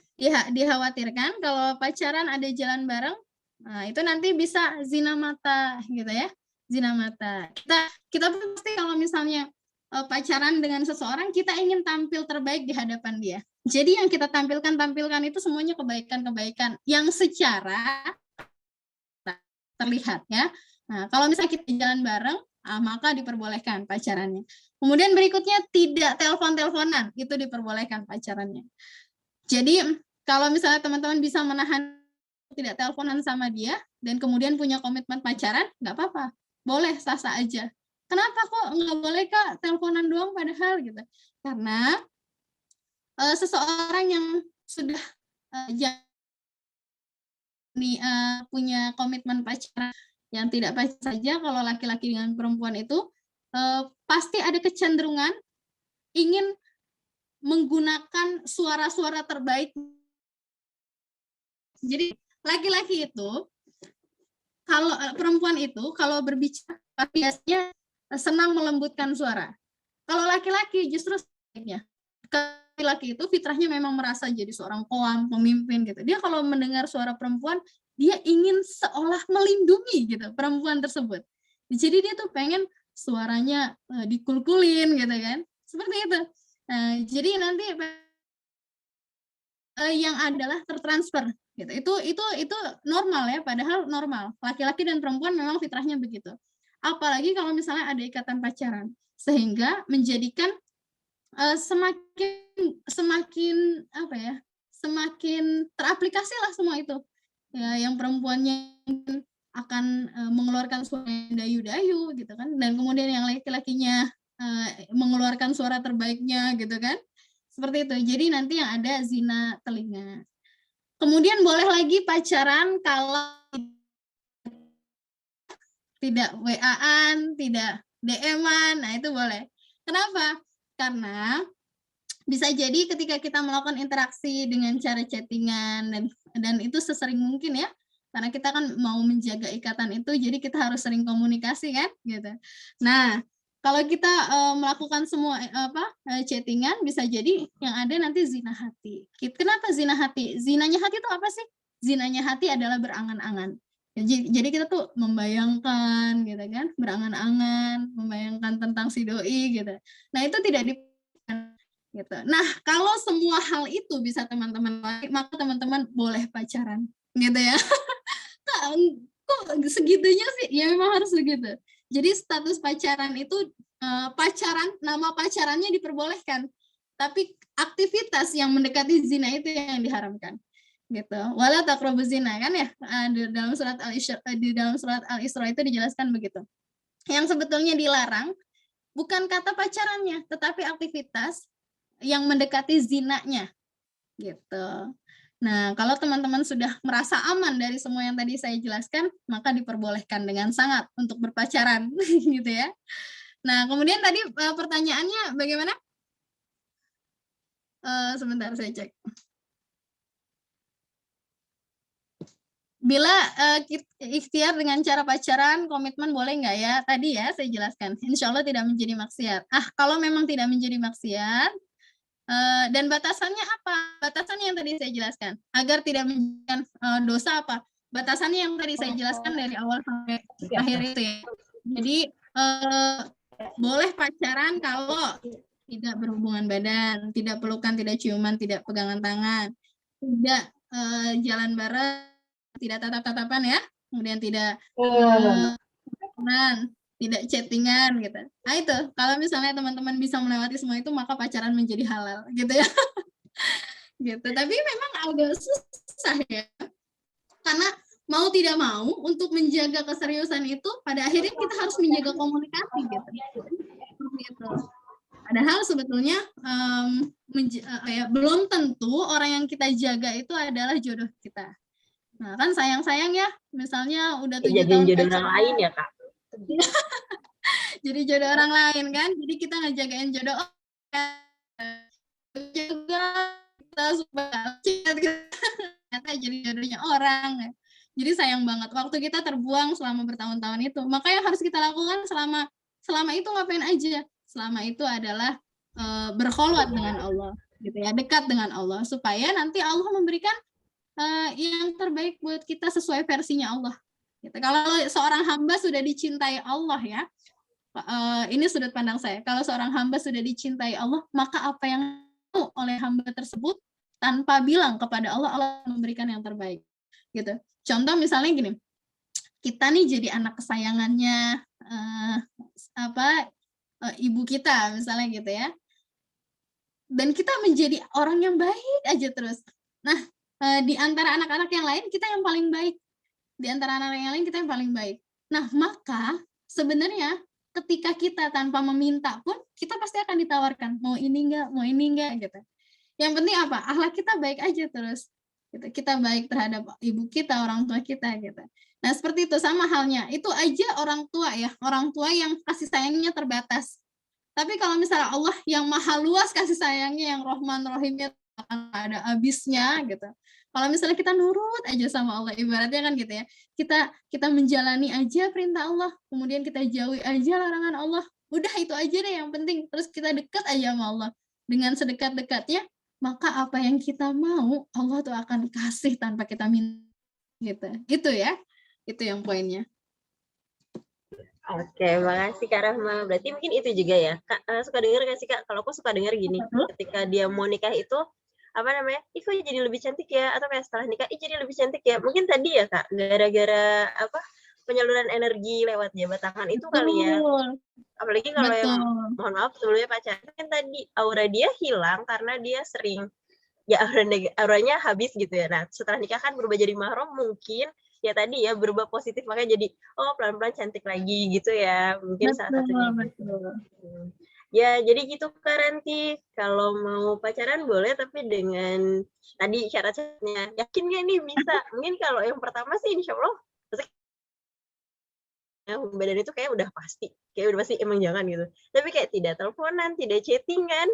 dikhawatirkan kalau pacaran ada jalan bareng, nah itu nanti bisa zina mata gitu ya, zina mata. Kita pasti kalau misalnya pacaran dengan seseorang, kita ingin tampil terbaik di hadapan dia. Jadi yang kita tampilkan itu semuanya kebaikan-kebaikan yang secara terlihat ya. Nah, kalau misalnya kita jalan bareng, maka diperbolehkan pacarannya. Kemudian berikutnya tidak telepon-teleponan, itu diperbolehkan pacarannya. Jadi kalau misalnya teman-teman bisa menahan tidak teleponan sama dia dan kemudian punya komitmen pacaran, nggak apa-apa, boleh sah-sah aja. Kenapa kok nggak boleh Kak teleponan doang padahal gitu? Karena seseorang yang sudah punya komitmen pacaran, yang tidak pacaran saja, kalau laki-laki dengan perempuan itu pasti ada kecenderungan ingin menggunakan suara-suara terbaik. Jadi laki-laki itu, kalau perempuan itu kalau berbicara biasanya senang melembutkan suara. Kalau laki-laki justru sebaliknya. Laki-laki itu fitrahnya memang merasa jadi seorang qawam, pemimpin gitu. Dia kalau mendengar suara perempuan, dia ingin seolah melindungi gitu perempuan tersebut. Jadi dia tuh pengen suaranya dikulkulin gitu kan. Seperti itu. Jadi nanti yang adalah tertransfer gitu. Itu normal ya, padahal normal. Laki-laki dan perempuan memang fitrahnya begitu. Apalagi kalau misalnya ada ikatan pacaran, sehingga menjadikan semakin semakin teraplikasi lah semua itu. Ya, yang perempuannya akan mengeluarkan suara yang dayu-dayu gitu kan, dan kemudian yang laki-lakinya mengeluarkan suara terbaiknya gitu kan. Seperti itu. Jadi nanti yang ada zina telinga. Kemudian boleh lagi pacaran kalau tidak WA-an, tidak DM-an, nah itu boleh. Kenapa? Karena bisa jadi ketika kita melakukan interaksi dengan cara chattingan dan itu sesering mungkin ya, karena kita kan mau menjaga ikatan itu, jadi kita harus sering komunikasi kan, gitu. Nah, kalau kita melakukan semua chattingan, bisa jadi yang ada nanti zina hati. Kenapa zina hati? Zinanya hati itu apa sih? Zinanya hati adalah berangan-angan. Jadi kita tuh membayangkan gitu kan, berangan-angan, membayangkan tentang si doi gitu. Nah, itu tidak gitu. Nah, kalau semua hal itu bisa teman-teman, maka teman-teman boleh pacaran gitu ya. Kok segitunya sih? Ya memang harus begitu. Jadi status pacaran itu pacaran, nama pacarannya diperbolehkan, tapi aktivitas yang mendekati zina itu yang diharamkan. Gitu. Wala taqrabuz zina kan ya, di dalam surat Al-Isra itu dijelaskan begitu. Yang sebetulnya dilarang bukan kata pacarannya, tetapi aktivitas yang mendekati zinanya. Gitu. Nah, kalau teman-teman sudah merasa aman dari semua yang tadi saya jelaskan, maka diperbolehkan dengan sangat untuk berpacaran gitu ya. Nah, kemudian tadi pertanyaannya bagaimana? Sebentar saya cek. Bila ikhtiar dengan cara pacaran, komitmen boleh nggak ya? Tadi ya saya jelaskan, insya Allah tidak menjadi maksiat. Kalau memang tidak menjadi maksiat, dan batasannya apa? Batasannya yang tadi saya jelaskan. Agar tidak menjadikan dosa apa? Batasannya yang tadi saya jelaskan dari awal sampai akhir itu ya. Jadi boleh pacaran kalau tidak berhubungan badan, tidak pelukan, tidak ciuman, tidak pegangan tangan, tidak jalan bareng, tidak tatap-tatapan ya, kemudian tidak tidak chattingan gitu. Nah itu, kalau misalnya teman-teman bisa melewati semua itu, maka pacaran menjadi halal gitu ya. Gitu. Tapi memang agak susah ya, karena mau tidak mau untuk menjaga keseriusan itu, pada akhirnya kita harus menjaga komunikasi gitu. Gitu. Padahal sebetulnya belum tentu orang yang kita jaga itu adalah jodoh kita. Nah kan sayang-sayang ya, misalnya udah 7 tahun jodoh orang lain ya Kak. Jadi jodoh orang lain kan, jadi kita ngejagain jodoh juga kita supaya ternyata jadi jodohnya orang. Jadi sayang banget waktu kita terbuang selama bertahun-tahun itu. Maka yang harus kita lakukan selama itu ngapain aja? Selama itu adalah berkholwat dengan Allah, gitu ya, dekat dengan Allah, supaya nanti Allah memberikan yang terbaik buat kita sesuai versinya Allah. Gitu. Kalau seorang hamba sudah dicintai Allah ya, ini sudut pandang saya. Kalau seorang hamba sudah dicintai Allah, maka apa yang mau oleh hamba tersebut tanpa bilang kepada Allah, Allah memberikan yang terbaik. Gitu. Contoh misalnya gini, kita nih jadi anak kesayangannya ibu kita misalnya gitu ya, dan kita menjadi orang yang baik aja terus. Nah, di antara anak-anak yang lain kita yang paling baik. Di antara anak yang lain kita yang paling baik. Nah, maka sebenarnya ketika kita tanpa meminta pun kita pasti akan ditawarkan, mau ini enggak gitu. Yang penting apa? Akhlak kita baik aja terus. Gitu. Kita baik terhadap ibu kita, orang tua kita gitu. Nah, seperti itu sama halnya. Itu aja orang tua ya, orang tua yang kasih sayangnya terbatas. Tapi kalau misalnya Allah yang maha luas kasih sayangnya, yang Rahman Rahimnya akan ada habisnya gitu. Kalau misalnya kita nurut aja sama Allah, ibaratnya kan gitu ya. Kita menjalani aja perintah Allah, kemudian kita jauhi aja larangan Allah. Udah itu aja deh yang penting. Terus kita dekat aja sama Allah. Dengan sedekat-dekatnya, maka apa yang kita mau, Allah tuh akan kasih tanpa kita minta. Gitu. Itu ya. Itu yang poinnya. Oke, makasih Kak Rahma. Berarti mungkin itu juga ya. Kak, suka dengar nggak sih Kak? Kalau aku suka dengar gini, ketika dia mau nikah itu, apa namanya, kok jadi lebih cantik ya? Atau kayak setelah nikah, jadi lebih cantik ya? Mungkin tadi ya Kak, gara-gara penyaluran energi lewat jabat tangan itu kali ya. Apalagi kalau yang, mohon maaf sebelumnya pacaran, kan tadi aura dia hilang karena dia sering ya auranya habis gitu ya. Nah, setelah nikah kan berubah jadi mahram, mungkin ya tadi ya berubah positif, makanya jadi oh pelan-pelan cantik lagi gitu ya, mungkin salah satunya gitu. Ya jadi gitu Kak Ranti, kalau mau pacaran boleh tapi dengan tadi syarat-syaratnya, yakin nggak nih bisa? Mungkin kalau yang pertama sih insya Allah badan itu kayak udah pasti emang jangan gitu. Tapi kayak tidak teleponan, tidak chattingan,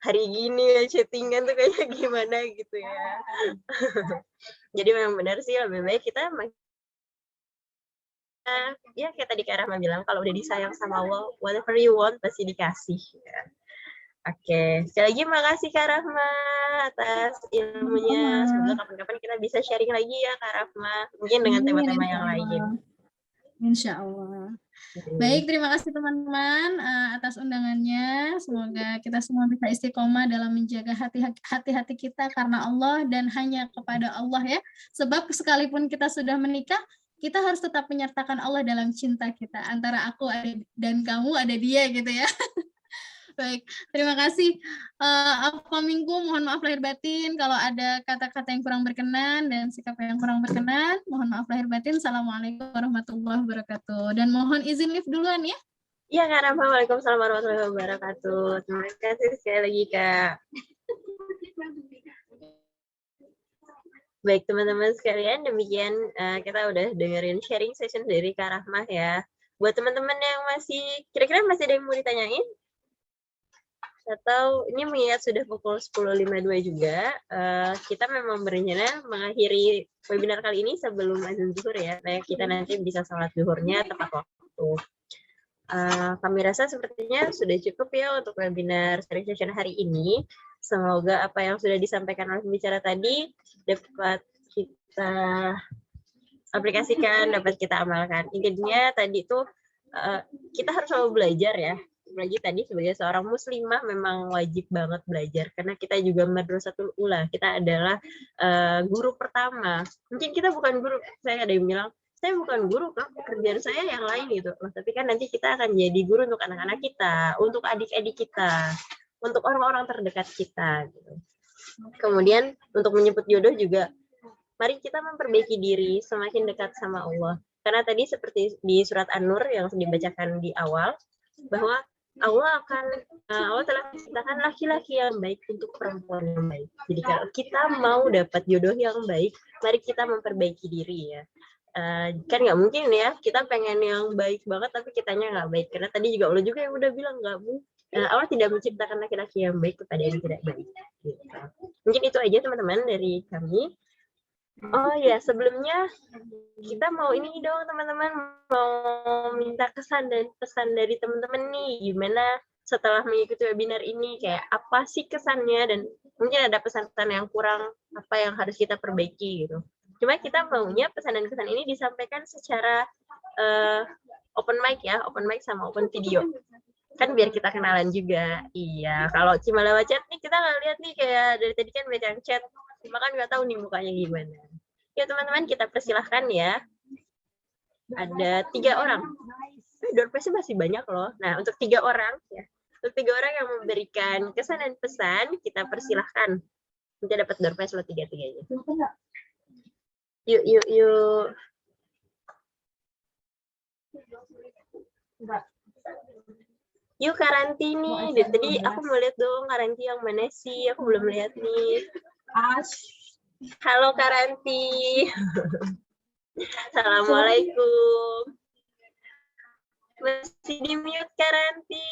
hari gini ya chattingan tuh kayak gimana gitu ya. Jadi memang benar sih lebih baik kita ya kayak tadi Kak Rahma bilang, kalau udah disayang sama Allah, whatever you want pasti dikasih. Ya. Oke, sekali lagi makasih Kak Rahma atas ilmunya. Semoga kapan-kapan kita bisa sharing lagi ya Kak Rahma, mungkin dengan tema-tema yang lain. Insya Allah. Baik, terima kasih teman-teman atas undangannya. Semoga kita semua bisa istiqomah dalam menjaga hati-hati kita karena Allah dan hanya kepada Allah ya. Sebab sekalipun kita sudah menikah, kita harus tetap menyertakan Allah dalam cinta kita. Antara aku dan kamu ada dia gitu ya. Baik, terima kasih. Minggu, mohon maaf lahir batin kalau ada kata-kata yang kurang berkenan dan sikap yang kurang berkenan. Mohon maaf lahir batin. Assalamualaikum warahmatullahi wabarakatuh. Dan mohon izin live duluan ya. Iya Kak Rahma, waalaikumsalam warahmatullahi wabarakatuh. Terima kasih sekali lagi Kak. Baik teman-teman sekalian, demikian kita udah dengerin sharing session dari Kak Rahma ya. Buat teman-teman yang kira-kira masih ada yang mau ditanyain? Atau ini mengingat sudah pukul 10.52 juga, kita memang berencana mengakhiri webinar kali ini sebelum azan zuhur ya. Nah, kita nanti bisa sholat zuhurnya tepat waktu. Kami rasa sepertinya sudah cukup ya untuk webinar sharing session hari ini. Semoga apa yang sudah disampaikan oleh pembicara tadi dapat kita aplikasikan, dapat kita amalkan. Intinya tadi itu kita harus selalu belajar ya. Apalagi tadi sebagai seorang muslimah memang wajib banget belajar karena kita juga madrasatul ula, kita adalah guru pertama. Mungkin kita bukan guru, saya ada yang bilang saya bukan guru Kak, pekerjaan saya yang lain gitu. Tapi kan nanti kita akan jadi guru untuk anak-anak kita, untuk adik-adik kita, untuk orang-orang terdekat kita gitu. Kemudian untuk menyebut jodoh juga mari kita memperbaiki diri semakin dekat sama Allah. Karena tadi seperti di surat An-Nur yang dibacakan di awal bahwa Allah telah menciptakan laki-laki yang baik untuk perempuan yang baik. Jadi kalau kita mau dapat jodoh yang baik, mari kita memperbaiki diri ya. Kan nggak mungkin ya kita pengen yang baik banget tapi kitanya nggak baik. Karena tadi juga Allah juga yang udah bilang nggak Allah tidak menciptakan laki-laki yang baik kepada yang tidak baik. Gitu. Mungkin itu aja teman-teman dari kami. Oh ya, sebelumnya kita mau ini dong teman-teman, mau minta kesan dan pesan dari teman-teman nih, gimana setelah mengikuti webinar ini, kayak apa sih kesannya dan mungkin ada pesan-pesan yang kurang, apa yang harus kita perbaiki gitu. Cuma kita maunya pesan dan kesan ini disampaikan secara open mic ya, open mic sama open video. Kan biar kita kenalan juga. Iya, kalau cuma lewat chat nih kita nggak lihat nih kayak dari tadi kan baca chat, cuma kan nggak tahu nih mukanya gimana. Ya teman-teman kita persilahkan ya. Ada 3 orang. Door prize-nya masih banyak loh. Nah untuk 3 orang ya, untuk 3 orang yang memberikan kesan dan pesan kita persilahkan. Kita dapat door prize lo 3-3-nya. Yuk. Yuk Karanti nih, tadi aku mau lihat dong Karanti yang mana sih, aku belum lihat nih. Halo Karanti. Assalamualaikum. Masih di mute Karanti.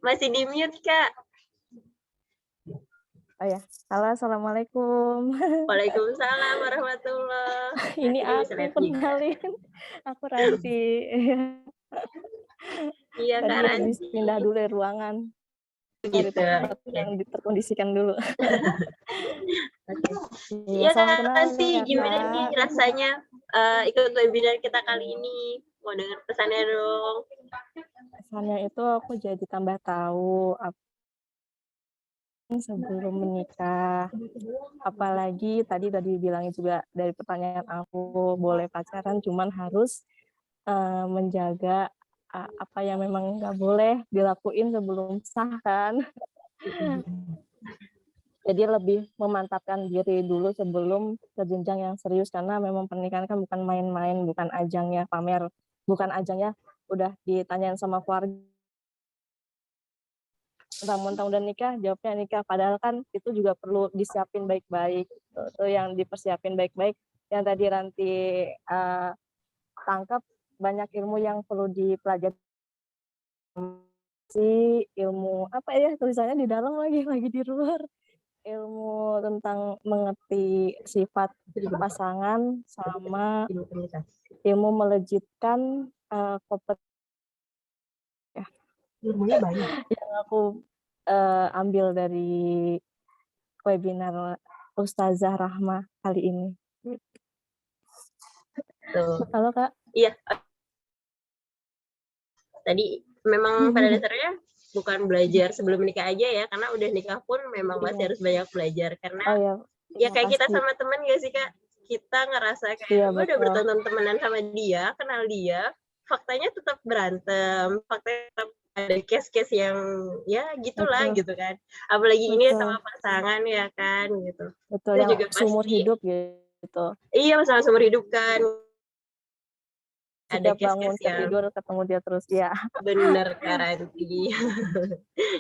Masih di mute Kak. Oh ya, halo, assalamualaikum. Waalaikumsalam warahmatullahi. Ini aku kenalin, aku Ranti. Iya Kak Ranti. Habis pindah dulu dari ruangan. Gitu. Yang terkondisikan dulu. Iya Kak Ranti, gimana nih rasanya ikut webinar kita kali ini? Mau dengar pesannya dong. Pesannya itu aku jadi tambah tahu sebelum menikah, apalagi tadi bilangnya juga dari pertanyaan aku boleh pacaran cuman harus menjaga apa yang memang nggak boleh dilakuin sebelum sah kan. Jadi lebih memantapkan diri dulu sebelum ke jenjang yang serius, karena memang pernikahan kan bukan main-main, bukan ajangnya pamer, bukan ajangnya udah ditanyain sama keluarga mentang-mentang udah nikah, jawabnya nikah, padahal kan itu juga perlu disiapin baik-baik. Itu yang dipersiapin baik-baik. Yang tadi Ranti tangkap, banyak ilmu yang perlu dipelajari. Ilmu apa ya, tulisannya di dalam lagi di luar. Ilmu tentang mengerti sifat pasangan sama ilmu melejitkan kompetensi. Ilmunya banyak. Yang aku ambil dari webinar Ustazah Rahma kali ini. Tuh. Halo Kak. Iya. Tadi memang pada dasarnya bukan belajar sebelum nikah aja ya, karena udah nikah pun memang masih harus banyak belajar. Karena ya kayak kita sama temen gak sih Kak? Kita ngerasa kayak gue udah bertonton temenan sama dia, kenal dia, faktanya tetap berantem, faktanya tetap ada case-case yang ya gitulah gitu kan. Apalagi ini sama pasangan ya kan gitu. Betul, yang juga seumur hidup gitu. Iya, masalah seumur hidup kan. Setiap bangun tidur ketemu dia terus ya. Bener Karanti.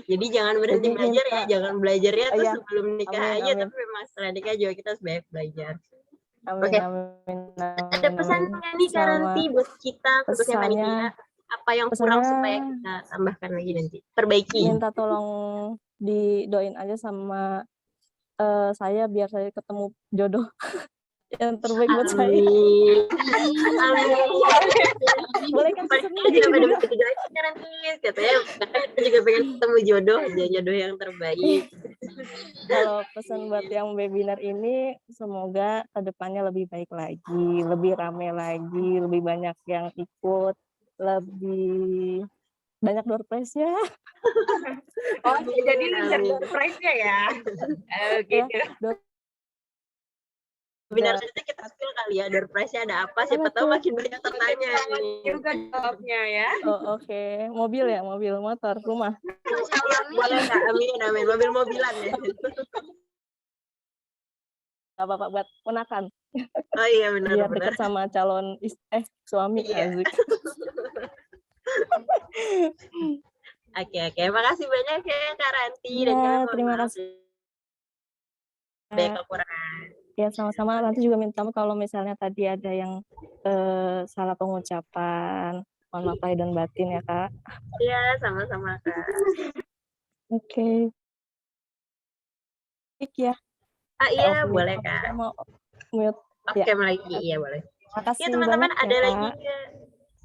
Jadi jangan berhenti belajar ya, jangan belajarnya tuh sebelum nikah aja, tapi memang setelah nikah juga kita harus banyak belajar. Oke. Ada pesan nggak nih Karanti buat kita khususnya panitia? Apa yang kurang supaya kita tambahkan lagi nanti? Perbaiki. Minta tolong didoain aja sama saya biar saya ketemu jodoh yang terbaik buat saya. Amin. Boleh kan pesannya juga pada berdoa nanti katanya kita juga pengen ketemu jodoh yang terbaik. Kalau pesan buat yang webinar ini, semoga kedepannya lebih baik lagi, lebih ramai lagi, lebih banyak yang ikut, lebih banyak door prize-nya. Oh, jadi ngejar door prize-nya ya? Oke. Webinar saja kita spill kali ya, door prize-nya ada apa, siapa tahu makin banyak tertanya. Juga jawabnya ya. Oh, oke. Mobil ya, mobil, motor, rumah. Boleh Kak, amin. Mobil-mobilan ya. Gak apa-apa buat ponakan. Oh iya benar. Biar dekat sama calon suami. Iya. Oke. Makasih banyak ya Kak Ranti. Ya, terima kasih. Banyak kekurangan. Ya, sama-sama. Nanti juga minta maaf kalau misalnya tadi ada yang salah pengucapan. Mohon maaf lahir dan batin ya, Kak. Iya, sama-sama, Kak. Oke. Ya. Iya, boleh, Kak. Mau mute. Oke, lagi. Iya, boleh. Makasih ya, teman-teman, ada ya, lagi ke...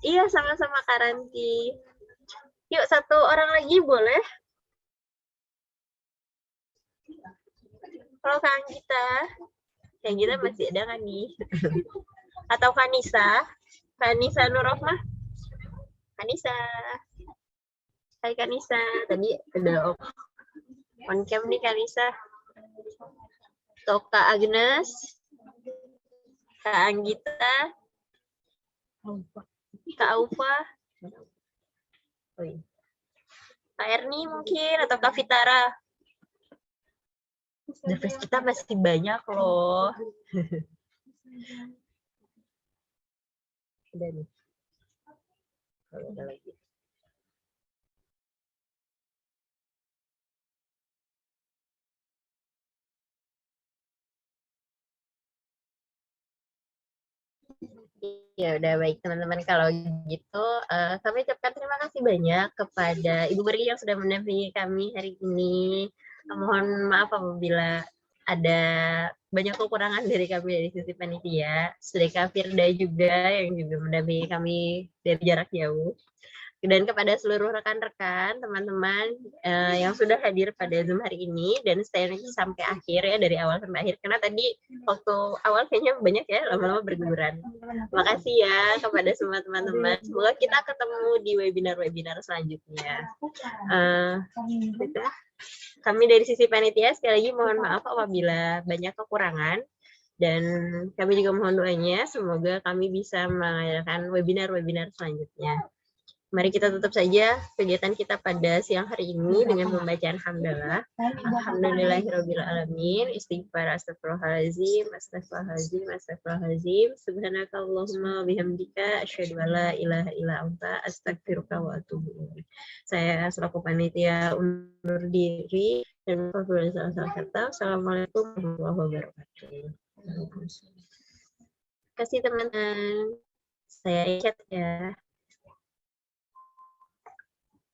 Iya, sama-sama, Kak Ranti. Yuk, satu orang lagi boleh? Kalau Kak Anggita. Kak Anggita masih ada kan nih? Atau Kanisa Nurrohmah? Kanisa. Hai Kanisa. Tadi ada on cam nih Kanisa. Tuh Kak Agnes. Kak Anggita. Kak Aufa. Kak Erni mungkin atau Kak Fitara. Daftar kita masih banyak loh. Udah nih. Kalau ada lagi. Ya udah baik teman-teman, kalau gitu kami ucapkan terima kasih banyak kepada Ibu Beri yang sudah mendampingi kami hari ini. Mohon maaf apabila ada banyak kekurangan dari kami dari sisi panitia. Sudah Kak Firda juga yang juga mendampingi kami dari jarak jauh. Dan kepada seluruh rekan-rekan, teman-teman yang sudah hadir pada Zoom hari ini dan stay sampai akhir ya, dari awal sampai akhir. Karena tadi waktu awal kayaknya banyak ya, lama-lama berguguran. Makasih ya kepada semua teman-teman. Semoga kita ketemu di webinar-webinar selanjutnya. Kami dari sisi panitia sekali lagi mohon maaf apabila banyak kekurangan. Dan kami juga mohon doanya, semoga kami bisa mengadakan webinar-webinar selanjutnya. Mari kita tutup saja kegiatan kita pada siang hari ini dengan pembacaan hamdalah. Alhamdulillahirabbil alamin. Istighfar, astagfirullahalazim, astagfirullahalazim, astagfirullahalazim. Subhanakallahumma bihamdika asyhadu an la ilaha illa anta astaghfiruka wa atubu ilaik. Saya selaku panitia undur diri dan salah kata. Assalamualaikum warahmatullahi wabarakatuh. Terima kasih teman-teman. Saya Icat ya.